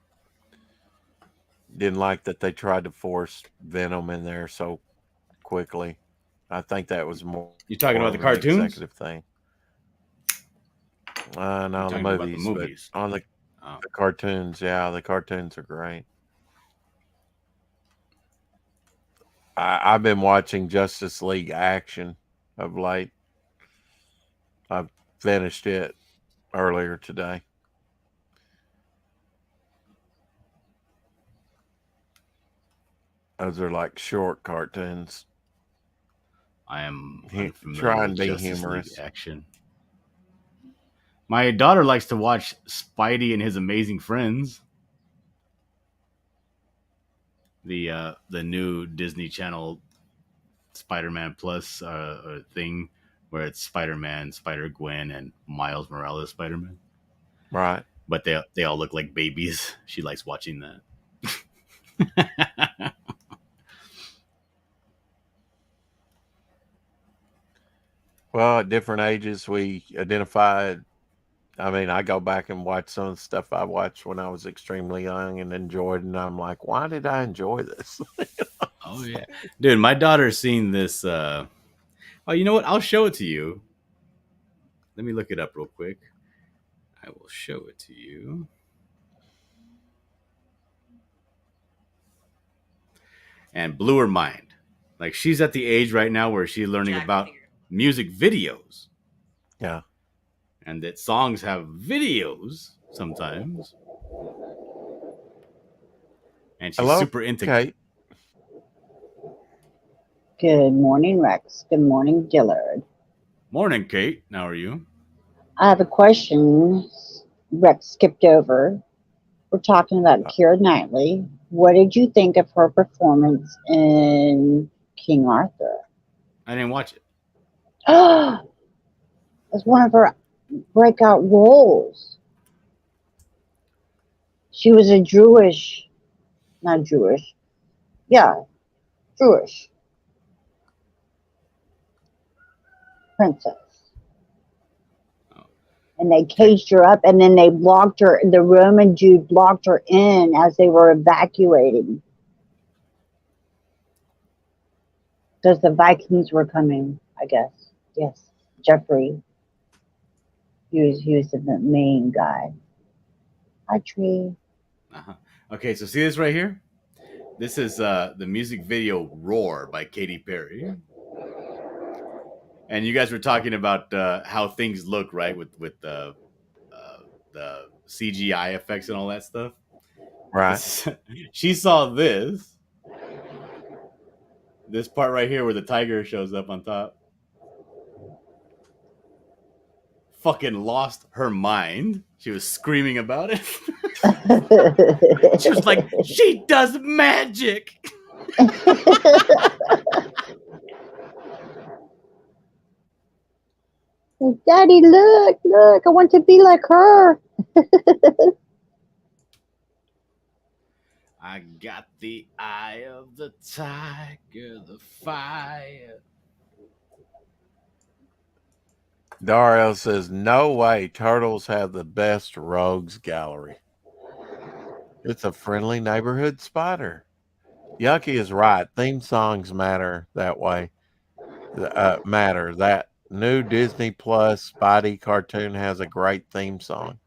Didn't like that they tried to force Venom in there so quickly. I think that was more. You talking about of the an cartoons? executive thing? No, the Talking about the movies, movies. but on Oh. the cartoons, yeah, the cartoons are great. I've been watching Justice League Action of late. I finished it earlier today. Those are like short cartoons. I am He- unfamiliar try with and be Justice humorous. League Action. My daughter likes to watch Spidey and His Amazing Friends. The new Disney Channel Spider-Man Plus thing where it's Spider-Man, Spider-Gwen, and Miles Morales Spider-Man. Right. But they all look like babies. She likes watching that. Well, at different ages, we identified. I mean, I go back and watch some of the stuff I watched when I was extremely young and enjoyed, and I'm like, why did I enjoy this? Oh yeah, dude, my daughter's seen this. Oh, you know what? I'll show it to you. Let me look it up real quick. I will show it to you. And blew her mind. Like she's at the age right now where she's learning about music videos. Yeah. And that songs have videos sometimes. And she's Hello, super into Kate. Good morning, Rex. Good morning, Dillard. Morning, Kate. How are you? I have a question Rex skipped over. We're talking about Keira Knightley. What did you think of her performance in King Arthur? I didn't watch it. It's one of her breakout roles. She was a Jewish princess. And they caged her up, and then they blocked her. The Roman Jews blocked her in as they were evacuating because the Vikings were coming. I guess. Yes, Jeffrey. He was the main guy. Hi, Tree. Uh-huh. Okay, so see this right here? This is the music video "Roar" by Katy Perry. And you guys were talking about how things look, right, with the CGI effects and all that stuff. Right. She saw this part right here where the tiger shows up on top. Fucking lost her mind. She was screaming about it. She was like, "She does magic." Daddy, look, I want to be like her. I got the eye of the tiger, the fire. Dario says, no way. Turtles have the best rogues gallery. It's a friendly neighborhood spider. Yucky is right. Theme songs matter that way. That new Disney Plus Spidey cartoon has a great theme song.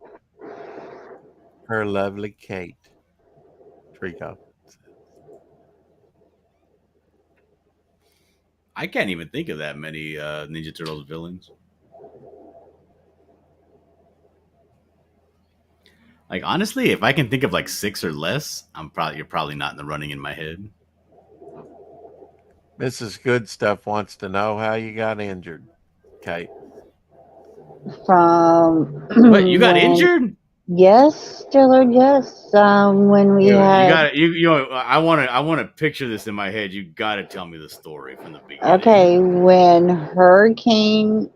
Her lovely Kate. Trico. I can't even think of that many Ninja Turtles villains. Like honestly, if I can think of like 6 or less, you're probably not in the running in my head. Mrs. Good Stuff wants to know how you got injured, Kate. From What, you got injured? Yes, Dillard. Yes. When we had. I want to picture this in my head. You got to tell me the story from the beginning. Okay, when Hurricane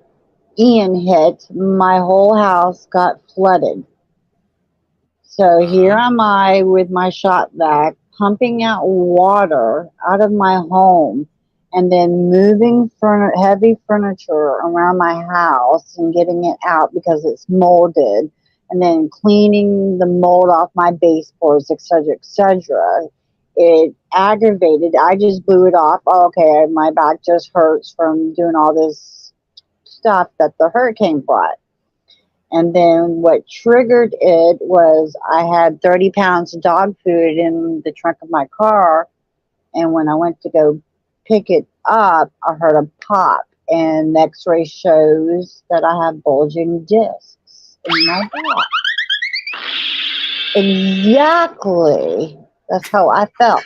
Ian hit, my whole house got flooded. So here am I with my shop vac pumping out water out of my home and then moving heavy furniture around my house and getting it out because it's molded, and then cleaning the mold off my baseboards, etc., etc. It aggravated. I just blew it off. Oh, okay, my back just hurts from doing all this stuff that the hurricane brought. And then what triggered it was I had 30 pounds of dog food in the trunk of my car. And when I went to go pick it up, I heard a pop. And x-ray shows that I have bulging discs in my back. Exactly. That's how I felt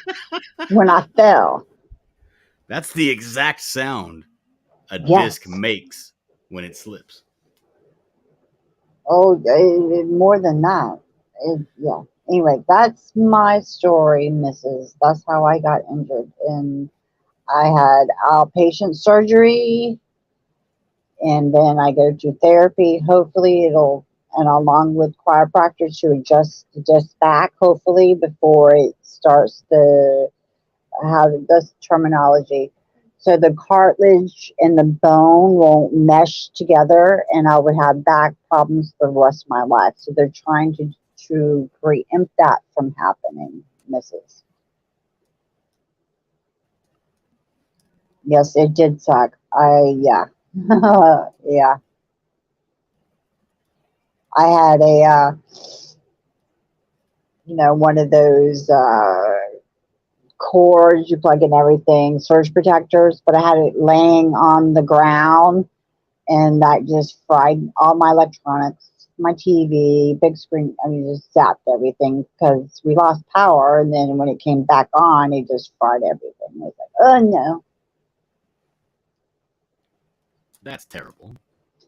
when I fell. That's the exact sound a Yes. disc makes when it slips. Oh, more than that. Yeah. Anyway, that's my story, Mrs. That's how I got injured. And I had outpatient surgery, and then I go to therapy. Hopefully, and along with chiropractor to adjust the disc back, hopefully, before it starts this terminology. So the cartilage and the bone won't mesh together, and I would have back problems for the rest of my life. So they're trying to preempt that from happening, Mrs. Yes, it did suck. Yeah. Yeah. I had one of those cords you plug in everything, surge protectors, but I had it laying on the ground, and that just fried all my electronics, my TV, big screen. I mean, just zapped everything because we lost power, and then when it came back on, it just fried everything. It was like, oh no. That's terrible.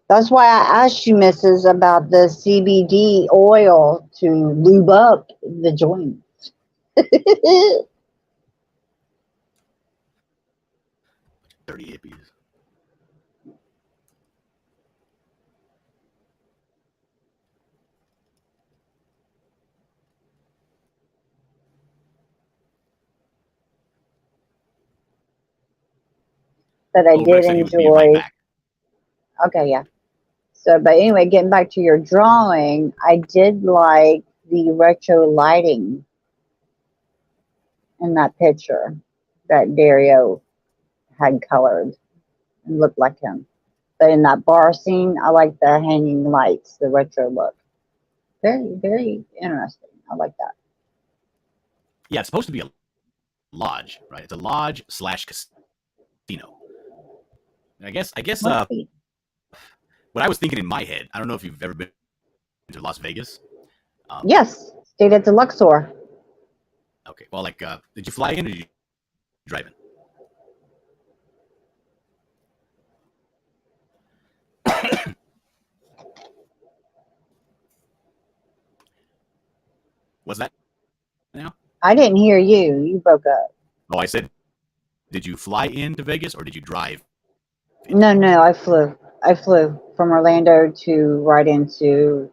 That's why I asked you, Mrs., about the CBD oil to lube up the joints. Dirty hippies. But I Oh, did Rex said he would be right enjoy. back. Okay, yeah. So, but anyway, getting back to your drawing, I did like the retro lighting in that picture that Dario had colored and looked like him. But in that bar scene, I like the hanging lights, the retro look. Very, very interesting. I like that. Yeah, it's supposed to be a lodge, right? It's a lodge / casino. I guess Must be. what I was thinking in my head, I don't know if you've ever been to Las Vegas. Yes, stayed at the Luxor. Okay. Well, like, did you fly in or did you drive in? What's that now? I didn't hear you. You broke up. Oh, I said, did you fly into Vegas or did you drive? No, I flew. I flew from Orlando to right into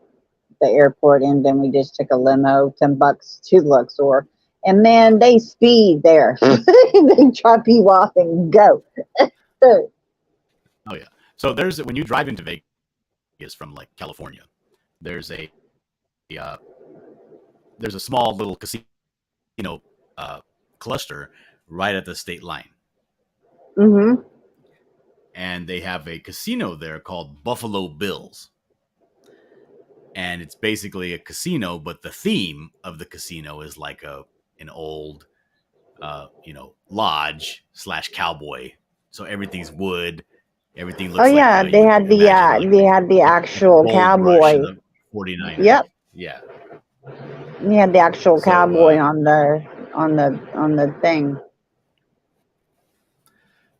the airport, and then we just took a limo, $10 to Luxor. And man, they speed there. They drop you off and go. Oh yeah. So when you drive into Vegas from like California, there's a small little casino cluster right at the state line. Mm-hmm. And they have a casino there called Buffalo Bills. And it's basically a casino, but the theme of the casino is like an old, lodge / cowboy. So everything's wood. Everything looks Oh yeah, like they had the actual cowboy. 49. Yep, Yeah. they had the actual So, cowboy on the thing.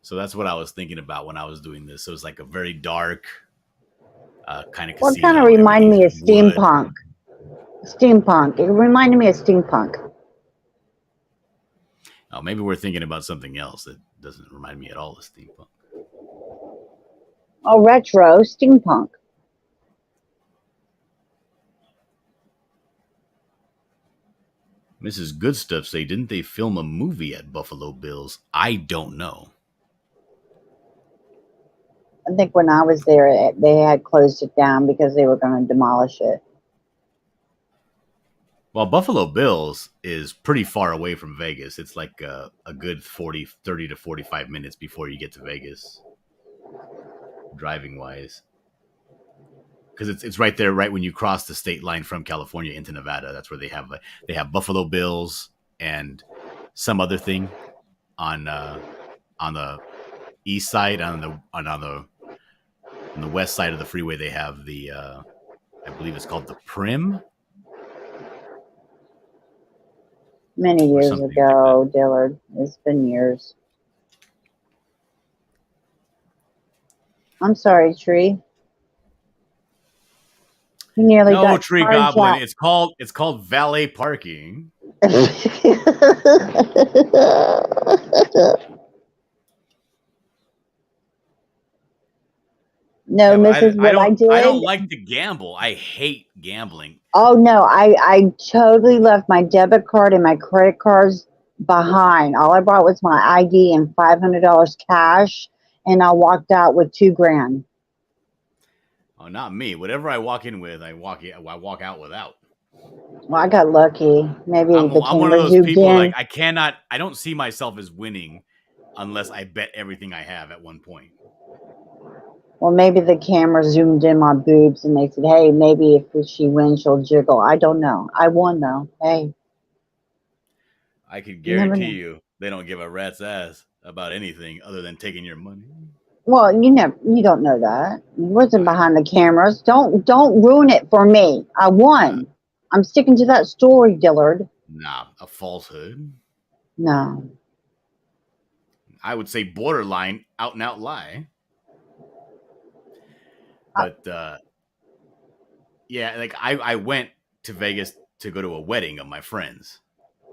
So that's what I was thinking about when I was doing this. So it's like a very dark kind of casino. Well, it kind of reminded me of Everything's wood. steampunk. Steampunk. It reminded me of steampunk. Oh, maybe we're thinking about something else that doesn't remind me at all of steampunk. Oh, retro steampunk. Mrs. Goodstuff say, didn't they film a movie at Buffalo Bills? I don't know. I think when I was there, they had closed it down because they were going to demolish it. Well, Buffalo Bills is pretty far away from Vegas. It's like a good 30 to 45 minutes before you get to Vegas, driving-wise. Because it's right there, right when you cross the state line from California into Nevada. That's where they have Buffalo Bills and some other thing on the east side. On the west side of the freeway, they have the I believe it's called the Prim. Many years something ago, like Dillard. It's been years. I'm sorry, Tree. You nearly No, got Tree Goblin. It's called valet parking. No, Yeah, Mrs. What I did. I don't like to gamble. I hate gambling. Oh no, I totally left my debit card and my credit cards behind. All I brought was my ID and $500 cash, and I walked out with $2,000. Oh, not me. Whatever I walk in with, I walk out without. Well, I got lucky. Maybe I'm the one of camera those zoomed people. in. Like I don't see myself as winning unless I bet everything I have at one point. Well, maybe the camera zoomed in my boobs and they said, hey, maybe if she wins, she'll jiggle. I don't know. I won, though. Hey. I can You never guarantee know. you they don't give a rat's ass about anything other than taking your money. Well, you don't know that. You wasn't behind the cameras. Don't ruin it for me. I won. I'm sticking to that story, Dillard. Nah, a falsehood. No. I would say borderline out and out lie. But yeah, like I went to Vegas to go to a wedding of my friends,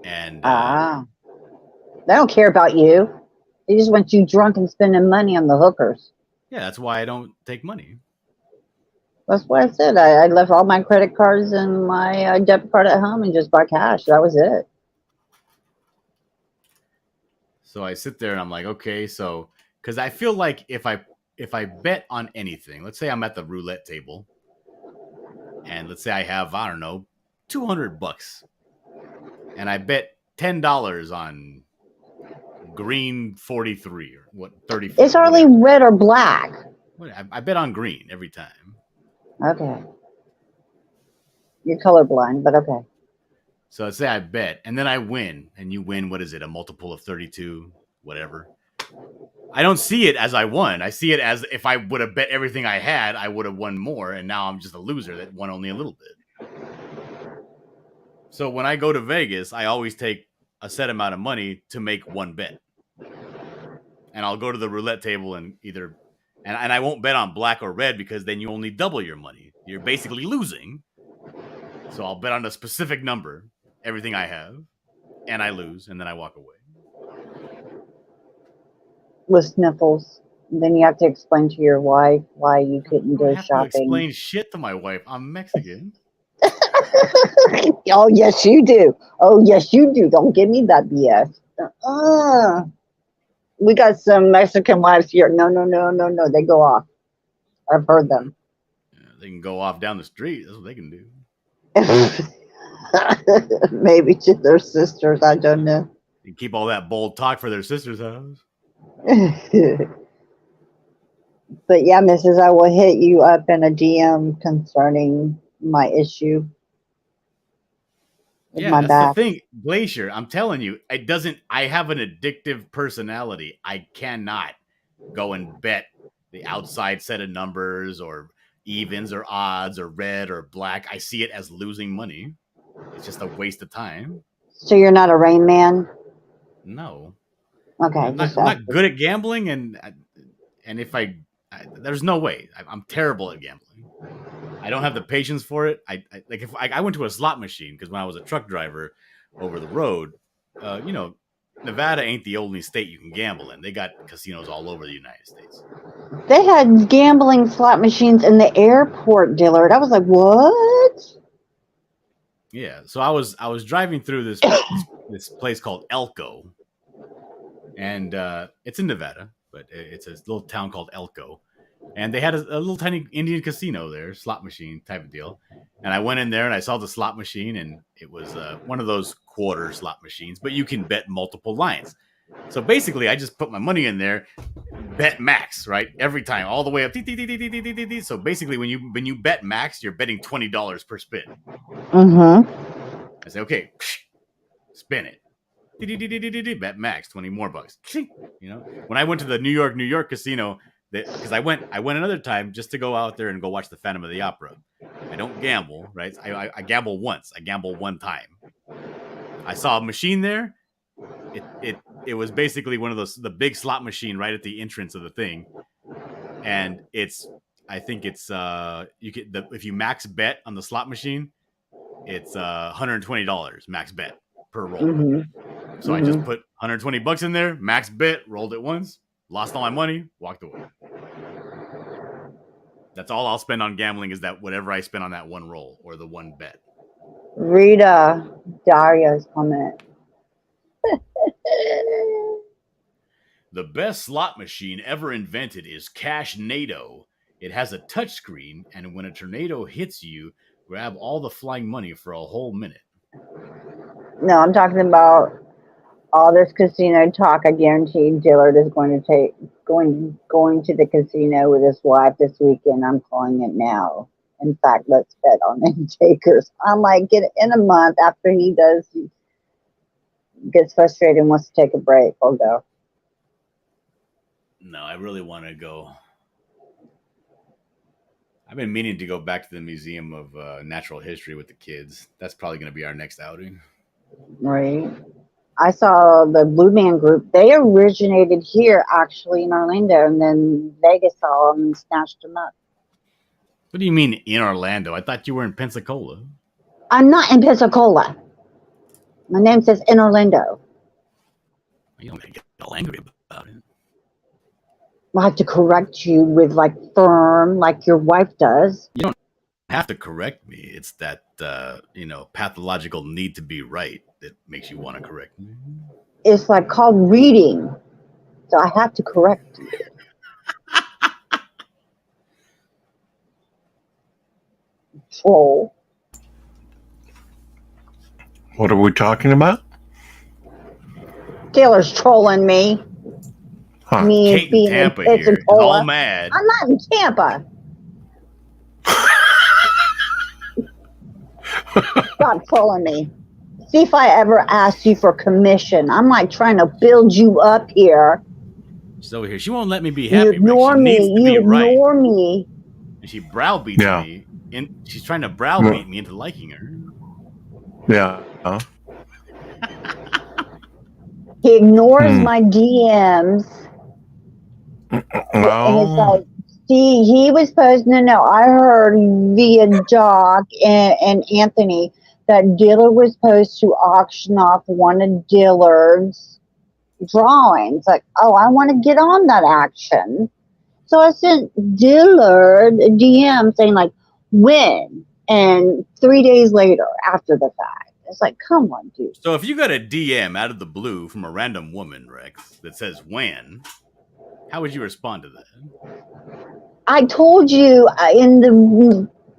and they don't care about you. They just want you drunk and spending money on the hookers. yeah, that's why I don't take money. That's what I said. I left all my credit cards and my debit card at home and just bought cash. That was it. So I sit there and I'm like, okay, so because I feel like if I bet on anything, let's say I'm at the roulette table, and let's say I have, I don't know, $200, and I bet $10 on green 43 or what 34. It's hardly red or black. I bet on green every time. Okay. You're colorblind, but okay. So let's say I bet, and then I win, and you win. What is it? A multiple of 32, whatever. I don't see it as I won. I see it as if I would have bet everything I had, I would have won more, and now I'm just a loser that won only a little bit. So when I go to Vegas, I always take a set amount of money to make one bet. And I'll go to the roulette table and and I won't bet on black or red because then you only double your money. You're basically losing. So I'll bet on a specific number, everything I have, and I lose, and then I walk away. With sniffles. Then you have to explain to your wife why you couldn't go I have to shopping. explain shit to my wife. I'm Mexican. Oh, yes, you do. Oh, yes, you do. Don't give me that BS. We got some Mexican wives here. No. They go off. I've heard them. Yeah, they can go off down the street. That's what they can do. Maybe to their sisters. I don't know. They keep all that bold talk for their sister's house. But yeah, Mrs., I will hit you up in a DM concerning my issue. With Yeah, my that's back. the thing. Glacier, I'm telling you, I have an addictive personality. I cannot go and bet the outside set of numbers or evens or odds or red or black. I see it as losing money. It's just a waste of time. So you're not a Rain Man? No. Okay. I'm not good at gambling, and if there's no way. I'm terrible at gambling. I don't have the patience for it. If I went to a slot machine because when I was a truck driver over the road, Nevada ain't the only state you can gamble in. They got casinos all over the United States. They had gambling slot machines in the airport, Dillard. I was like, what? Yeah. So I was driving through this place called Elko, and it's in Nevada, but it's a little town called Elko, and they had a little tiny Indian casino there, slot machine type of deal. And I went in there and I saw the slot machine, and it was one of those quarter slot machines, but you can bet multiple lines. So basically, I just put my money in there, bet max, right, every time, all the way up. So basically, when you bet max, you're betting $20 per spin. Mm-hmm. I say, okay, spin it. Bet max, 20 more bucks. You know, when I went to the New York casino, because I went another time just to go out there and go watch the Phantom of the Opera. I don't gamble, right? I gamble once. I gamble one time. I saw a machine there. It was basically one of those, the big slot machine right at the entrance of the thing, and I think it's you get if you max bet on the slot machine, it's $120 max bet per roll. Mm-hmm. So I just put $120 in there, max bet, rolled it once, lost all my money, walked away. That's all I'll spend on gambling, is that whatever I spend on that one roll or the one bet. Read Dario's comment. The best slot machine ever invented is Cashnado. It has a touchscreen, and when a tornado hits you, grab all the flying money for a whole minute. No, I'm talking about all this casino talk. I guarantee Dillard is going to going to the casino with his wife this weekend. I'm calling it now. In fact, let's bet on them takers. I might get it in a month after he gets frustrated and wants to take a break. I'll go. No, I really want to go. I've been meaning to go back to the Museum of Natural History with the kids. That's probably going to be our next outing. Right. I saw the Blue Man Group. They originated here, actually, in Orlando, and then Vegas saw them and snatched them up. What do you mean in Orlando? I thought you were in Pensacola. I'm not in Pensacola. My name says in Orlando. You don't get all angry about it. I have to correct you with firm, like your wife does. You don't have to correct me. It's that pathological need to be right that makes you want to correct me. It's called reading, so I have to correct you. Troll. What are we talking about? Taylor's trolling me. Huh. Me Kate in being Tampa in here is all mad. I'm not in Tampa. Stop trolling me. See if I ever asked you for commission. I'm trying to build you up here. She's over here. She won't let me be happy. You ignore Rick. She me. needs to You be right. ignore me. And she browbeats Yeah. me. And she's trying to browbeat me into liking her. Yeah. He ignores my DMs. And Well, it's see, he was supposed, no, I heard via Doc and Anthony that Dillard was supposed to auction off one of Dillard's drawings. I want to get on that action. So I sent Dillard a DM saying, when? And 3 days later, after the fact. It's come on, dude. So if you got a DM out of the blue from a random woman, Rex, that says when, how would you respond to that? I told you in the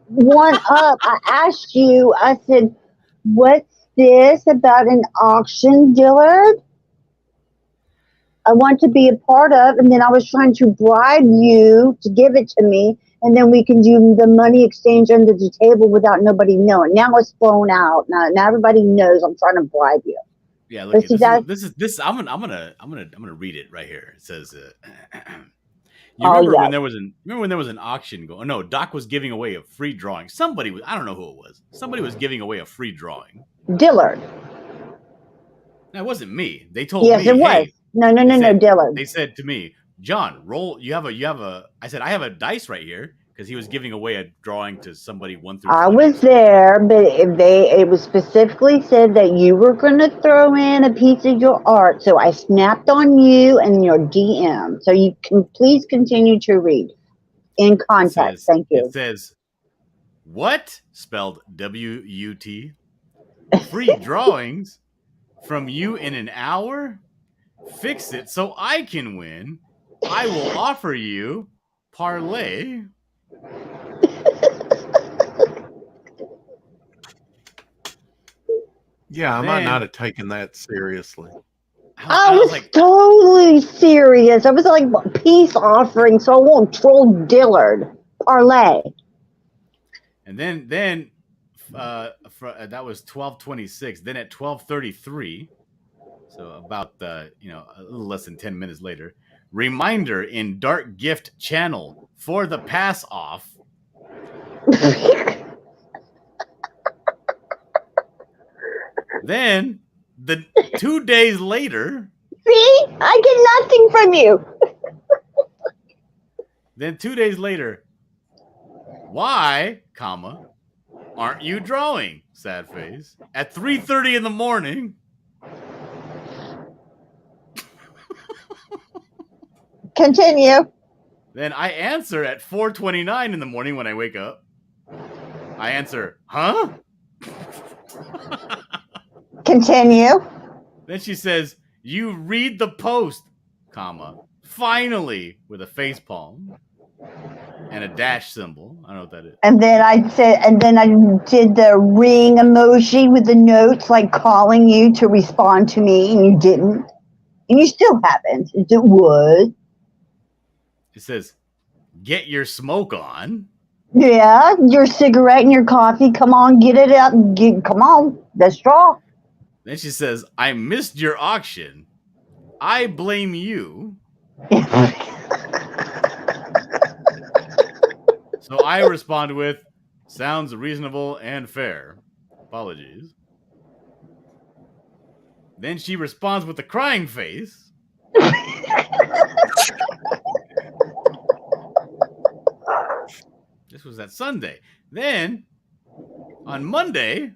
one up, I asked you, I said, what's this about an auction, Dillard? I want to be a part of, and then I was trying to bribe you to give it to me, and then we can do the money exchange under the table without nobody knowing. Now it's blown out. Now everybody knows I'm trying to bribe you. Yeah, look, This this. I'm gonna read it right here. It says, you remember when there was an auction going? No, Doc was giving away a free drawing. Somebody was, I don't know who it was. Somebody was giving away a free drawing. Dillard. That wasn't me. They told Yes, me. it was. No, Dillard. They said to me, John, roll. You have a. I said I have a dice right here because he was giving away a drawing to somebody 1 through 20. I was there, but it was specifically said that you were going to throw in a piece of your art. So I snapped on you and your DM. So you can please continue to read in context. Thank you. It says, what? Spelled W-U-T. Free drawings from you in an hour? Fix it so I can win. I will offer you parlay. Yeah, I might Then- not have taken that seriously. I was was like, totally serious. I was like peace offering, so I won't troll Dillard. Parlay. and then that was 12:26. Then at 12:33, so about a little less than 10 minutes later, reminder in Dark Gift channel for the pass off. Then 2 days later, See? I get nothing from you. then 2 days later, why, comma, aren't you drawing? Sad face. At 3:30 in the morning. Continue. Then I answer at 4:29 in the morning when I wake up. I answer, huh? Continue. Then she says, you read the post, comma, finally, with a face palm and a dash symbol. I don't know what that is. And then I did the ring emoji with the notes, like calling you to respond to me, and you didn't. And you still haven't. It was. It says, get your smoke on. Yeah, your cigarette and your coffee. Come on, get it out. Come on, let's draw. Then she says, I missed your auction. I blame you. So I respond with, sounds reasonable and fair. Apologies. Then she responds with a crying face. This was that Sunday. Then, on Monday,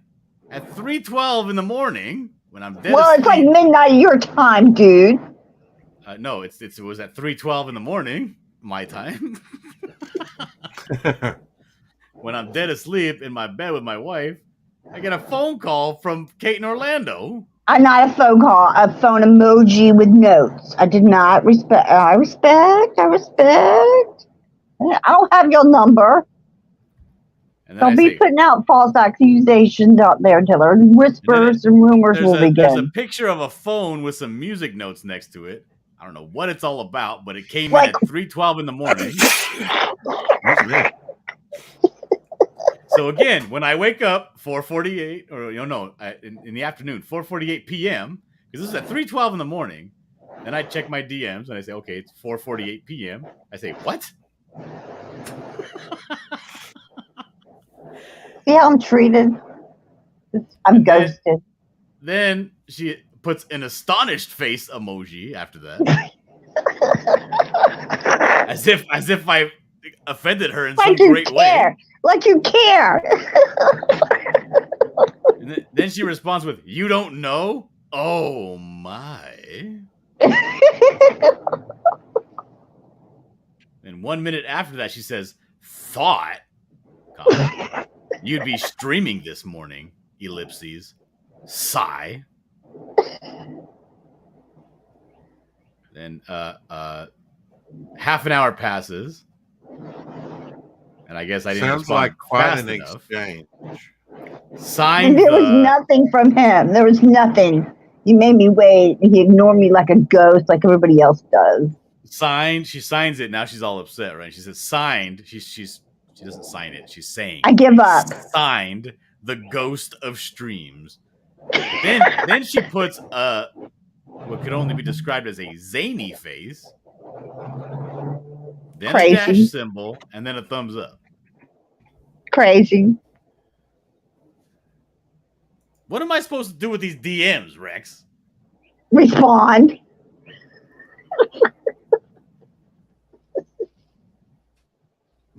at 3:12 in the morning, when I'm dead Well, it's like asleep. midnight your time, dude. No, it was at 3:12 in the morning, my time. When I'm dead asleep in my bed with my wife, I get a phone call from Kate in Orlando. Not a phone call, a phone emoji with notes. I did not respect. I respect. I don't have your number. And then Don't I be say, putting out false accusations out there, Dillard. Whispers and rumors will there's a begin. picture of a phone with some music notes next to it. I don't know what it's all about, but it came Like- in at 3:12 in the morning. What's that? So again, when I wake up, 4:48, or in the afternoon, 4:48 p.m., because this is at 3:12 in the morning, then I check my DMs and I say, okay, it's 4:48 p.m. I say, what? See how I'm treated? I'm And then- ghosted. Then she puts an astonished face emoji after that, as if I offended her in some Like you great way. care. Like you care. And then she responds with, "You don't know? Oh my!" And 1 minute after that, she says, "Thought, comma, you'd be streaming this morning." Ellipses. Sigh. Then half an hour passes, and I guess I didn't Sounds respond like quite fast an enough. exchange. Signed There was the- nothing from him. There was nothing. You made me wait. He ignored me like a ghost, like everybody else does. signed. She signs it. Now she's all upset, right? She says signed. She doesn't sign it. She's saying I give up. signed the ghost of streams. Then she puts what could only be described as a zany face, then Crazy. a dash symbol, and then a thumbs up. Crazy. What am I supposed to do with these DMs, Rex? Respond.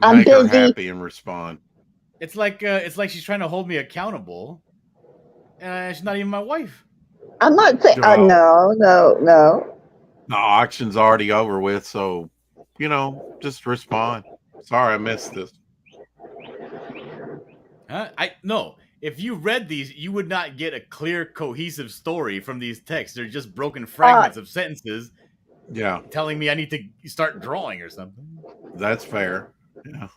I'm Make her busy. happy and respond. It's like she's trying to hold me accountable, and she's not even my wife. I'm not saying. No. No. The auction's already over with, so just respond. Sorry, I missed this. Huh? No. if you read these, you would not get a clear, cohesive story from these texts. They're just broken fragments of sentences Yeah, telling me I need to start drawing or something. that's fair. Yeah.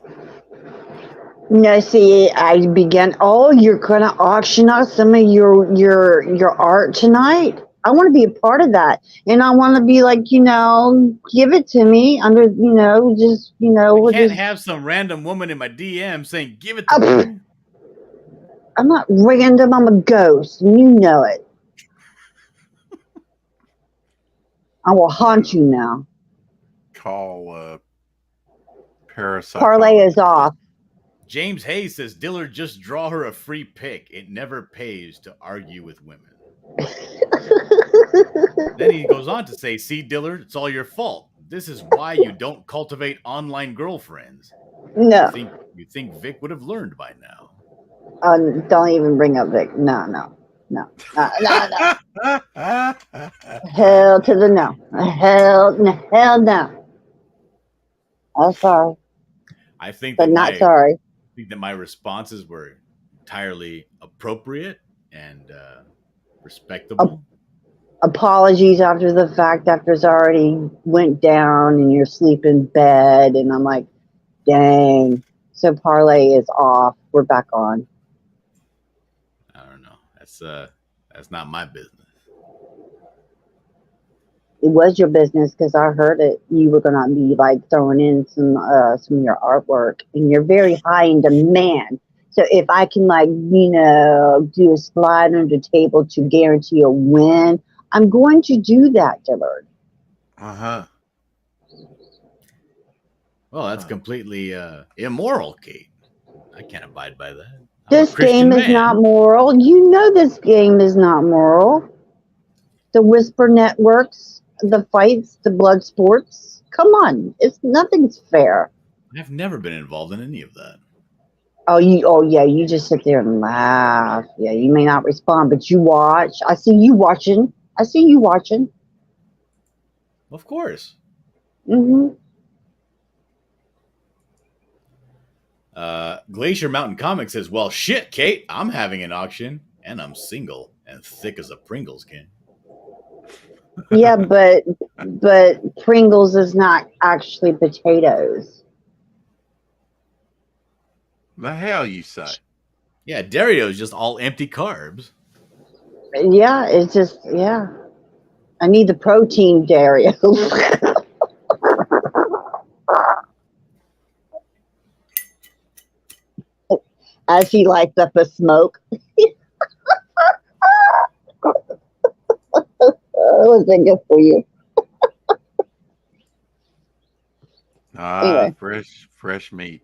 No, see, I began. Oh, you're gonna auction off some of your art tonight. I want to be a part of that, and I want to be like, give it to me under, just, I we'll can't just. have some random woman in my DM saying, "Give it to me." I'm not random. I'm a ghost, and you know it. I will haunt you now. Call parasite. Parlay is off. James Hayes says Dillard just draw her a free pick. It never pays to argue with women. Then he goes on to say, "See, Dillard, it's all your fault. This is why you don't cultivate online girlfriends. No, You think Vic would have learned by now." don't even bring up Vic. No. Hell to the no. Hell no. I'm sorry, I think but that not sorry. my responses were entirely appropriate and respectable. Apologies after the fact, after it's already went down and you're asleep in bed, and I'm like, dang. So parlay is off. We're back on. I don't know. That's not my business. It was your business because I heard it. You were gonna be like throwing in some of your artwork, and you're very high in demand. So if I can do a slide under the table to guarantee a win, I'm going to do that, Dillard. Well, that's completely immoral, Kate. I can't abide by that. This game is not moral. You know this game is not moral. The Whisper Networks, the fights, the blood sports. Come on, nothing's fair. I've never been involved in any of that. You just sit there and laugh. Yeah, you may not respond, but you watch. I see you watching. Of course. Mm-hmm. Glacier Mountain Comics says, "Well, shit, Kate, I'm having an auction, and I'm single and thick as a Pringles can." Yeah, but Pringles is not actually potatoes. The hell you say? Yeah, Dario's just all empty carbs. Yeah, it's just I need the protein, Dario. As he lights up a smoke. Was that good for you? Anyway. Fresh meat.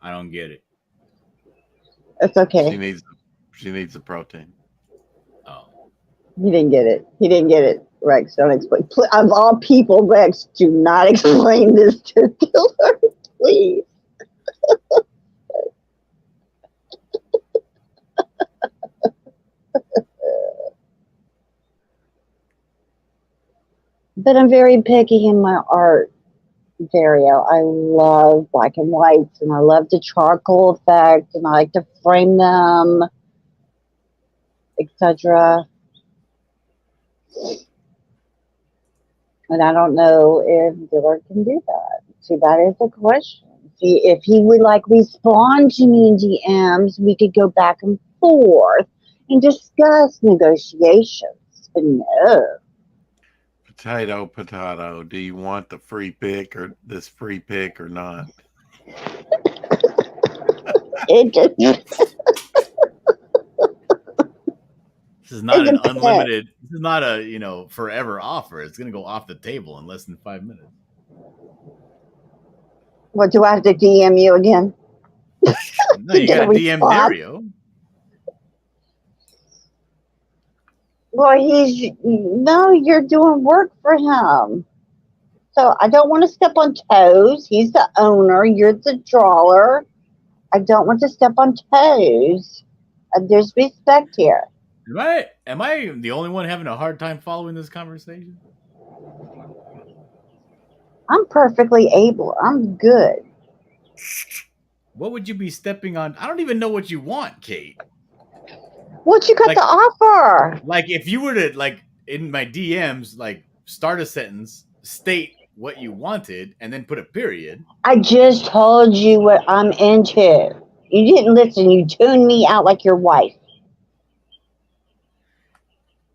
I don't get it. It's okay. She needs the protein. Oh. He didn't get it. Rex, don't explain. Of all people, Rex, do not explain this to Dillard, please. But I'm very picky in my art, Dario. I love black and whites, and I love the charcoal effect, and I like to frame them, etc. And I don't know if Dillard can do that. See, that is a question. See, if he would respond to me in DMs, we could go back and forth and discuss negotiations. But no. Potato. Do you want the free pick or this free pick or not? It just. This is not an unlimited. This is not a forever offer. It's going to go off the table in less than 5 minutes. What, do I have to DM you again? No, you got to DM Dario. Well, you're doing work for him. So I don't want to step on toes. He's the owner. You're the drawer. I don't want to step on toes. There's respect here. Am I the only one having a hard time following this conversation? I'm perfectly able. I'm good. What would you be stepping on? I don't even know what you want, Kate. What you got Like- to offer? Like if you were to like in my DMs, like start a sentence, state what you wanted, and then put a period. I just told you what I'm into. You didn't listen. You tuned me out like your wife.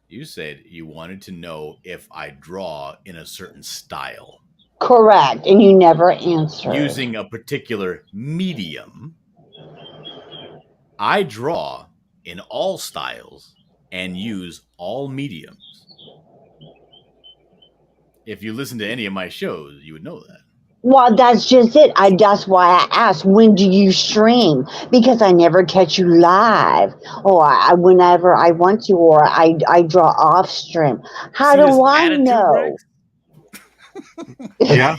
You said you wanted to know if I draw in a certain style, Correct. And you never answered. using a particular medium. I draw in all styles and use all mediums. If you listen to any of my shows, you would know that. Well, that's just it. That's why I asked, when do you stream? Because I never catch you live, or whenever I want to, or I draw off stream. How See this do I attitude, know? Rex? Yeah.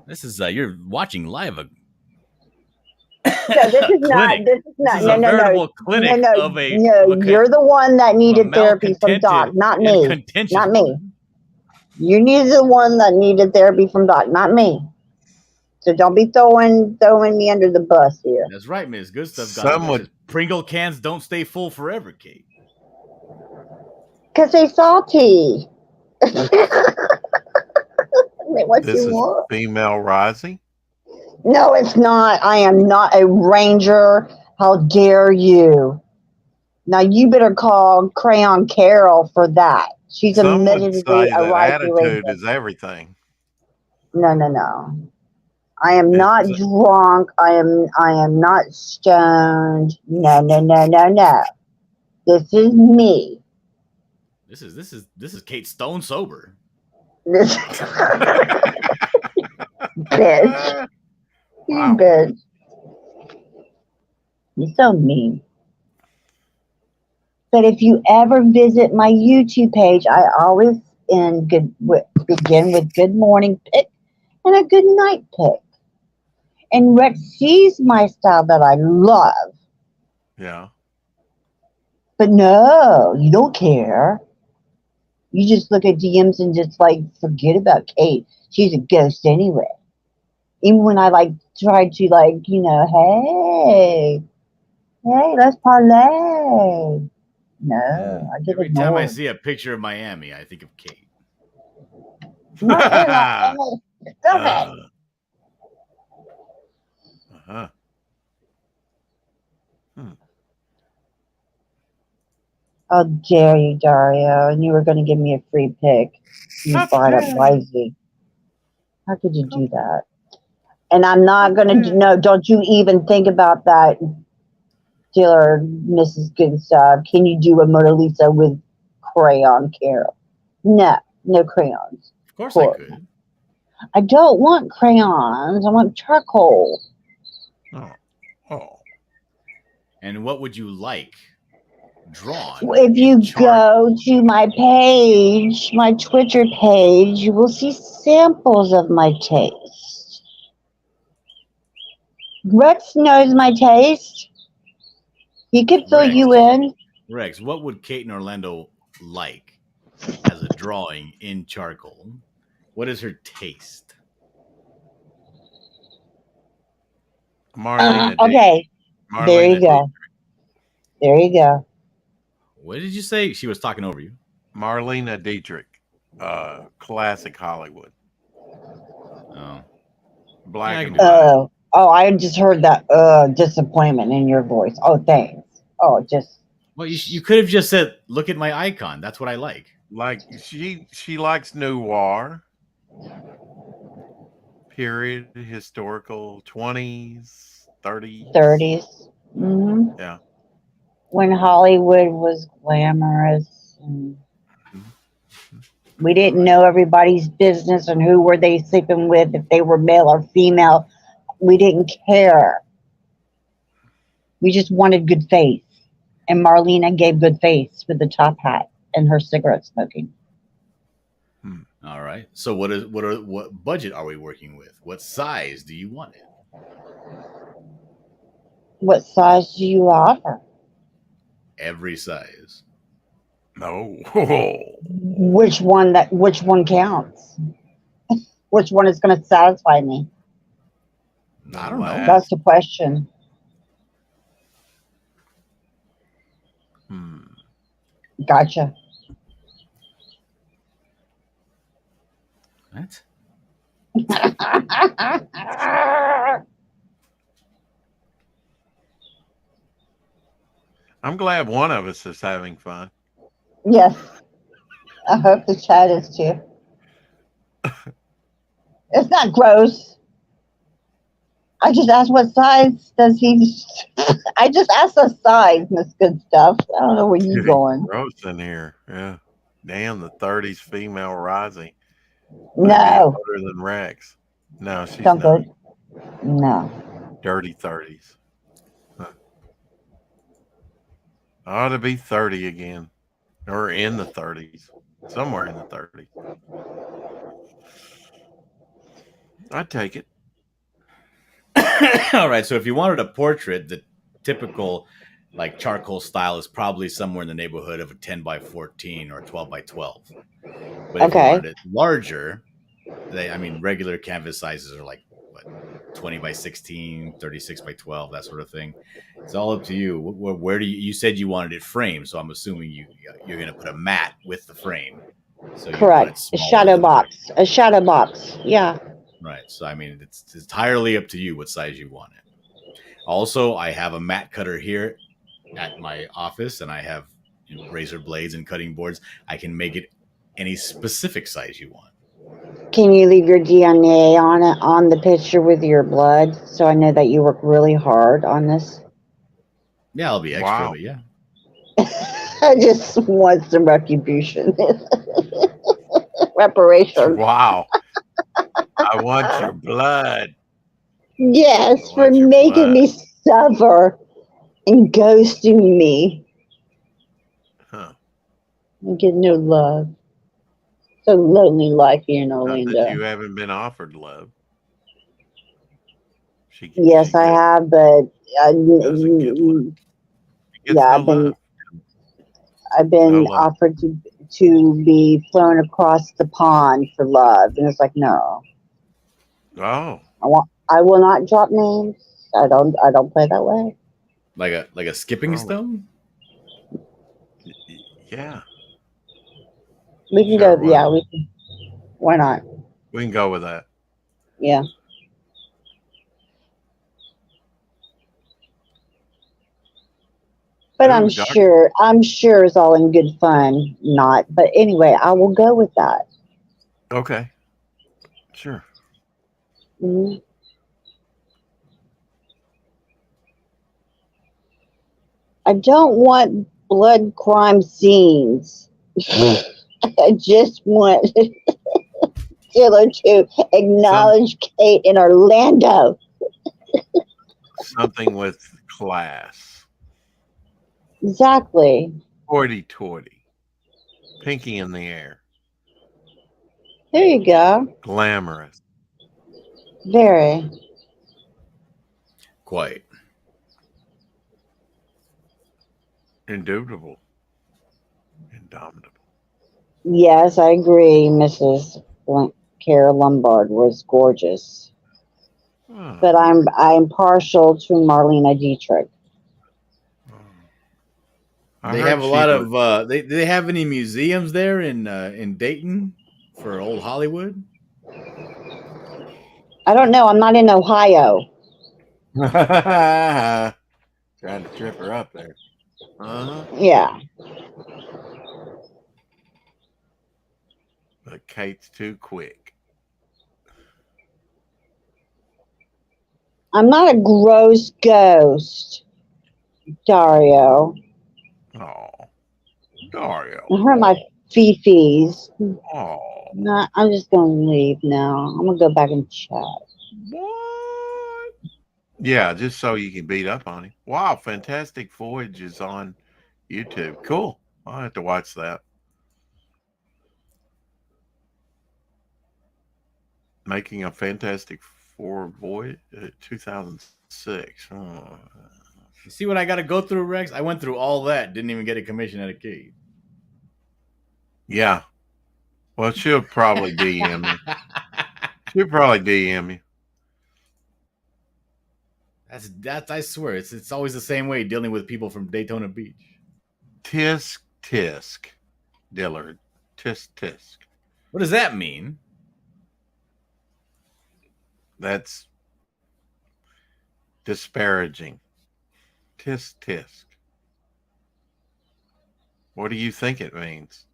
This is you're watching live. No, this is not. Clinic. This is not. This is No, a no, veritable no. clinic No, of a you're the one that needed a therapy from Doc, malcontented not and me. contentious Not me. woman. You needed the one that needed therapy from Doc, not me. So don't be throwing me under the bus here. That's right, Miss. Good stuff. Some would- Pringle cans don't stay full forever, Kate. Cause they salty. What This you is want? female rising. No, it's not. I am not a ranger. How dare you? Now you better call Crayon Carol for that. She's Some would admittedly say a that rising attitude ranger. is everything. No. I am not It's- drunk. I am not stoned. No. This is me. This is Kate Stone sober. This bitch. You Wow. bitch. You're so mean. But if you ever visit my YouTube page, I always begin with good morning pick and a good night pick. And Rex sees my style that I love. Yeah. But no, you don't care. You just look at DMs and just like forget about Kate. She's a ghost anyway. Even when I like try to like, hey, let's parlay. No, I get Every time I ignored. see a picture of Miami, I think of Kate. Not in Miami. Stop it. Uh-huh. How dare you, Dario? And you were going to give me a free pick. You How brought up dare you. Wisely. How could you do that? And I'm not going to, no, don't you even think about that, dealer, Mrs. Good Stuff. Can you do a Mona Lisa with Crayon Carol? No crayons. Of course Cool. I could. I don't want crayons. I want charcoal. Oh. And what would you like drawn? If you in charcoal? go to my page, my Twitter page, you will see samples of my taste. Rex knows my taste. He could fill Rex. you in. Rex, what would Kate and Orlando like as a drawing in charcoal? What is her taste? Marlena. Okay, Marlena there you go. Dietrich. There you go. What did you say? She was talking over you. Marlena Dietrich. Classic Hollywood. Oh. Black Yeah, I and can do that. white. Oh, I just heard that disappointment in your voice. Oh, thanks. Oh, just Well, you could have just said, "Look at my icon. That's what I like." Like she likes noir. Period, historical, 20s, 30s. 30s. hmm Yeah. When Hollywood was glamorous and we didn't know everybody's business and who were they sleeping with, if they were male or female. We didn't care. We just wanted good face. And Marlena gave good face with the top hat and her cigarette smoking. All right. So what budget are we working with? What size do you want it? What size do you offer? Every size. No. Which one counts? Which one is going to satisfy me? I don't know. That's the question. Hmm. Gotcha. What? I'm glad one of us is having fun. Yes. I hope the chat is too. It's not gross. I just asked what size does he. I just asked the size, Miss Good Stuff. I don't know where you Getting going. gross in here. Yeah. Damn, the 30s female rising. Might be No. older than Rex. No, she's Don't not. go. No. Dirty 30s. Huh. Ought to be 30 again. Or in the 30s. Somewhere in the 30s. I'd take it. All right. So if you wanted a portrait, the typical like charcoal style is probably somewhere in the neighborhood of a 10 by 14 or 12 by 12. But if you Okay. wanted it larger, regular canvas sizes are like what, 20 by 16, 36 by 12, that sort of thing. It's all up to you. Where do you said you wanted it framed, so I'm assuming you're going to put a mat with the frame. So you want it Correct. A smaller shadow than box. A shadow box. Yeah. right. So I mean, it's entirely up to you what size you want it. Also, I have a mat cutter here at my office, and I have razor blades and cutting boards. I can make it any specific size you want. Can you leave your DNA on it on the picture with your blood, so I know that you work really hard on this? Yeah, I'll be extra, Wow. but yeah. I just want some retribution, reparation. Wow. I want your blood. Yes, I for want your making blood. me suffer and ghosting me. Huh. I get no love. So lonely life here in Not that Orlando. you haven't been offered love. She Yes, I have, but doesn't get love. She gets yeah, no I've been No love. offered to be flown across the pond for love, and it's like no. Oh. I will not drop names. I don't play that way. Like a skipping Oh. stone? Yeah. We can Sure, go. why Yeah, not? we can. Why not? We can go with that. Yeah. But Ooh, I'm sure it's all in good fun. Not, but anyway, I will go with that. Okay. Sure. Mhm. I don't want blood crime scenes. I just want Taylor to acknowledge Kate in Orlando. Something with class. Exactly. Hoity-toity. Pinky in the air. There you go. Glamorous. Very. Quite. Indubitable. Indomitable. Yes, I agree. Mrs. Kara Lombard was gorgeous, Oh. but I'm partial to Marlena Dietrich. I They heard have a she lot was- of. Do they have any museums there in Dayton for old Hollywood? I don't know. I'm not in Ohio. Trying to trip her up there. Uh-huh. Yeah. But Kate's too quick. I'm not a gross ghost, Dario. Oh. Dario. I hurt my fifis. Oh. No, I'm just gonna leave now. I'm gonna go back and chat. What? Yeah, just so you can beat up on him. Wow, Fantastic Voyage is on YouTube. Cool. I'll have to watch that. Making a Fantastic Four Voyage, 2006. Oh. You see what I got to go through, Rex? I went through all that. Didn't even get a commission at a key. Yeah. Well, she'll probably DM you. She'll probably DM you. That's I swear it's always the same way dealing with people from Daytona Beach. Tisk, Dillard. Tisk. What does that mean? That's disparaging. Tisk. What do you think it means?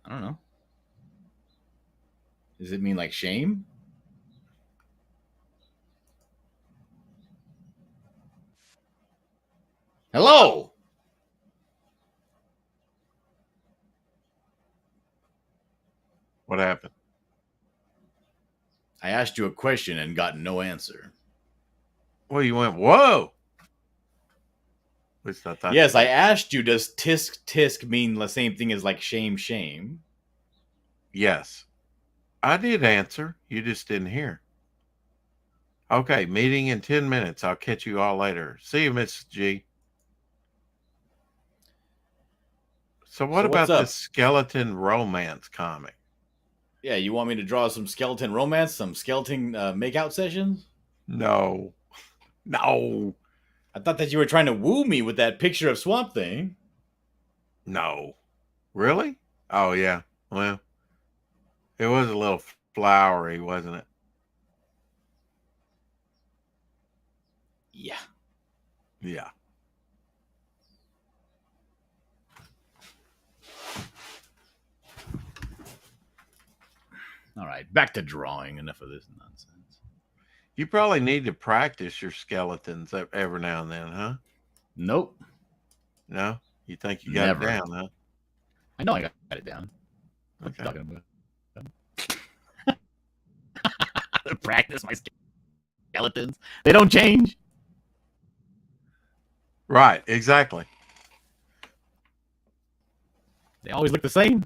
I don't know. Does it mean like shame? Hello. What happened? I asked you a question and got no answer. Well, you went, whoa. At least I thought. Yes, I asked you, does tisk mean the same thing as like shame? Yes. I did answer. You just didn't hear. Okay, meeting in 10 minutes. I'll catch you all later. See you, Miss G. So what So what's about up? this skeleton romance comic? Yeah, you want me to draw some skeleton romance, some skeleton makeout sessions? No. I thought that you were trying to woo me with that picture of Swamp Thing. No. Really? Oh, yeah. Well, it was a little flowery, wasn't it? Yeah. Yeah. All right, back to drawing. Enough of this nonsense. You probably need to practice your skeletons every now and then, huh? Nope. No? You think you got Never. it down, huh? I know I got it down. What Okay. are you talking about? Practice my skeletons. They don't change. Right, exactly. They always look the same.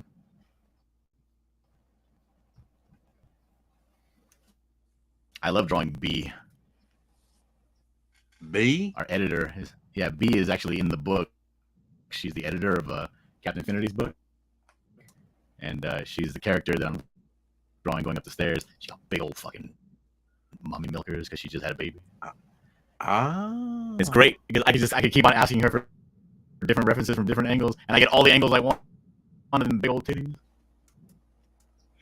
I love drawing B. B? Our editor is B is actually in the book. She's the editor of Captain Infinity's book, and she's the character that I'm drawing going up the stairs. She got big old fucking mommy milkers because she just had a baby. Ah. It's great because I could keep on asking her for different references from different angles, and I get all the angles I want on them big old titties.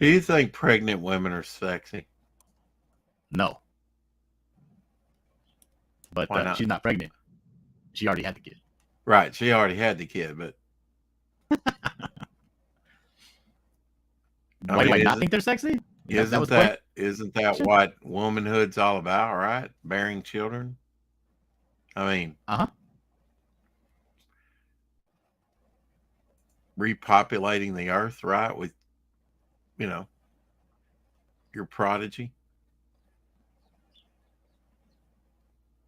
Do you think pregnant women are sexy? No, but Why not? she's not pregnant. She already had the kid. Right, she already had the kid, but Why do I mean, not think they're sexy? isn't was the point. isn't that what womanhood's all about, right? Bearing children. I mean, repopulating the earth, right? With, your prodigy.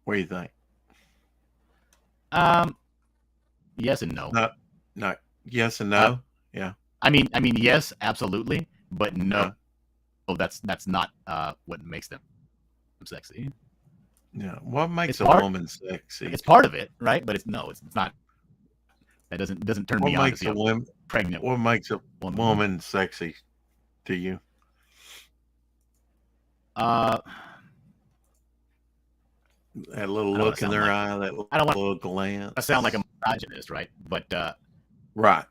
What do you think? Yes and no. No. Yes and no. Yeah. I mean, yes, absolutely, but no. Oh, that's not what makes them sexy. Yeah. What makes It's a part- woman sexy? It's part of it, right? But it's not. That doesn't turn What me on to makes see a a woman? pregnant What makes a woman. woman sexy to you? That little I don't look in wanna their sound eye, that I don't want little glance. I sound like a misogynist, right? But right.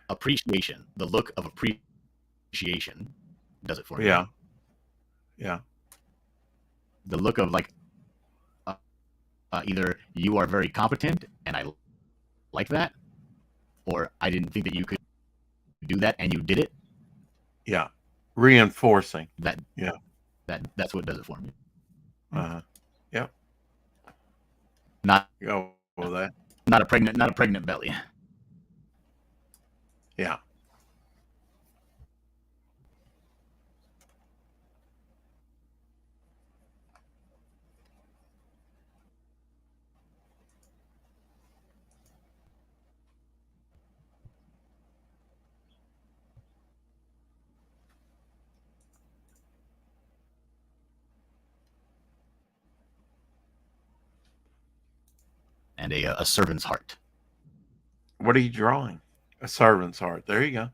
appreciation, the look of appreciation, does it for me. Yeah. Yeah. The look of like either you are very competent and I like that, or I didn't think that you could do that and you did it. Yeah. Reinforcing. That's what does it for me. Yep. Not Go with that. not a pregnant belly. Yeah. And a servant's heart. What are you drawing? A servant's heart. There you go.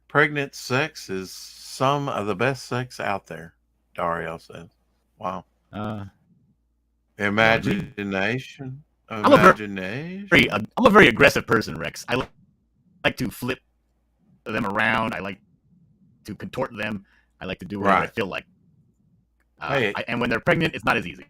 Pregnant sex is some of the best sex out there, Dario says. Wow. Imagination. I'm a very- Imagination. I'm a very aggressive person, Rex. I like to flip them around. I like to contort them. I like to do whatever I Right. feel like. Hey. And when they're pregnant, it's not as easy.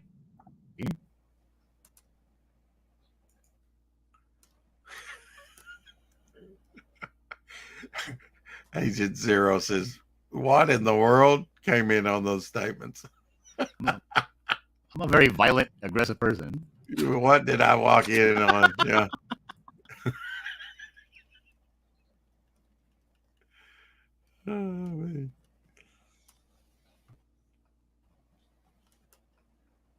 Agent Zero says, "What in the world came in on those statements? I'm a very violent, aggressive person. What did I walk in on?" Yeah. Oh, man.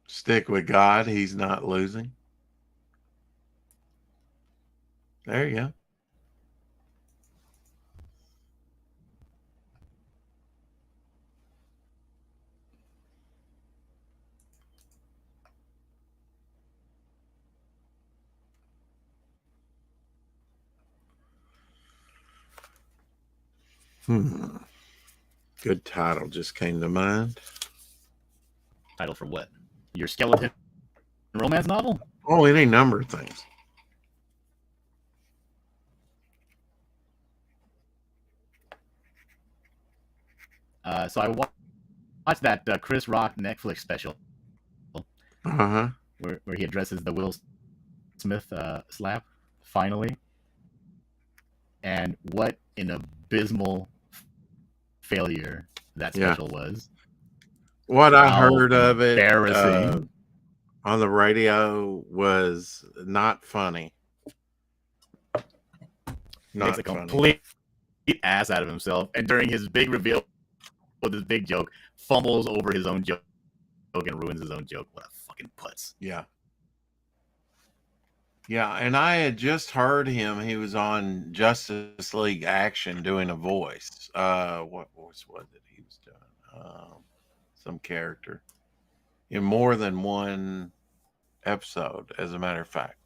Stick with God. He's not losing. There you go. Good title just came to mind. Title for what? Your skeleton romance novel? Oh, any number of things. So I watched that Chris Rock Netflix special Uh-huh. where he addresses the Will Smith slap finally, and what an abysmal failure that special was. What I How heard of it embarrassing. on the radio was not funny. Makes Not a funny. complete ass out of himself, and during his big reveal with his big joke, fumbles over his own joke and ruins his own joke. What a fucking putz. Yeah. Yeah, and I had just heard him. He was on Justice League Action doing a voice. What voice was it he was doing? Some character in more than one episode, as a matter of fact.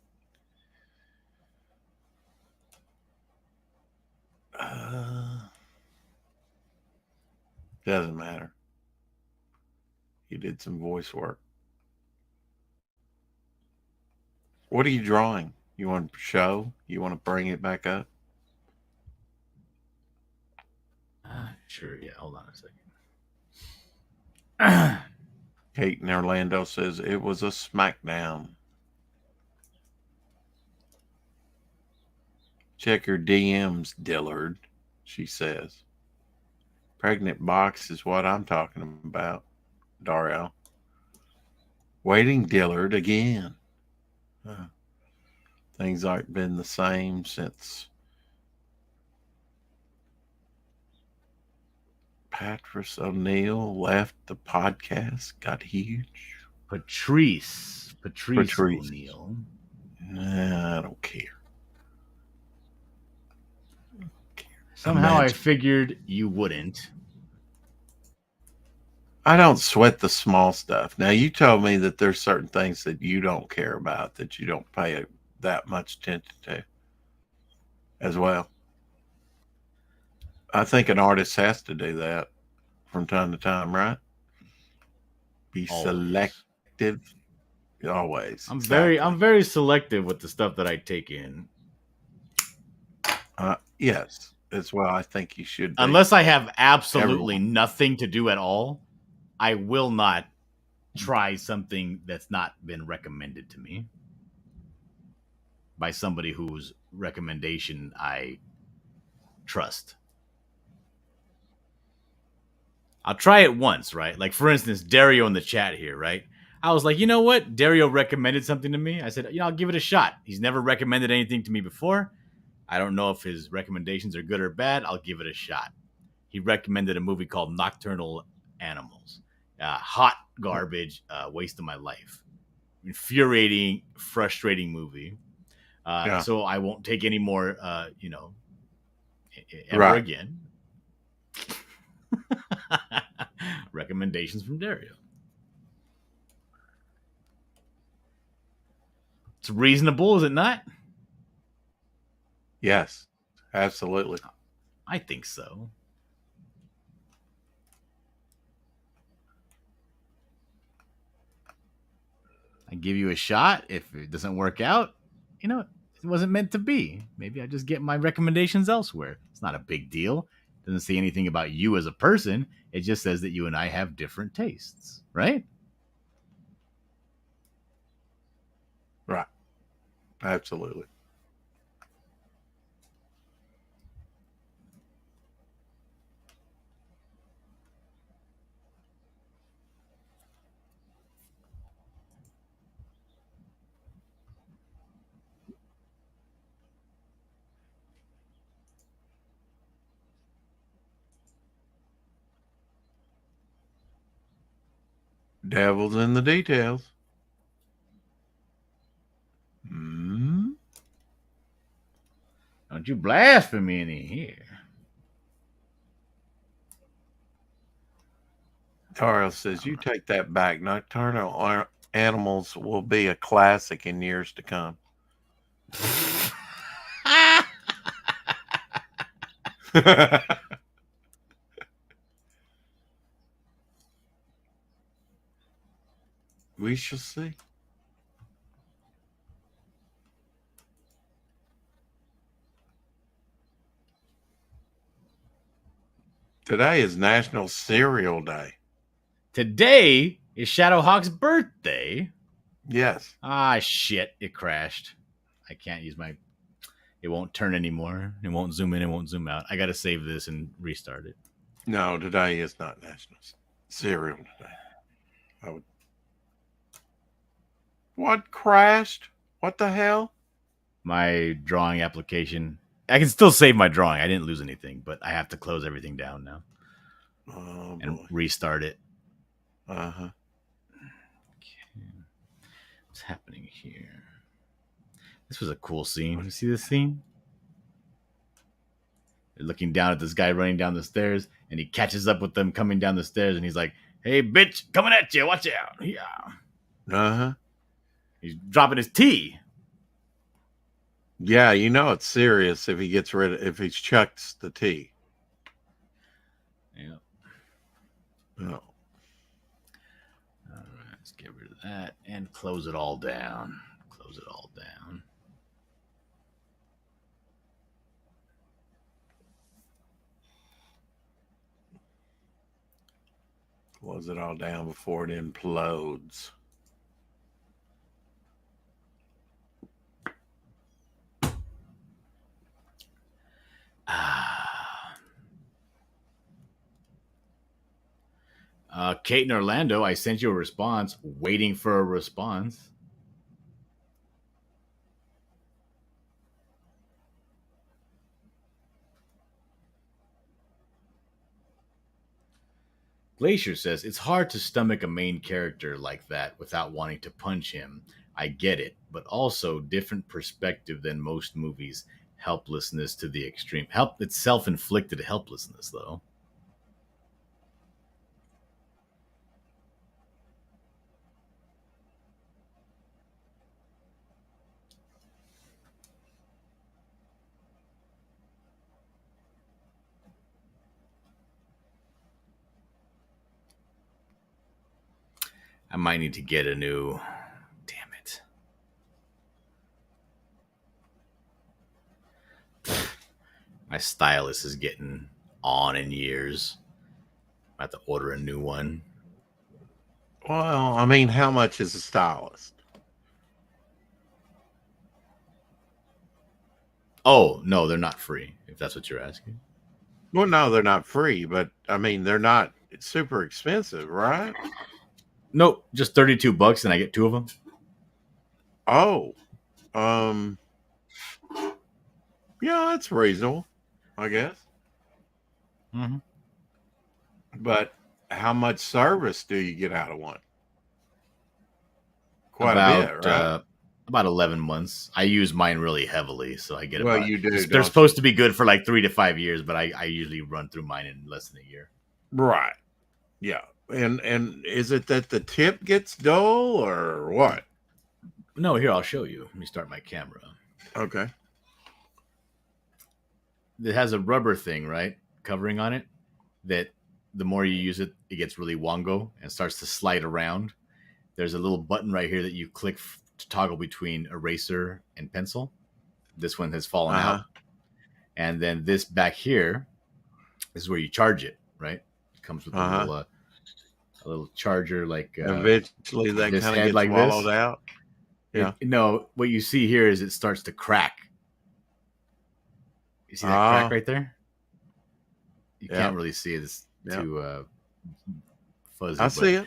Doesn't matter. He did some voice work. What are you drawing? You want to show? You want to bring it back up? Sure, yeah. Hold on a second. Kate in Orlando says it was a smackdown. Check your DMs, Dillard, she says. Pregnant box is what I'm talking about, Dario. Waiting Dillard again. Things aren't been the same since Patrice O'Neill left the podcast. Got huge. Patrice O'Neill. Nah, I don't care. Somehow Imagine. I figured you wouldn't. I don't sweat the small stuff. Now, you told me that there's certain things that you don't care about, that you don't pay that much attention to as well. I think an artist has to do that from time to time, right? Be Always. selective. Always. I'm Exactly. very selective with the stuff that I take in. Yes. That's why I think you should be. Unless I have absolutely nothing to do at all, I will not try something that's not been recommended to me by somebody whose recommendation I trust. I'll try it once, right? Like, for instance, Dario in the chat here, right? I was like, you know what? Dario recommended something to me. I said, I'll give it a shot. He's never recommended anything to me before. I don't know if his recommendations are good or bad. I'll give it a shot. He recommended a movie called Nocturnal Animals. Hot garbage, waste of my life. Infuriating, frustrating movie. So I won't take any more, ever again. Recommendations from Dario. It's reasonable, is it not? Yes, absolutely. I think so. I give you a shot. If it doesn't work out, you know, it wasn't meant to be. Maybe I just get my recommendations elsewhere. It's not a big deal. It doesn't say anything about you as a person. It just says that you and I have different tastes, right? Right. Absolutely. Devil's in the details. Hmm. Don't you blaspheme any here. Taro says, you take that back. Nocturnal Animals will be a classic in years to come. We shall see. Today is National Cereal Day. Today is Shadowhawk's birthday. Yes. Ah, shit. It crashed. I can't use my... It won't turn anymore. It won't zoom in. It won't zoom out. I got to save this and restart it. No, today is not National Cereal Day. What crashed? What the hell? My drawing application. I can still save my drawing. I didn't lose anything, but I have to close everything down now Oh, and boy. restart it. Uh-huh. Okay. What's happening here? This was a cool scene. You see this scene? They're looking down at this guy running down the stairs, and he catches up with them coming down the stairs, and he's like, "Hey, bitch, coming at you. Watch out." Yeah. Uh-huh. He's dropping his tea. Yeah, you know it's serious if he gets rid of, if he chucks the tea. Yeah. Oh. All right, let's get rid of that and close it all down. Close it all down. Close it all down before it implodes. Kate and Orlando, I sent you a response. Waiting for a response. Glacier says, it's hard to stomach a main character like that without wanting to punch him. I get it, but also different perspective than most movies. Helplessness to the extreme. It's self-inflicted helplessness, though. I might need to get a new... Damn it. My stylus is getting on in years. I have to order a new one. Well, I mean, how much is a stylist? Oh, no, they're not free, if that's what you're asking. Well, no, they're not free, but I mean, they're not super expensive, right? Nope, just $32 and I get 2 of them. Oh, yeah, that's reasonable, I guess. Mm-hmm. But how much service do you get out of one? Quite About, a bit, right? About 11 months. I use mine really heavily, so I get Well, about... you do, They're don't supposed to be good for like 3 to 5 years, but I usually run through mine in less than a year. Right. Yeah. And is it that the tip gets dull or what? No, here, I'll show you. Let me start my camera. Okay. It has a rubber thing, right? Covering on it. That the more you use it, it gets really wongo and starts to slide around. there's a little button right here that you click to toggle between eraser and pencil. This one has fallen out. And then this back here is where you charge it, right? It comes with a little charger, like eventually that this kind of head gets like swallowed this. out. Yeah. No, what you see here is it starts to crack. You see that crack right there? You can't really see it. It's too fuzzy. I see it.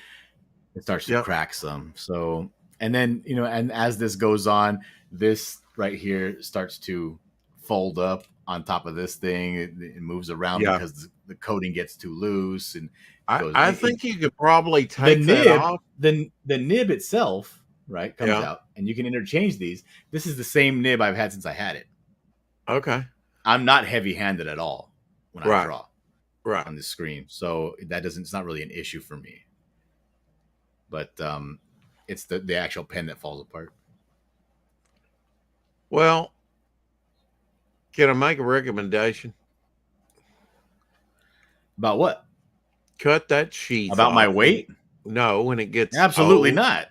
It starts to crack some. So, and then, you know, and as this goes on, this right here starts to fold up on top of this thing. It moves around because the coating gets too loose. And I think you could probably take that off. The nib itself, right, comes out, and you can interchange these. This is the same nib I've had since I had it. Okay. I'm not heavy-handed at all when I draw on the screen, so it's not really an issue for me. But it's the actual pen that falls apart. Well, can I make a recommendation? About what? Cut that sheath about off. My weight? No, when it gets absolutely old, not.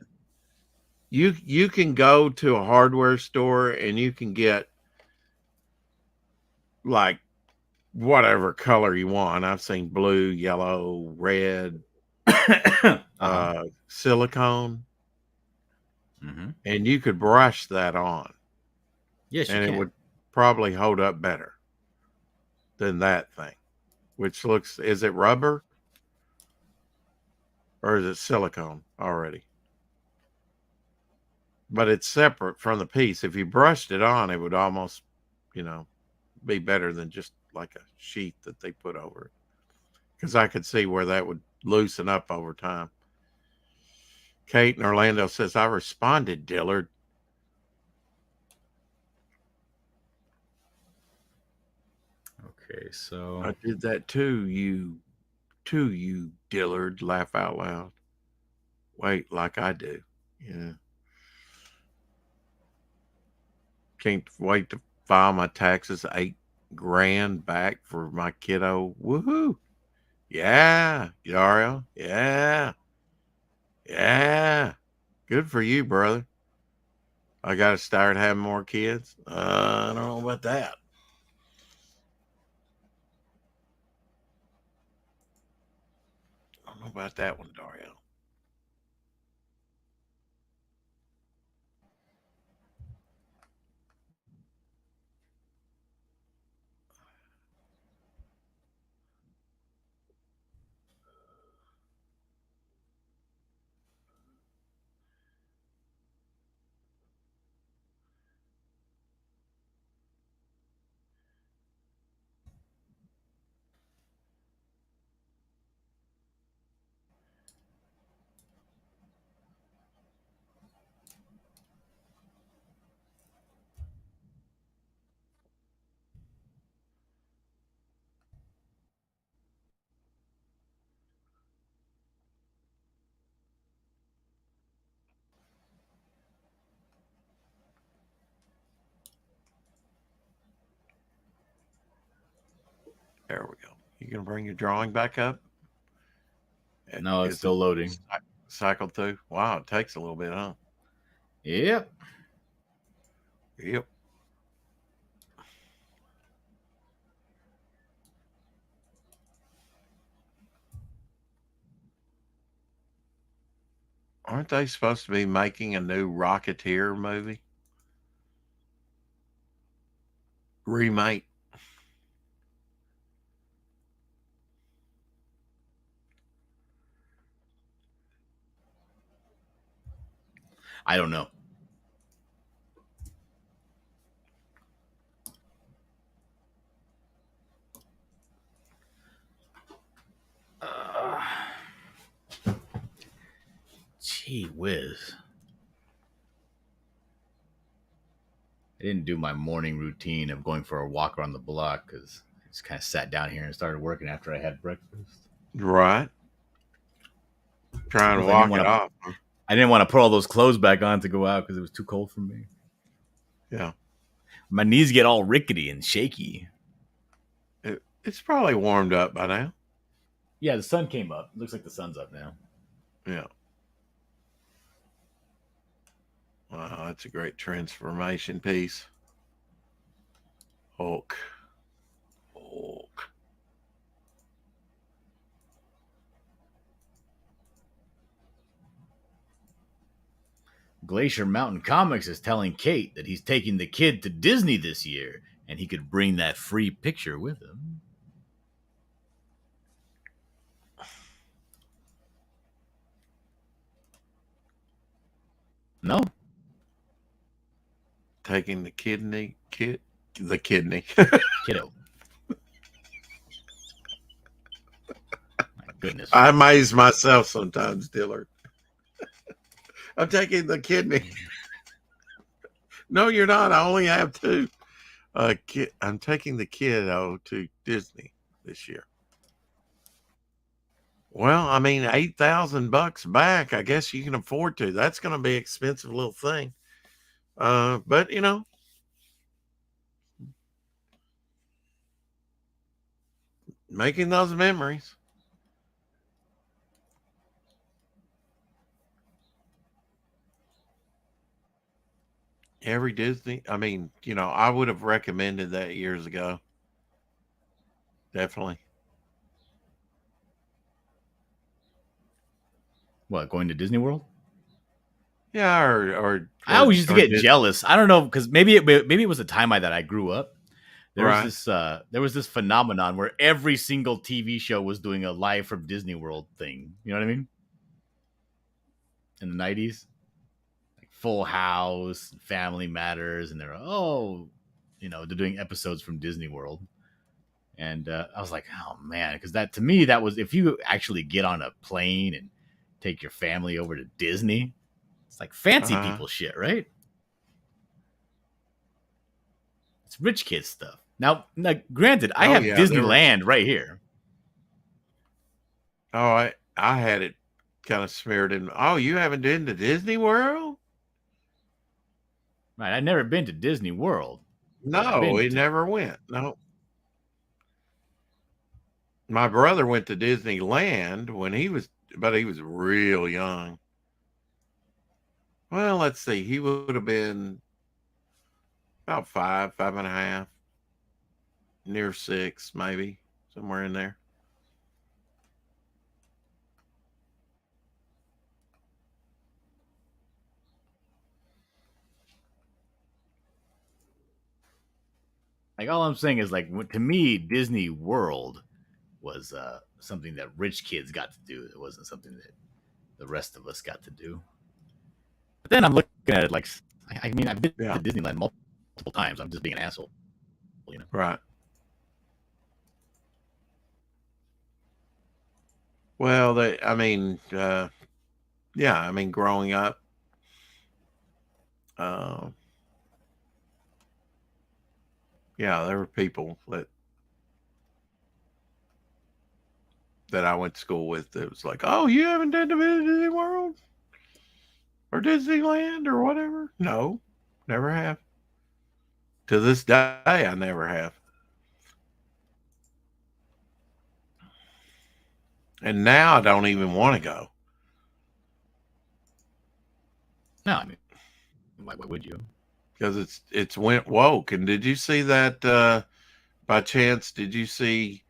You can go to a hardware store and you can get like whatever color you want. I've seen blue, yellow, red, silicone, and you could brush that on. Yes, and you it can. would probably hold up better than that thing, which looks. Is it rubber or is it silicone already? But it's separate from the piece. If you brushed it on, it would almost, be better than just like a sheet that they put over it. Because I could see where that would loosen up over time. Kate in Orlando says, I responded, Dillard. Okay, so I did that too, you Dillard. Laugh out loud. Wait, like I do. Yeah. Can't wait to file my taxes. $8,000 back for my kiddo. Woohoo! Yeah, Dario. Yeah. Good for you, brother. I got to start having more kids. I don't know about that. I don't know about that one, Dario. There we go. You gonna bring your drawing back up? No, it's still loading. Cycle through. Wow, it takes a little bit, huh? Yep. Aren't they supposed to be making a new Rocketeer movie? Remake. I don't know. Gee whiz. I didn't do my morning routine of going for a walk around the block because I just kind of sat down here and started working after I had breakfast. Right. Trying to walk it off. I didn't want to put all those clothes back on to go out because it was too cold for me. Yeah. My knees get all rickety and shaky. It's probably warmed up by now. Yeah, the sun came up. Looks like the sun's up now. Yeah. Wow, that's a great transformation piece. Hulk. Glacier Mountain Comics is telling Kate that he's taking the kid to Disney this year and he could bring that free picture with him. No? Taking the kidney. The kidney. Kiddo. My goodness. I amaze myself sometimes, Dillard. I'm taking the kidney. No, you're not. I only have two. I'm taking the kiddo to Disney this year. Well, I mean, $8,000 back. I guess you can afford to. That's going to be an expensive little thing. But you know, making those memories. Every Disney, I mean, you know, I would have recommended that years ago. Definitely. What, going to Disney World? Yeah, or I always used to get Disney. jealous. I don't know, because maybe it was the time that I grew up. Right. There was this phenomenon where every single TV show was doing a live from Disney World thing. You know what I mean? In the 90s, like Full House, Family Matters, and they're they're doing episodes from Disney World. And I was like, oh man, because that to me that was, if you actually get on a plane and take your family over to Disney, it's like fancy people shit, right? It's rich kid stuff. Now, granted, I have Disneyland right here. Oh, I had it kind of smeared in. Oh, you haven't been to Disney World? Right, I've never been to Disney World. No, he never went. No. My brother went to Disneyland when he was real young. Well, let's see. He would have been about 5.5, near 6, maybe somewhere in there. Like, all I'm saying is, like, to me, Disney World was something that rich kids got to do. It wasn't something that the rest of us got to do. But then I'm looking at it like, I mean, I've been to Disneyland multiple times. I'm just being an asshole, you know? Right. Well, growing up, there were people that I went to school with that was like, oh, you haven't been to Disney World or Disneyland or whatever? No, never have. To this day, I never have. And now I don't even want to go. No, I mean, why would you? Because it's went woke. And did you see that by chance? Did you see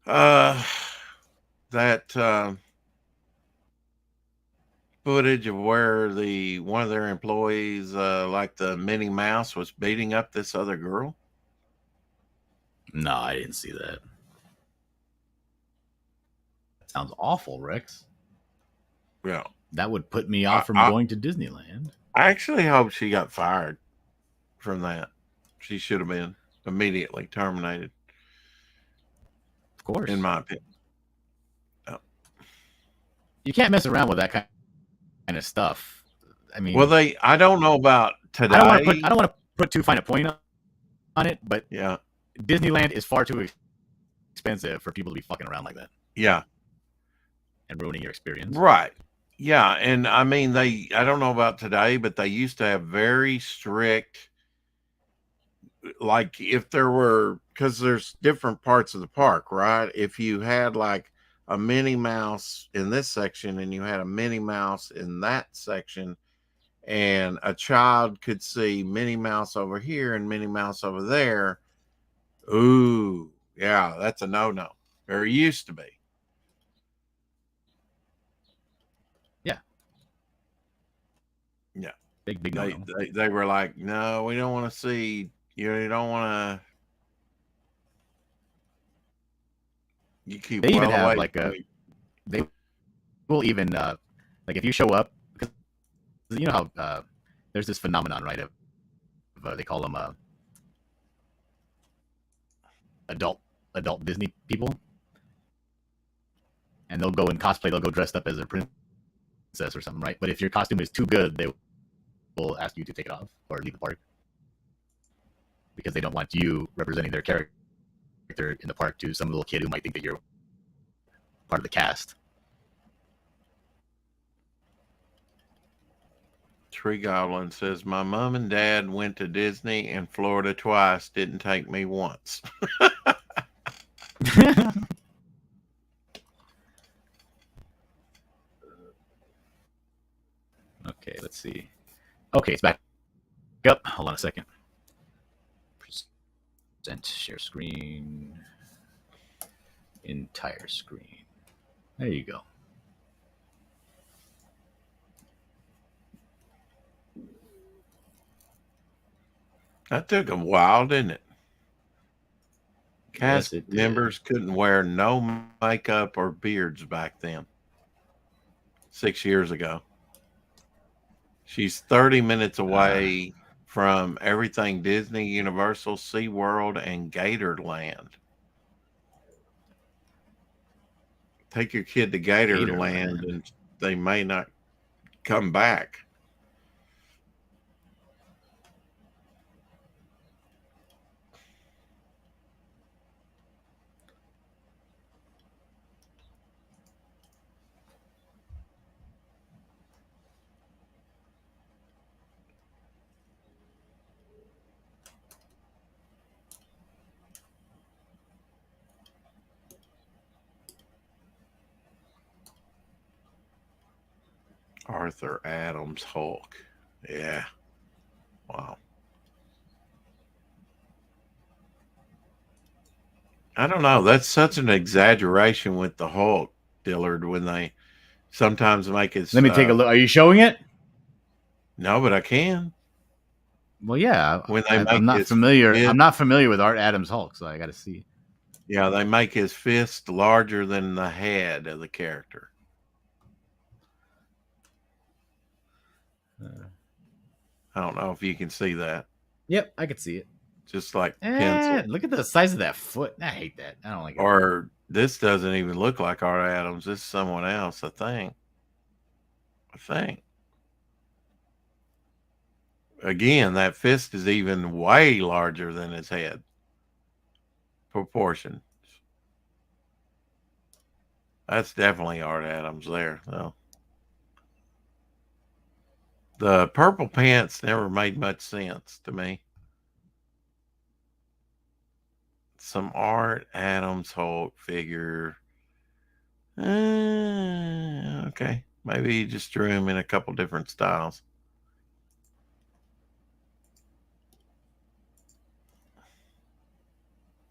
that footage of where one of their employees, like the Minnie Mouse, was beating up this other girl? No, I didn't see that. That sounds awful, Rex. Yeah. That would put me off from going to Disneyland. I actually hope she got fired from that. She should have been immediately terminated. Of course. In my opinion. Oh. You can't mess around with that kind of stuff. I mean, well, I don't know about today. I don't want to put too fine a point on it, but yeah, Disneyland is far too expensive for people to be fucking around like that. Yeah. And ruining your experience. Right. Yeah. And I mean, I don't know about today, but they used to have very strict, like if there were, because there's different parts of the park, right? If you had like a Minnie Mouse in this section and you had a Minnie Mouse in that section, and a child could see Minnie Mouse over here and Minnie Mouse over there, ooh, yeah, that's a no-no. Or it used to be. Yeah. Big They, no. they were like, no, we don't want to see, you don't want to, you keep They even well have away like from a. me. They will even like if you show up, because you know how there's this phenomenon, right? Of they call them adult Disney people, and they'll go in cosplay. They'll go dressed up as a princess or something, right? But if your costume is too good, they will ask you to take it off or leave the park because they don't want you representing their character in the park to some little kid who might think that you're part of the cast. Tree Goblin says, my mom and dad went to Disney and Florida twice, didn't take me once. Okay, let's see. Okay, it's back up. Hold on a second. Present, share screen, entire screen. There you go. That took a while, didn't it? Cast Yes, it did. members couldn't wear no makeup or beards back then. 6 years ago. She's 30 minutes away from everything Disney, Universal, SeaWorld, and Gatorland. Take your kid to Gatorland and they may not come back. Arthur Adams Hulk. Yeah. Wow. I don't know. That's such an exaggeration with the Hulk, Dillard, when they sometimes make it. Let me take a look. Are you showing it? No, but I can. Well, yeah. When they I'm not his familiar. fist- I'm not familiar with Art Adams Hulk, so I got to see. Yeah, they make his fist larger than the head of the character. I don't know if you can see that. Yep, I could see it. Just like pencil. Look at the size of that foot. I hate that. I don't like it. Or this doesn't even look like Art Adams. This is someone else, I think. Again, that fist is even way larger than his head. Proportions. That's definitely Art Adams there, though. The purple pants never made much sense to me. Some Art Adams Hulk figure. Okay. Maybe he just drew him in a couple different styles.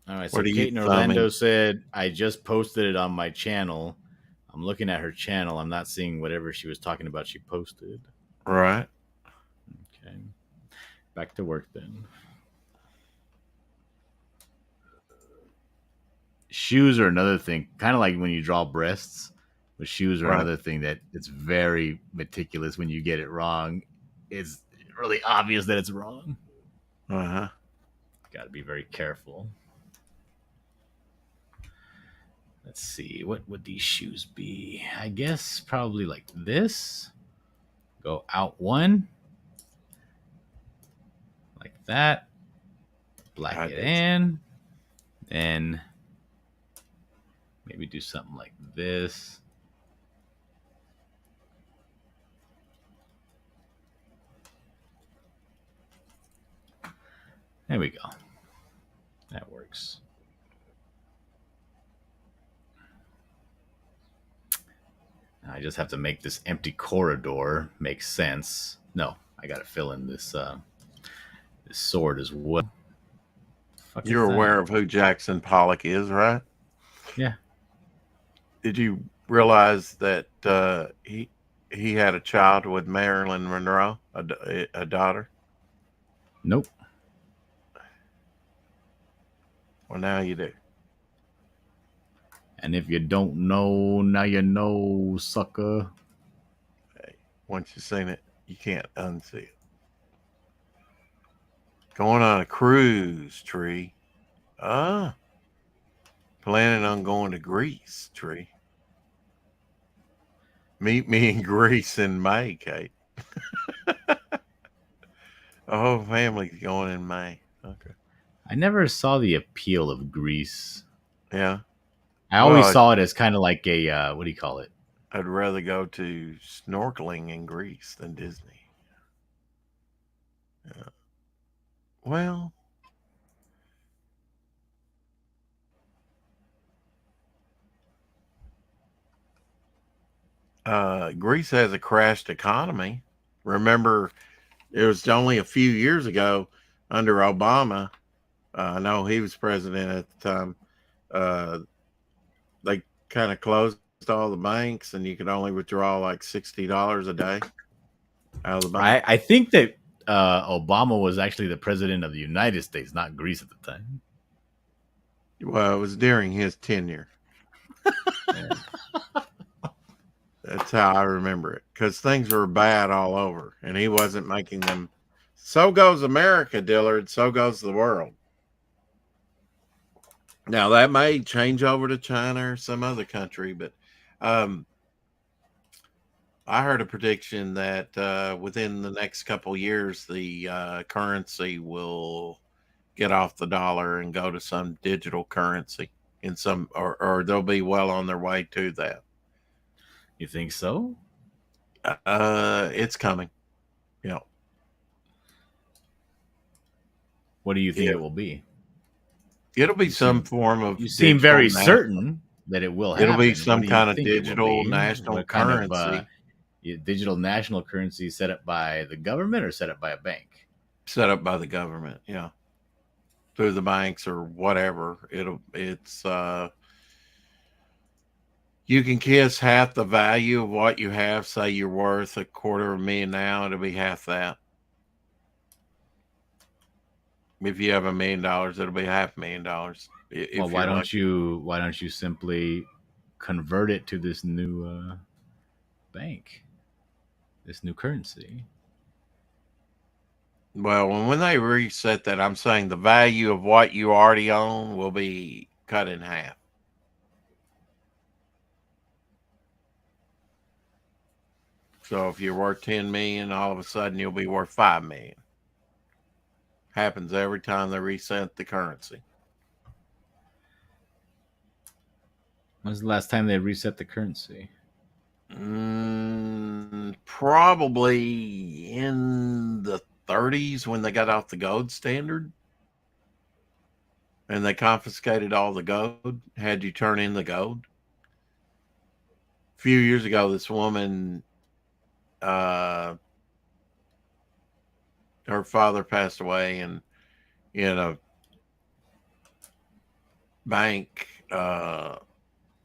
All right, so What are you Kate in Orlando thumbing? said, I just posted it on my channel. I'm looking at her channel. I'm not seeing whatever she was talking about she posted. Right. Okay. Back to work then. Shoes are another thing. Kind of like when you draw breasts, but shoes are Right. another thing that it's very meticulous when you get it wrong. It's really obvious that it's wrong. Uh-huh. Got to be very careful. Let's see. What would these shoes be? I guess probably like this. Go out one. Like that. Black it in. And maybe do something like this. There we go. That works. I just have to make this empty corridor make sense. No, I got to fill in this this sword as well. Fuck is You're that? aware of who Jackson Pollock is, right? Yeah. Did you realize that he had a child with Marilyn Monroe, a daughter? Nope. Well, now you do. And if you don't know, now you know, sucker. Hey, once you've seen it, you can't unsee it. Going on a cruise, Tree. Planning on going to Greece, Tree. Meet me in Greece in May, Kate. The whole family's going in May. Okay. I never saw the appeal of Greece. Yeah. I always Well, saw it as kind of like a what do you call it? I'd rather go to snorkeling in Greece than Disney. Yeah. Well, Greece has a crashed economy. Remember, it was only a few years ago under Obama. I know he was president at the time. They kind of closed all the banks, and you could only withdraw like $60 a day out of the bank. I think that Obama was actually the president of the United States, not Greece at the time. Well, it was during his tenure. And that's how I remember it, because things were bad all over, and he wasn't making them. So goes America, Dillard. So goes the world. Now that may change over to China or some other country, but I heard a prediction that within the next couple years, the currency will get off the dollar and go to some digital currency in some, or they'll be well on their way to that. You think so? It's coming. You know, What do you think Yeah. it will be? it'll be You some seem- form of. You seem digital very national- certain that it will happen. It'll be What some do you kind of think it will digital be? national What kind of currency digital national currency set up by the government or set up by a bank? set up by the government. Yeah, through the banks or whatever. It's you can kiss half the value of what you have. Say you're worth $250,000 now, it'll be half that. If you have $1 million, it'll be $500,000. Well, why don't you simply convert it to this new bank, this new currency? Well, when they reset that, I'm saying the value of what you already own will be cut in half. So if you're worth 10 million, all of a sudden you'll be worth 5 million. Happens every time they reset the currency. When's the last time they reset the currency? Probably in the 30s when they got off the gold standard. And they confiscated all the gold, had you turn in the gold. A few years ago, this woman, her father passed away, and in a bank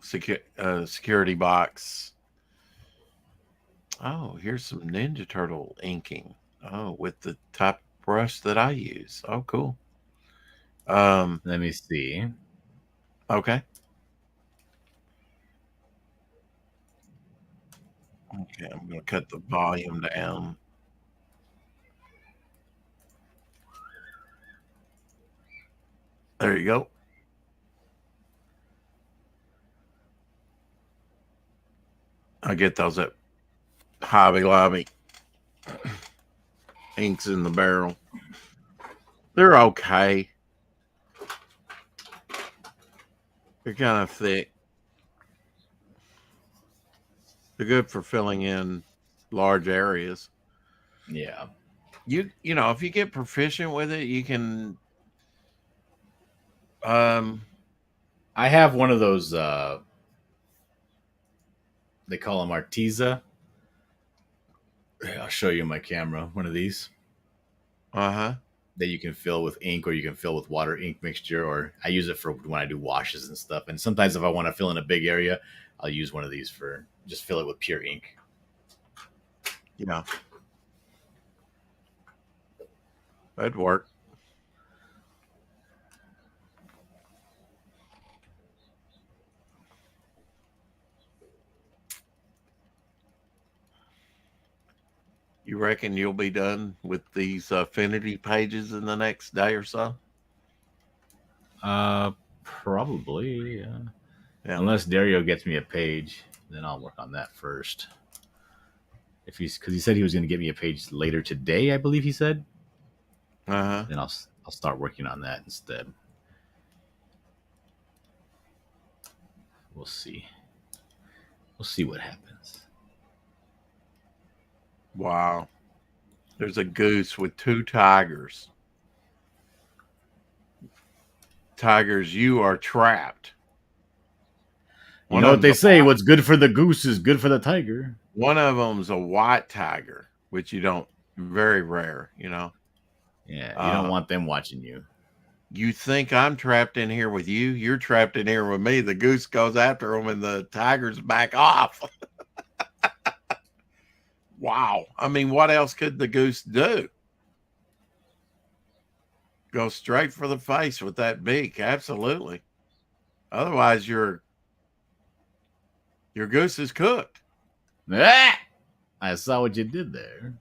security box. Oh, here's some Ninja Turtle inking. Oh, with the type of brush that I use. Oh, cool. Let me see. Okay. Okay, I'm going to cut the volume down. There you go. I get those at Hobby Lobby. Inks in the barrel. They're okay. They're kind of thick. They're good for filling in large areas. Yeah. You know, if you get proficient with it, you can. I have one of those. They call them Arteza. I'll show you my camera. One of these Uh-huh. that you can fill with ink, or you can fill with water ink mixture, or I use it for when I do washes and stuff. And sometimes if I want to fill in a big area, I'll use one of these for just fill it with pure ink. Yeah. That'd work. You reckon you'll be done with these affinity pages in the next day or so? Probably. Yeah. Unless Dario gets me a page, then I'll work on that first. If he's because he said he was going to get me a page later today, I believe he said. Uh-huh. Then I'll start working on that instead. We'll see. We'll see what happens. Wow. There's a goose with 2 tigers. Tigers, you are trapped. You know what they say? What's good for the goose is good for the tiger. One of them's a white tiger, which you don't, very rare, you know. Yeah, you don't want them watching you. You think I'm trapped in here with you? You're trapped in here with me. The goose goes after him and the tigers back off. Wow. I mean, what else could the goose do? Go straight for the face with that beak. Absolutely. Otherwise, your goose is cooked. Ah! I saw what you did there.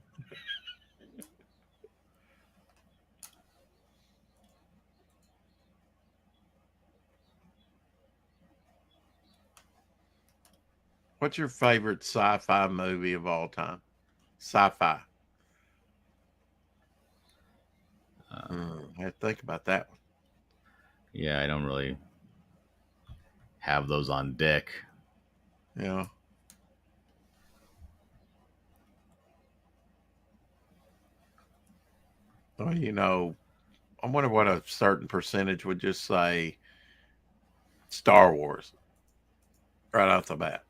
What's your favorite sci-fi movie of all time? Sci-fi. I have to think about that one. Yeah, I don't really have those on deck. Yeah. Well, you know, I wonder what a certain percentage would just say Star Wars right off the bat.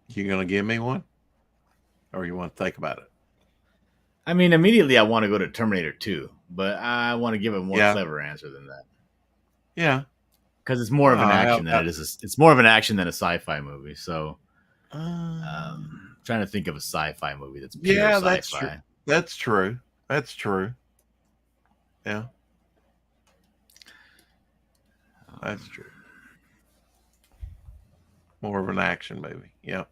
You gonna give me one, or you want to think about it? I mean, immediately I want to go to Terminator 2, but I want to give a more Yeah. clever answer than that. Yeah, Because it's more of an action than it is. It's more of an action than a sci-fi movie. So, trying to think of a sci-fi movie that's pure yeah, sci-fi. that's true. That's true. That's true. Yeah, that's true. More of an action movie. Yeah.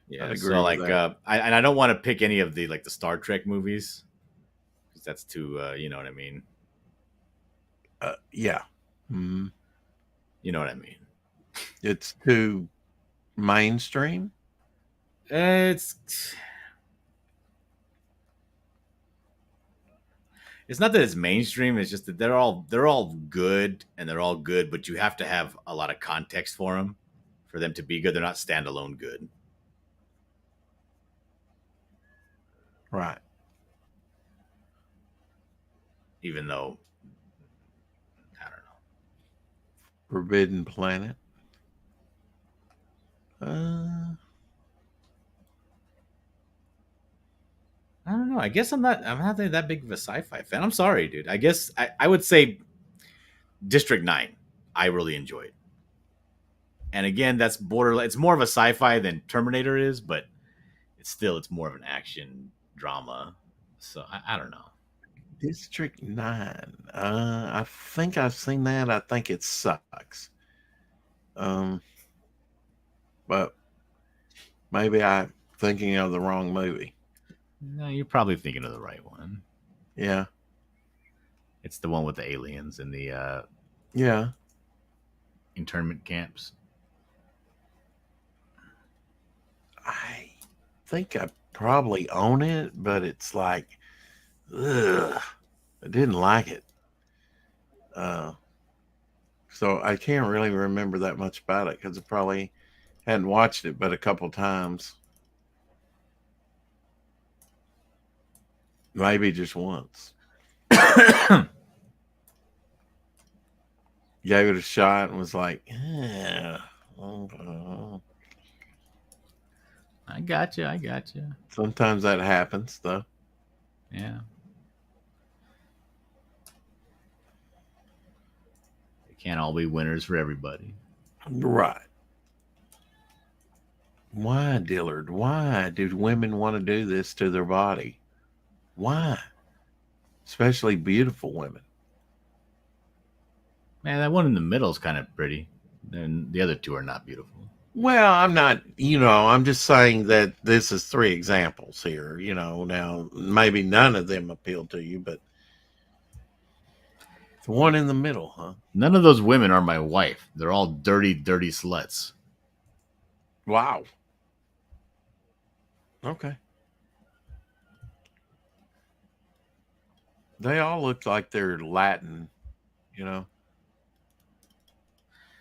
Yeah, I'd agree so with like, that. I don't want to pick any of the like the Star Trek movies because that's too, you know what I mean. Yeah. Mhm. You know what I mean. It's too mainstream. It's not that it's mainstream. It's just that they're all good and they're all good, but you have to have a lot of context for them to be good. They're not standalone good. Right. Even though, I don't know. Forbidden Planet. I don't know. I guess I'm not that big of a sci-fi fan. I'm sorry, dude. I guess I would say District 9. I really enjoyed. And again, that's borderline. It's more of a sci-fi than Terminator is, but it's more of an action drama. So I don't know. District 9. I think I've seen that. I think it sucks. But maybe I'm thinking of the wrong movie. No, you're probably thinking of the right one. Yeah. It's the one with the aliens and the Yeah. internment camps. I think I probably own it, but it's like, ugh, I didn't like it. So I can't really remember that much about it because I probably hadn't watched it but a couple times. Maybe just once. Gave it a shot and was like, yeah. I got you. I got you. Sometimes that happens, though. Yeah. It can't all be winners for everybody. Right. Why, Dillard? Why do women want to do this to their body? Why? Especially beautiful women. Man, that one in the middle is kind of pretty. And the other two are not beautiful. Well, I'm not, I'm just saying that this is 3 examples here. Now maybe none of them appeal to you, but the one in the middle, huh? None of those women are my wife. They're all dirty, dirty sluts. Wow. Okay. They all look like they're Latin, No,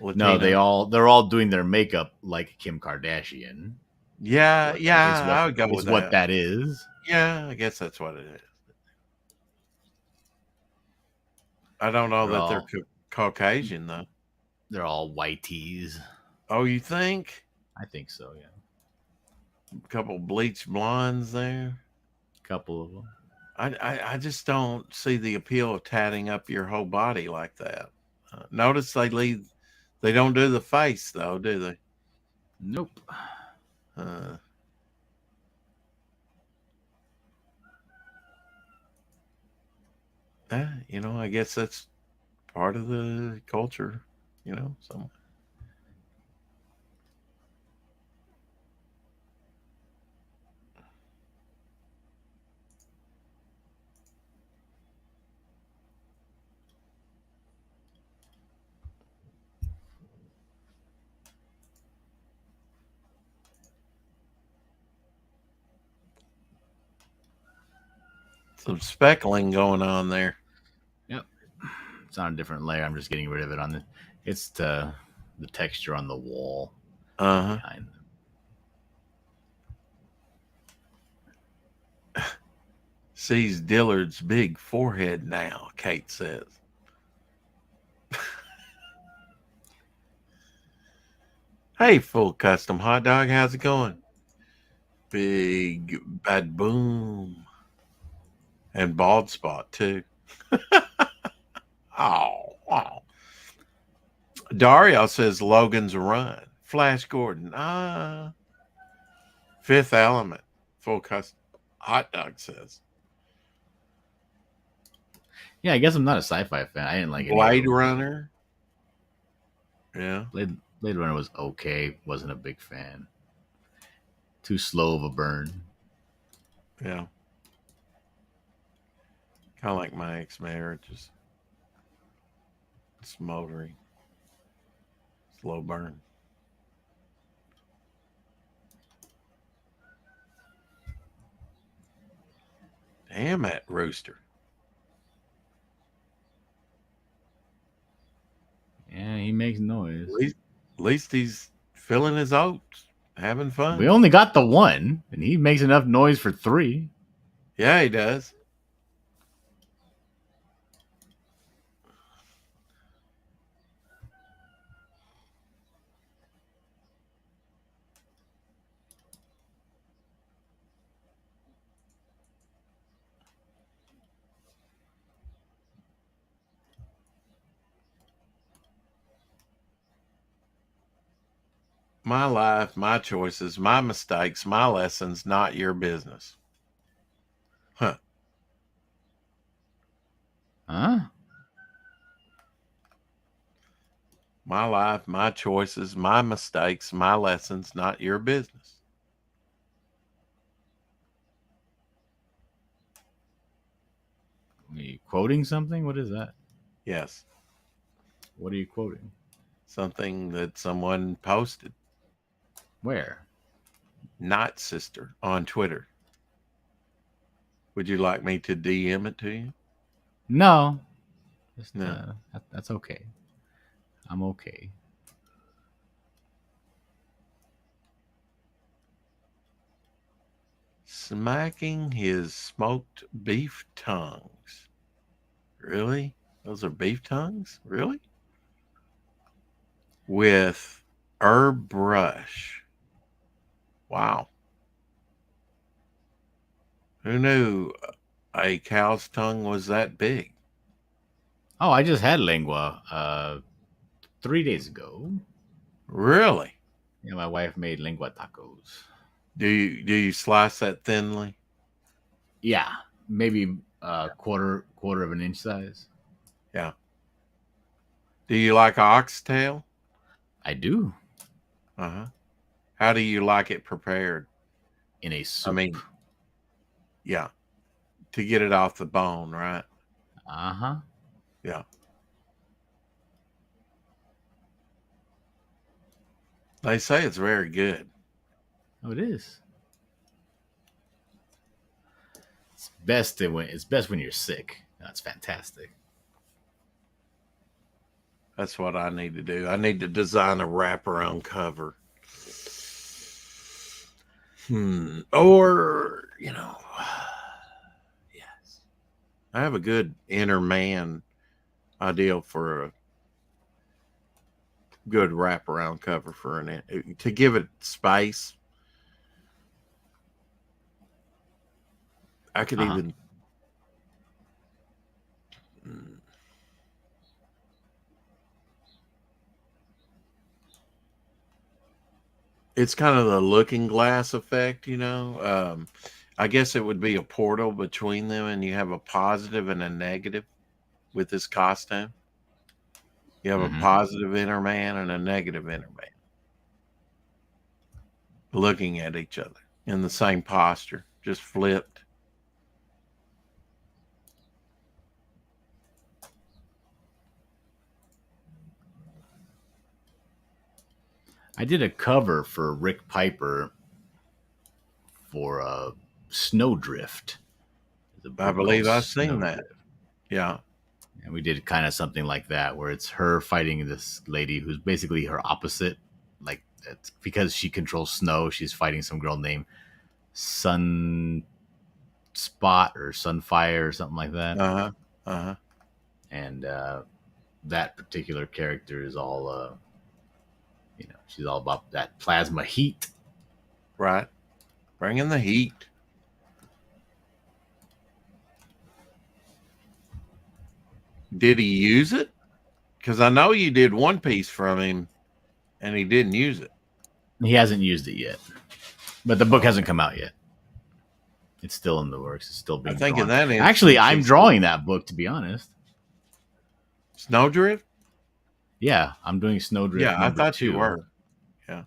Latino. they're all doing their makeup like Kim Kardashian. Yeah, I would go Is with what that. that is. Yeah, I guess that's what it is. I don't know that they're Caucasian, though. They're all whiteies. Oh, you think? I think so, yeah. A couple bleached blondes there. A couple of them. I just don't see the appeal of tatting up your whole body like that. Notice they don't do the face, though, do they? Nope. I guess that's part of the culture, so. Some speckling going on there. Yep. It's on a different layer. I'm just getting rid of it on it's the texture on the wall. Uh-huh. Behind them. Sees Dillard's big forehead now, Kate says. Hey, full custom hot dog, how's it going? Big bad boom. And bald spot, too. Oh. Dario says Logan's Run. Flash Gordon. Fifth Element. Full custom hot dog says. Yeah, I guess I'm not a sci-fi fan. I didn't like it. Blade Runner. Yeah. Blade Runner was okay. Wasn't a big fan. Too slow of a burn. Yeah. Kind of like my ex-marriages. Smoldering. Slow burn. Damn that rooster. Yeah, he makes noise. At least he's filling his oats, having fun. We only got the one, and he makes enough noise for 3. Yeah, he does. My life, my choices, my mistakes, my lessons, not your business. Huh. Huh? My life, my choices, my mistakes, my lessons, not your business. Are you quoting something? What is that? Yes. What are you quoting? Something that someone posted. Where? Night Sister on Twitter. Would you like me to DM it to you? No. Just, No. That's okay. I'm okay. smacking his smoked beef tongues. Really? Those are beef tongues? Really? With herb brush. Wow. Who knew a cow's tongue was that big? Oh, I just had lengua 3 days ago. Really? Yeah, my wife made lengua tacos. Do you slice that thinly? Yeah, maybe a quarter of an inch size. Yeah. Do you like oxtail? I do. Uh-huh. How do you like it prepared? In a soup. I mean, yeah. To get it off the bone, right? Uh-huh. Yeah. They say it's very good. Oh, it is. It's best when you're sick. That's fantastic. That's what I need to do. I need to design a wraparound cover. Or, yes. I have a good inner man ideal for a good wraparound cover for to give it space. I could even it's kind of the looking glass effect, I guess it would be a portal between them, and you have a positive and a negative with this costume. You have a positive inner man and a negative inner man looking at each other in the same posture, just flipped. I did a cover for Rick Piper for Snowdrift. I believe I've seen that. Yeah. And we did kind of something like that, where it's her fighting this lady who's basically her opposite. Like, it's because she controls snow, she's fighting some girl named Sunspot or Sunfire or something like that. And that particular character is all, she's all about that plasma heat. Right. Bringing the heat. Did he use it? Because I know you did one piece from him and he didn't use it. He hasn't used it yet. But the book hasn't come out yet. It's still in the works. It's still being drawn. Actually, I'm drawing that book, to be honest. Snowdrift? Yeah, I'm doing Snowdrift. Yeah, I thought 2. you were. Yeah.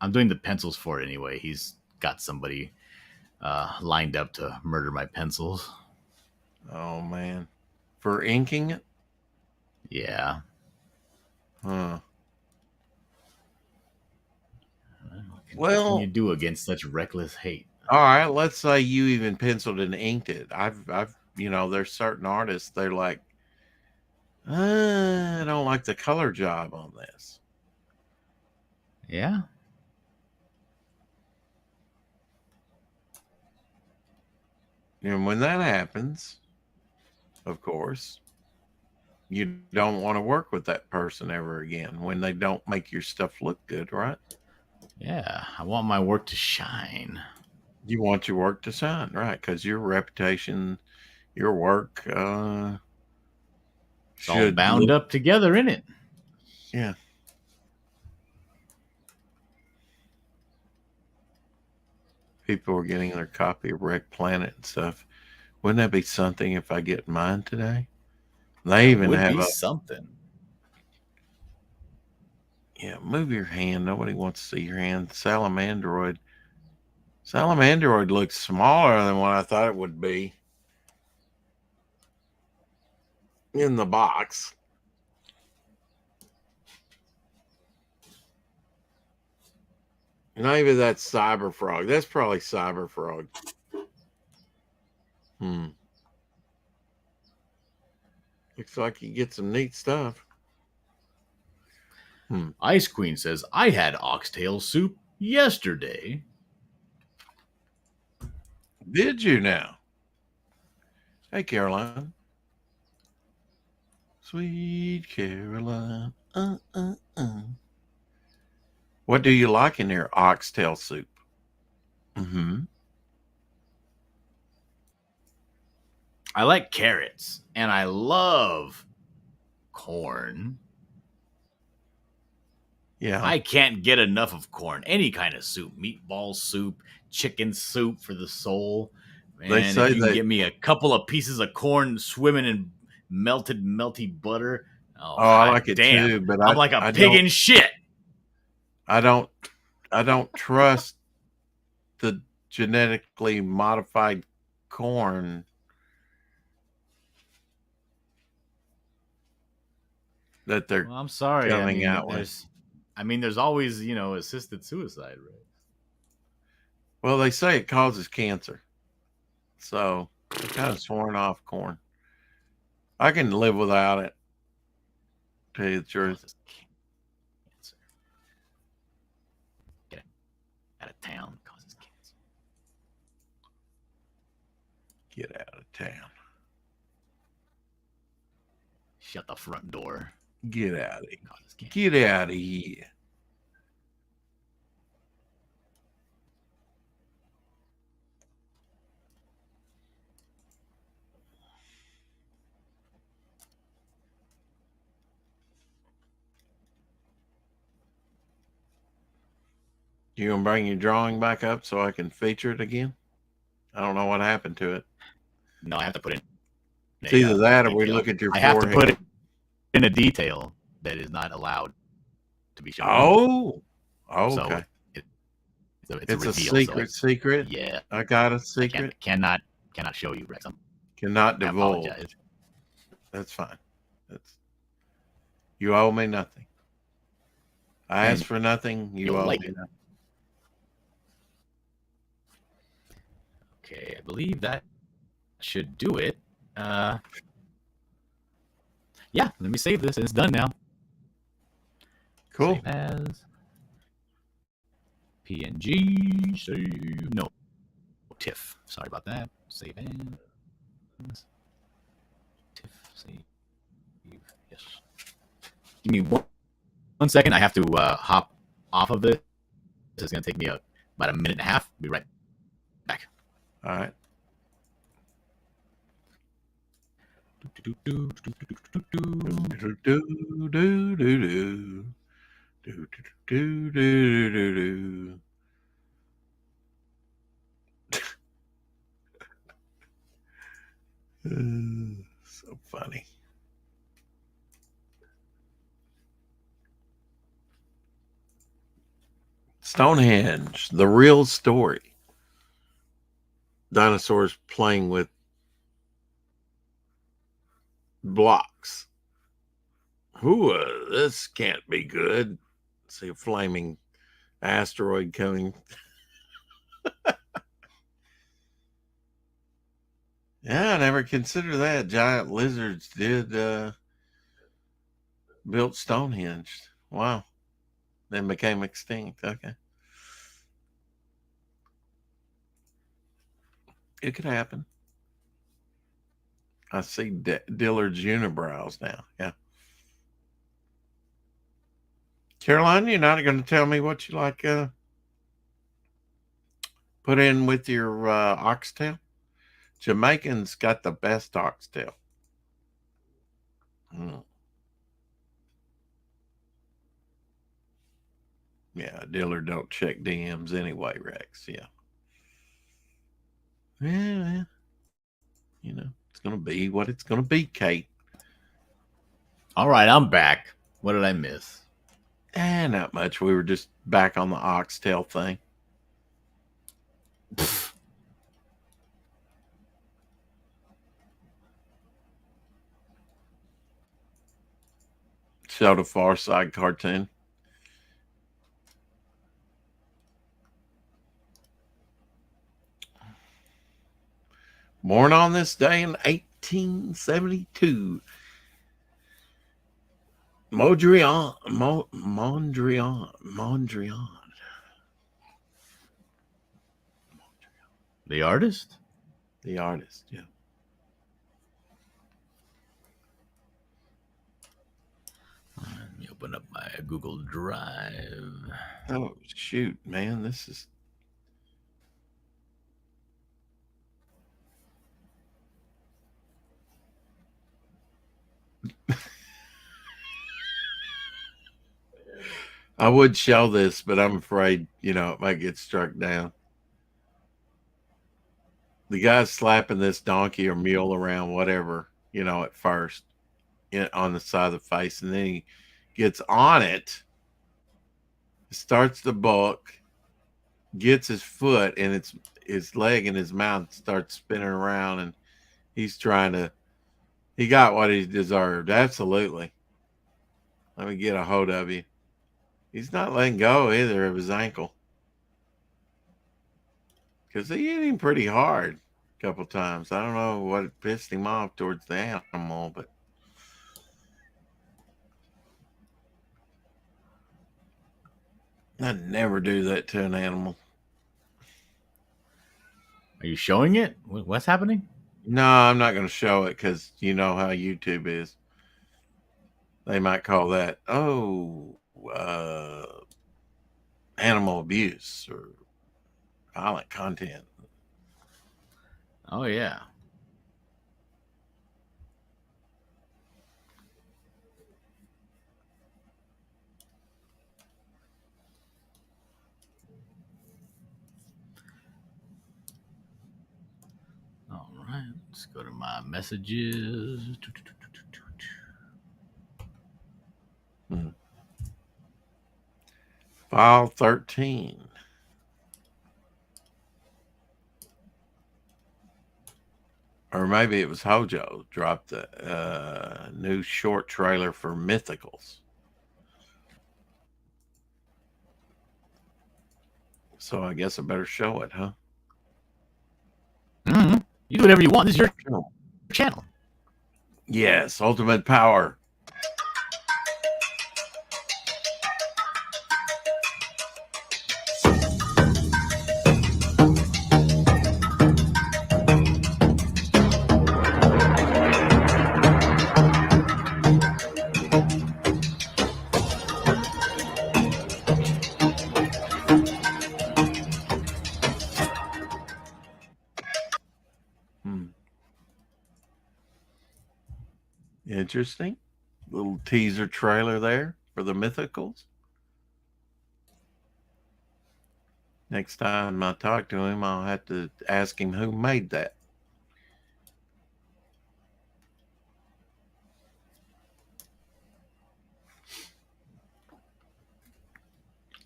I'm doing the pencils for it anyway. He's got somebody lined up to murder my pencils. Oh, man. For inking it? Yeah. Huh. What can you do against such reckless hate? All right, let's say you even penciled and inked it. I've there's certain artists, they're like, I don't like the color job on this. Yeah. And when that happens, of course, you don't want to work with that person ever again when they don't make your stuff look good, right? Yeah, I want my work to shine. You want your work to shine, right? Because your reputation, your work, it's all bound up together, isn't it? Yeah. People are getting their copy of Wreck Planet and stuff. Wouldn't that be something if I get mine today? They even have something. Yeah, move your hand. Nobody wants to see your hand. Salamandroid. Salamandroid looks smaller than what I thought it would be in the box. Maybe that's Cyber Frog. That's probably Cyber Frog. Looks like you get some neat stuff. Ice Queen says, I had oxtail soup yesterday. Did you now? Hey, Caroline. Sweet Caroline. What do you like in there? Oxtail soup. Mm-hmm. I like carrots, and I love corn. Yeah. I can't get enough of corn. Any kind of soup, meatball soup, chicken soup for the soul. Man, They say if you can that- get me a couple of pieces of corn swimming in melty butter. Oh, I God like it damn. too, but I'm like a I pig don't- in shit. I don't trust the genetically modified corn. That they're Well, I'm sorry. coming out with. There's always, assisted suicide, right? Well, they say it causes cancer. So I'm kind of sworn off corn. I can live without it. Tell you the truth. Causes cancer. Get out of town. Causes cancer. Get out of town. Shut the front door. Get out of here. Causes cancer. Get out of here. You gonna bring your drawing back up so I can feature it again? I don't know what happened to it. No, I have to put in. It's either that or we detail. look at your I have to forehead. put it in a detail that is not allowed to be shown. Oh, So, okay. it's It's a reveal, so secret. Secret. yeah, I got a I secret. cannot show you, Rex. Cannot I divulge. apologize. That's fine. You owe me nothing. I And asked for nothing. You you'll owe like me it. nothing. Okay, I believe that should do it. Yeah, let me save this. It's done now. Cool. Save as PNG. Save. No. TIFF. Sorry about that. Save as TIFF. Save. Yes. Give me one second. I have to hop off of this. This is going to take me about a minute and a half. Be right back. All right. Do do do do do do do do do. So funny. Stonehenge, the real story. Dinosaurs playing with blocks. Ooh, this can't be good. See a flaming asteroid coming. Yeah, I never considered that. Giant lizards did built Stonehenge. Wow. Then became extinct. Okay. It could happen. I see Dillard's unibrows now. Yeah. Caroline, you're not going to tell me what you like put in with your oxtail? Jamaicans got the best oxtail. Yeah, Dillard don't check DMs anyway, Rex. Yeah. Yeah. You know, it's going to be what it's going to be, Kate. All right, I'm back. What did I miss? Not much. We were just back on the oxtail thing. Showed a Far Side cartoon. Born on this day in 1872. Mondrian. The artist? The artist, yeah. Let me open up my Google Drive. Oh shoot, man, this is. I would show this, but I'm afraid, it might get struck down. The guy's slapping this donkey or mule around, whatever, at first on the side of the face. And then he gets on it, starts the buck, gets his foot and his leg and his mouth starts spinning around. And he got what he deserved. Absolutely. Let me get a hold of you. He's not letting go either of his ankle. Because he hit him pretty hard a couple times. I don't know what pissed him off towards the animal, but I'd never do that to an animal. Are you showing it? What's happening? No, I'm not going to show it because you know how YouTube is. They might call that, animal abuse or violent content. Oh, yeah. All right. Let's go to my messages. File 13. Or maybe it was Hojo dropped the new short trailer for Mythicals. So I guess I better show it, huh? Mm-hmm. You do whatever you want. This is your channel. Yes, Ultimate Power. Interesting. Little teaser trailer there for the Mythicals. Next time I talk to him, I'll have to ask him who made that.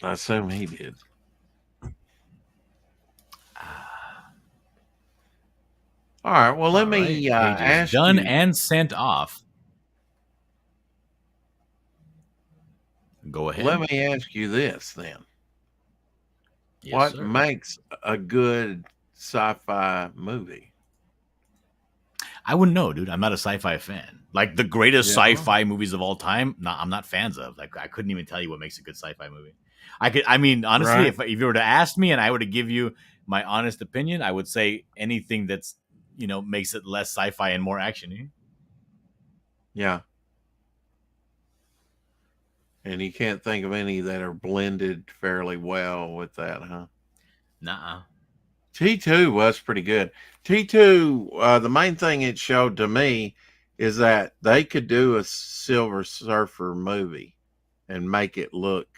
I assume he did. All right. Well, let me ask done you. and sent off. Go ahead. Let me ask you this then. Yes, What sir. makes a good sci-fi movie? I wouldn't know, dude. I'm not a sci-fi fan. Like the greatest sci-fi movies of all time, I'm not fans of. Like I couldn't even tell you what makes a good sci-fi movie. Honestly, Right. if you were to ask me and I were to give you my honest opinion, I would say anything that's, makes it less sci-fi and more action. Yeah. And you can't think of any that are blended fairly well with that, huh? Nuh-uh. T2 was pretty good. T2, the main thing it showed to me is that they could do a Silver Surfer movie and make it look,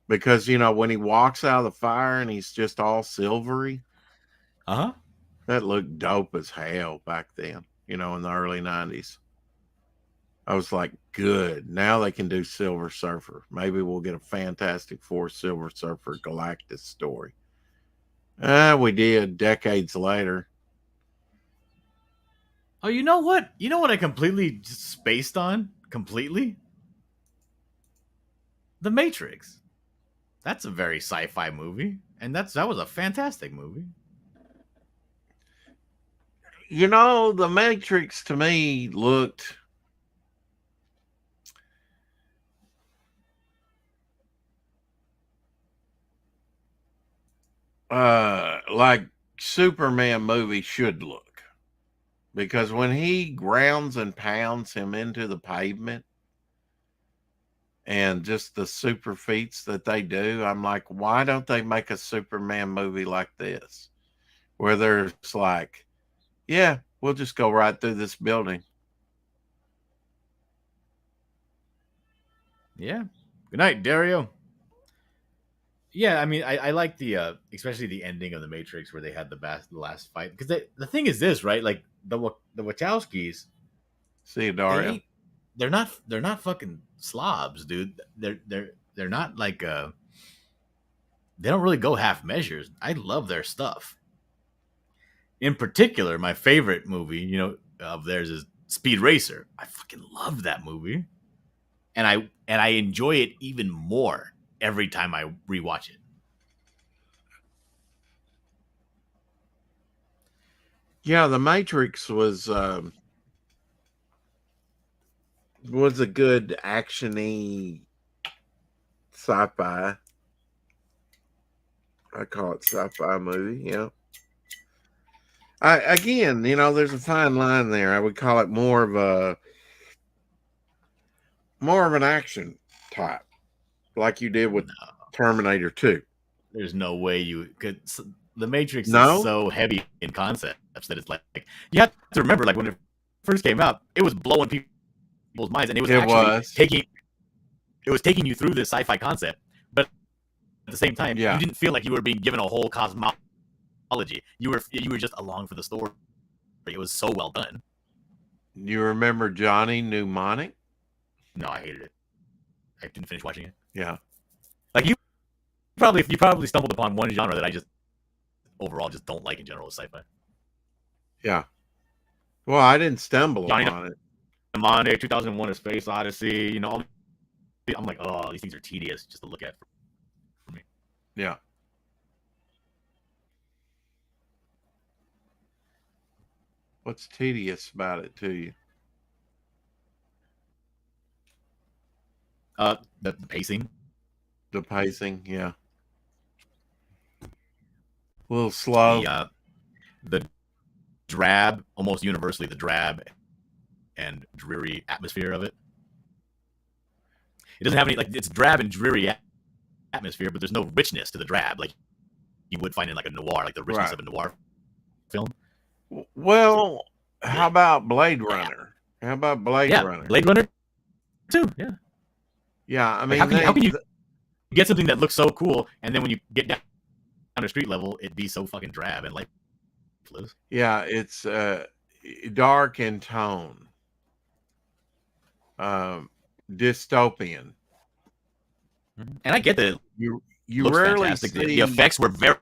because, when he walks out of the fire and he's just all silvery, that looked dope as hell back then, in the early 90s. I was like, good. Now they can do Silver Surfer. Maybe we'll get a Fantastic Four Silver Surfer Galactus story. We did decades later. Oh, you know what? You know what I completely just spaced on? Completely? The Matrix. That's a very sci-fi movie. And that was a fantastic movie. The Matrix to me looked like Superman movie should look. Because when he grounds and pounds him into the pavement and just the super feats that they do, I'm like, why don't they make a Superman movie like this? Where there's like, yeah, we'll just go right through this building. Yeah. Good night, Dario. Yeah, I mean, I like the especially the ending of the Matrix where they had the last fight, because the thing is this, right? Like the Wachowskis, See you, Dario. they're not fucking slobs, dude. They're not like they don't really go half measures. I love their stuff. In particular, my favorite movie, you know, of theirs is Speed Racer. I fucking love that movie, and I enjoy it even more every time I rewatch it. Yeah, The Matrix was a good actiony sci-fi. I call it sci-fi movie. Yeah. Again, you know, there's a fine line there. I would call it more of an action type, like you did with Terminator 2. There's no way you could. The Matrix No? is so heavy in concepts that it's like you have to remember, like when it first came out, it was blowing people's minds, and it was taking you through this sci-fi concept, but at the same time, Yeah. you didn't feel like you were being given a whole cosmology. You were just along for the story. It was so well done. You remember Johnny Mnemonic? No, I hated it. I didn't finish watching it. Yeah. Like you probably stumbled upon one genre that I just overall just don't like in general is sci-fi. Yeah. Well, I didn't stumble Johnny upon it. Mnemonic, 2001: A Space Odyssey. You know, I'm like, oh, these things are tedious just to look at for me. Yeah. What's tedious about it to you? The pacing. The pacing, yeah. A little slow. The drab, almost universally the drab and dreary atmosphere of it. It doesn't have any, like, it's drab and dreary atmosphere, but there's no richness to the drab like you would find in like a noir, like the richness of a noir film. Well, how about Blade Runner? How about Blade Runner? Blade Runner too. Yeah. Yeah, I mean, how can you get something that looks so cool, and then when you get down to street level, it be so fucking drab and lifeless? Yeah, it's dark in tone, dystopian, and I get that you rarely see the effects were very,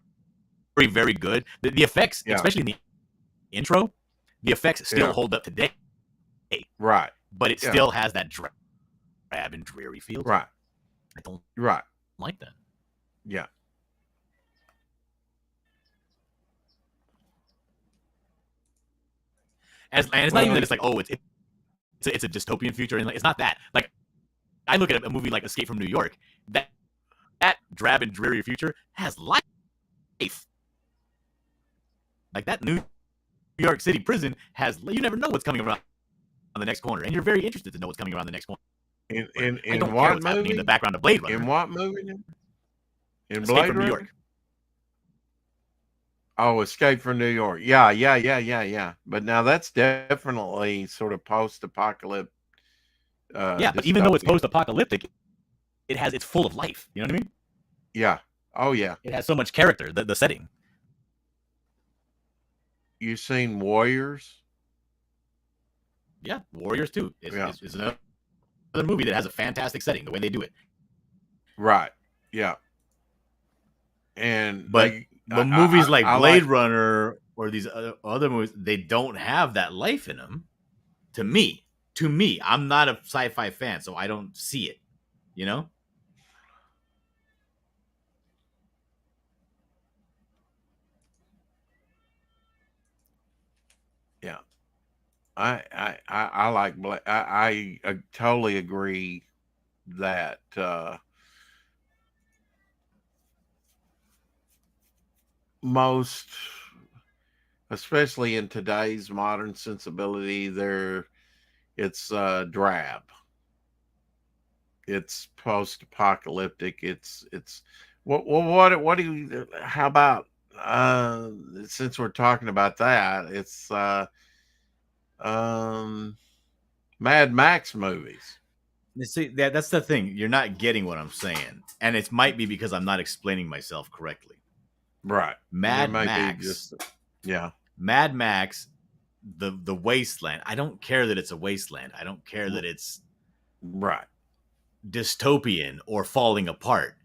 very, very good. The effects, especially in the intro, the effects still hold up today. Right, but it still has that drab and dreary feel. Right, I don't like that. Yeah. And it's not even that it's like, oh, it's a dystopian future, and it's not that. Like, I look at a movie like Escape from New York, that drab and dreary future has life. Like that New York City prison has, you never know what's coming around on the next corner, and you're very interested to know what's coming around the next corner. In what movie? In the background of Blade Runner. In what movie? In Escape Blade from Runner? New York. Oh, Escape from New York. Yeah. But now that's definitely sort of post-apocalyptic. But even though it's post-apocalyptic, it's full of life. You know what I mean? Yeah. Oh, yeah. It has so much character. The setting. You seen Warriors? Yeah, Warriors too. It's another movie that has a fantastic setting. The way they do it. Right. Yeah. But movies like Blade Runner or these other movies, they don't have that life in them. To me, I'm not a sci-fi fan, so I don't see it. You know. Yeah. I like I totally agree that most especially in today's modern sensibility, it's drab. It's post-apocalyptic. It's what do you? How about since we're talking about that, it's Mad Max movies. You see, that's the thing. You're not getting what I'm saying, and it might be because I'm not explaining myself correctly. Right. Mad There might be Max, yeah. Mad Max, the wasteland. I don't care that it's a wasteland. I don't care that it's Right. dystopian or falling apart.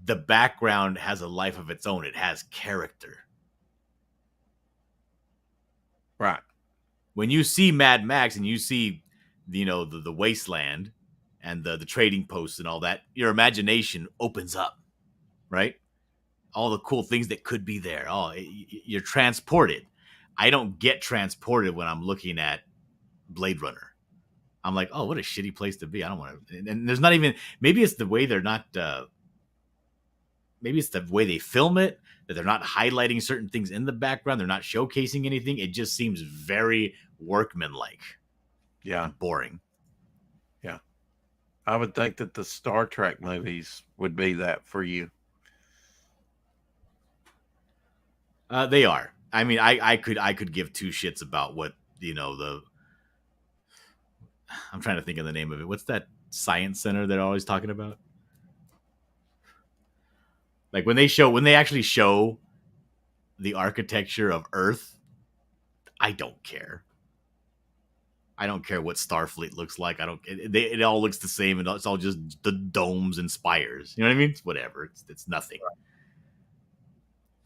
The background has a life of its own. It has character. Right. When you see Mad Max and you see, the wasteland and the trading posts and all that, your imagination opens up, right? All the cool things that could be there. Oh, you're transported. I don't get transported when I'm looking at Blade Runner. I'm like, oh, what a shitty place to be. I don't want to. And there's not even. Maybe it's the way they're not. Maybe it's the way they film it, that they're not highlighting certain things in the background. They're not showcasing anything. It just seems very workmanlike. Yeah. Boring. Yeah. I would think that the Star Trek movies would be that for you. They are. I mean, I could give two shits about what, I'm trying to think of the name of it. What's that science center they're always talking about? Like when they actually show the architecture of Earth, I don't care. I don't care what Starfleet looks like. It all looks the same, and it's all just the domes and spires. You know what I mean? It's whatever. It's nothing.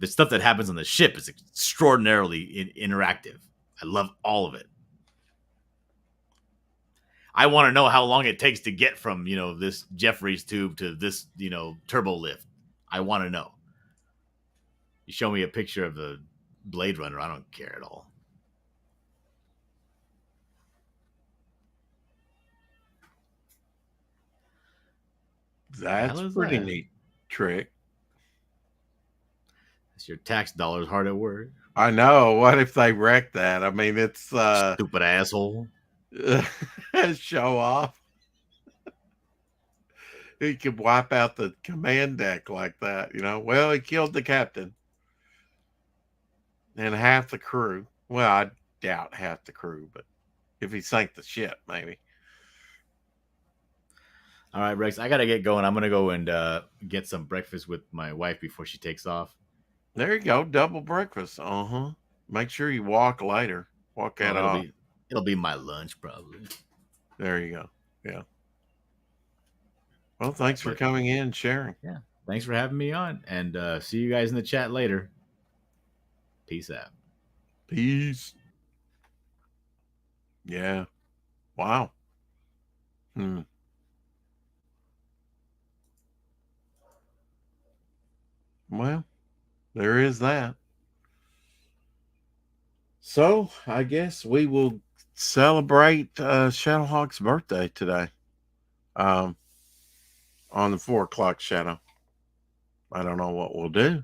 The stuff that happens on the ship is extraordinarily interactive. I love all of it. I want to know how long it takes to get from, this Jeffries tube to this, turbo lift. I want to know. You show me a picture of the Blade Runner, I don't care at all. That's a pretty neat trick. It's your tax dollars hard at work. I know. What if they wreck that? I mean, it's stupid asshole. Show off. He could wipe out the command deck like that, Well, he killed the captain and half the crew. Well, I doubt half the crew, but if he sank the ship, maybe. All right, Rex, I got to get going. I'm going to go and get some breakfast with my wife before she takes off. There you go. Double breakfast. Make sure you walk later. Walk that off. It'll be my lunch, probably. There you go. Yeah. Well, thanks for coming in and sharing. Yeah. Thanks for having me on. And see you guys in the chat later. Peace out. Peace. Yeah. Wow. Well, there is that. So I guess we will celebrate Shadowhawk's birthday today. On the 4:00 shadow. I don't know what we'll do.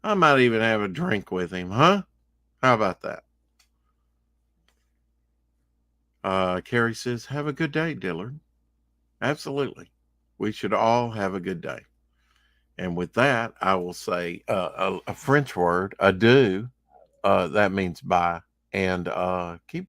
I might even have a drink with him, huh? How about that? Carrie says, have a good day, Dillard. Absolutely. We should all have a good day. And with that, I will say a French word, adieu. That means bye. And keep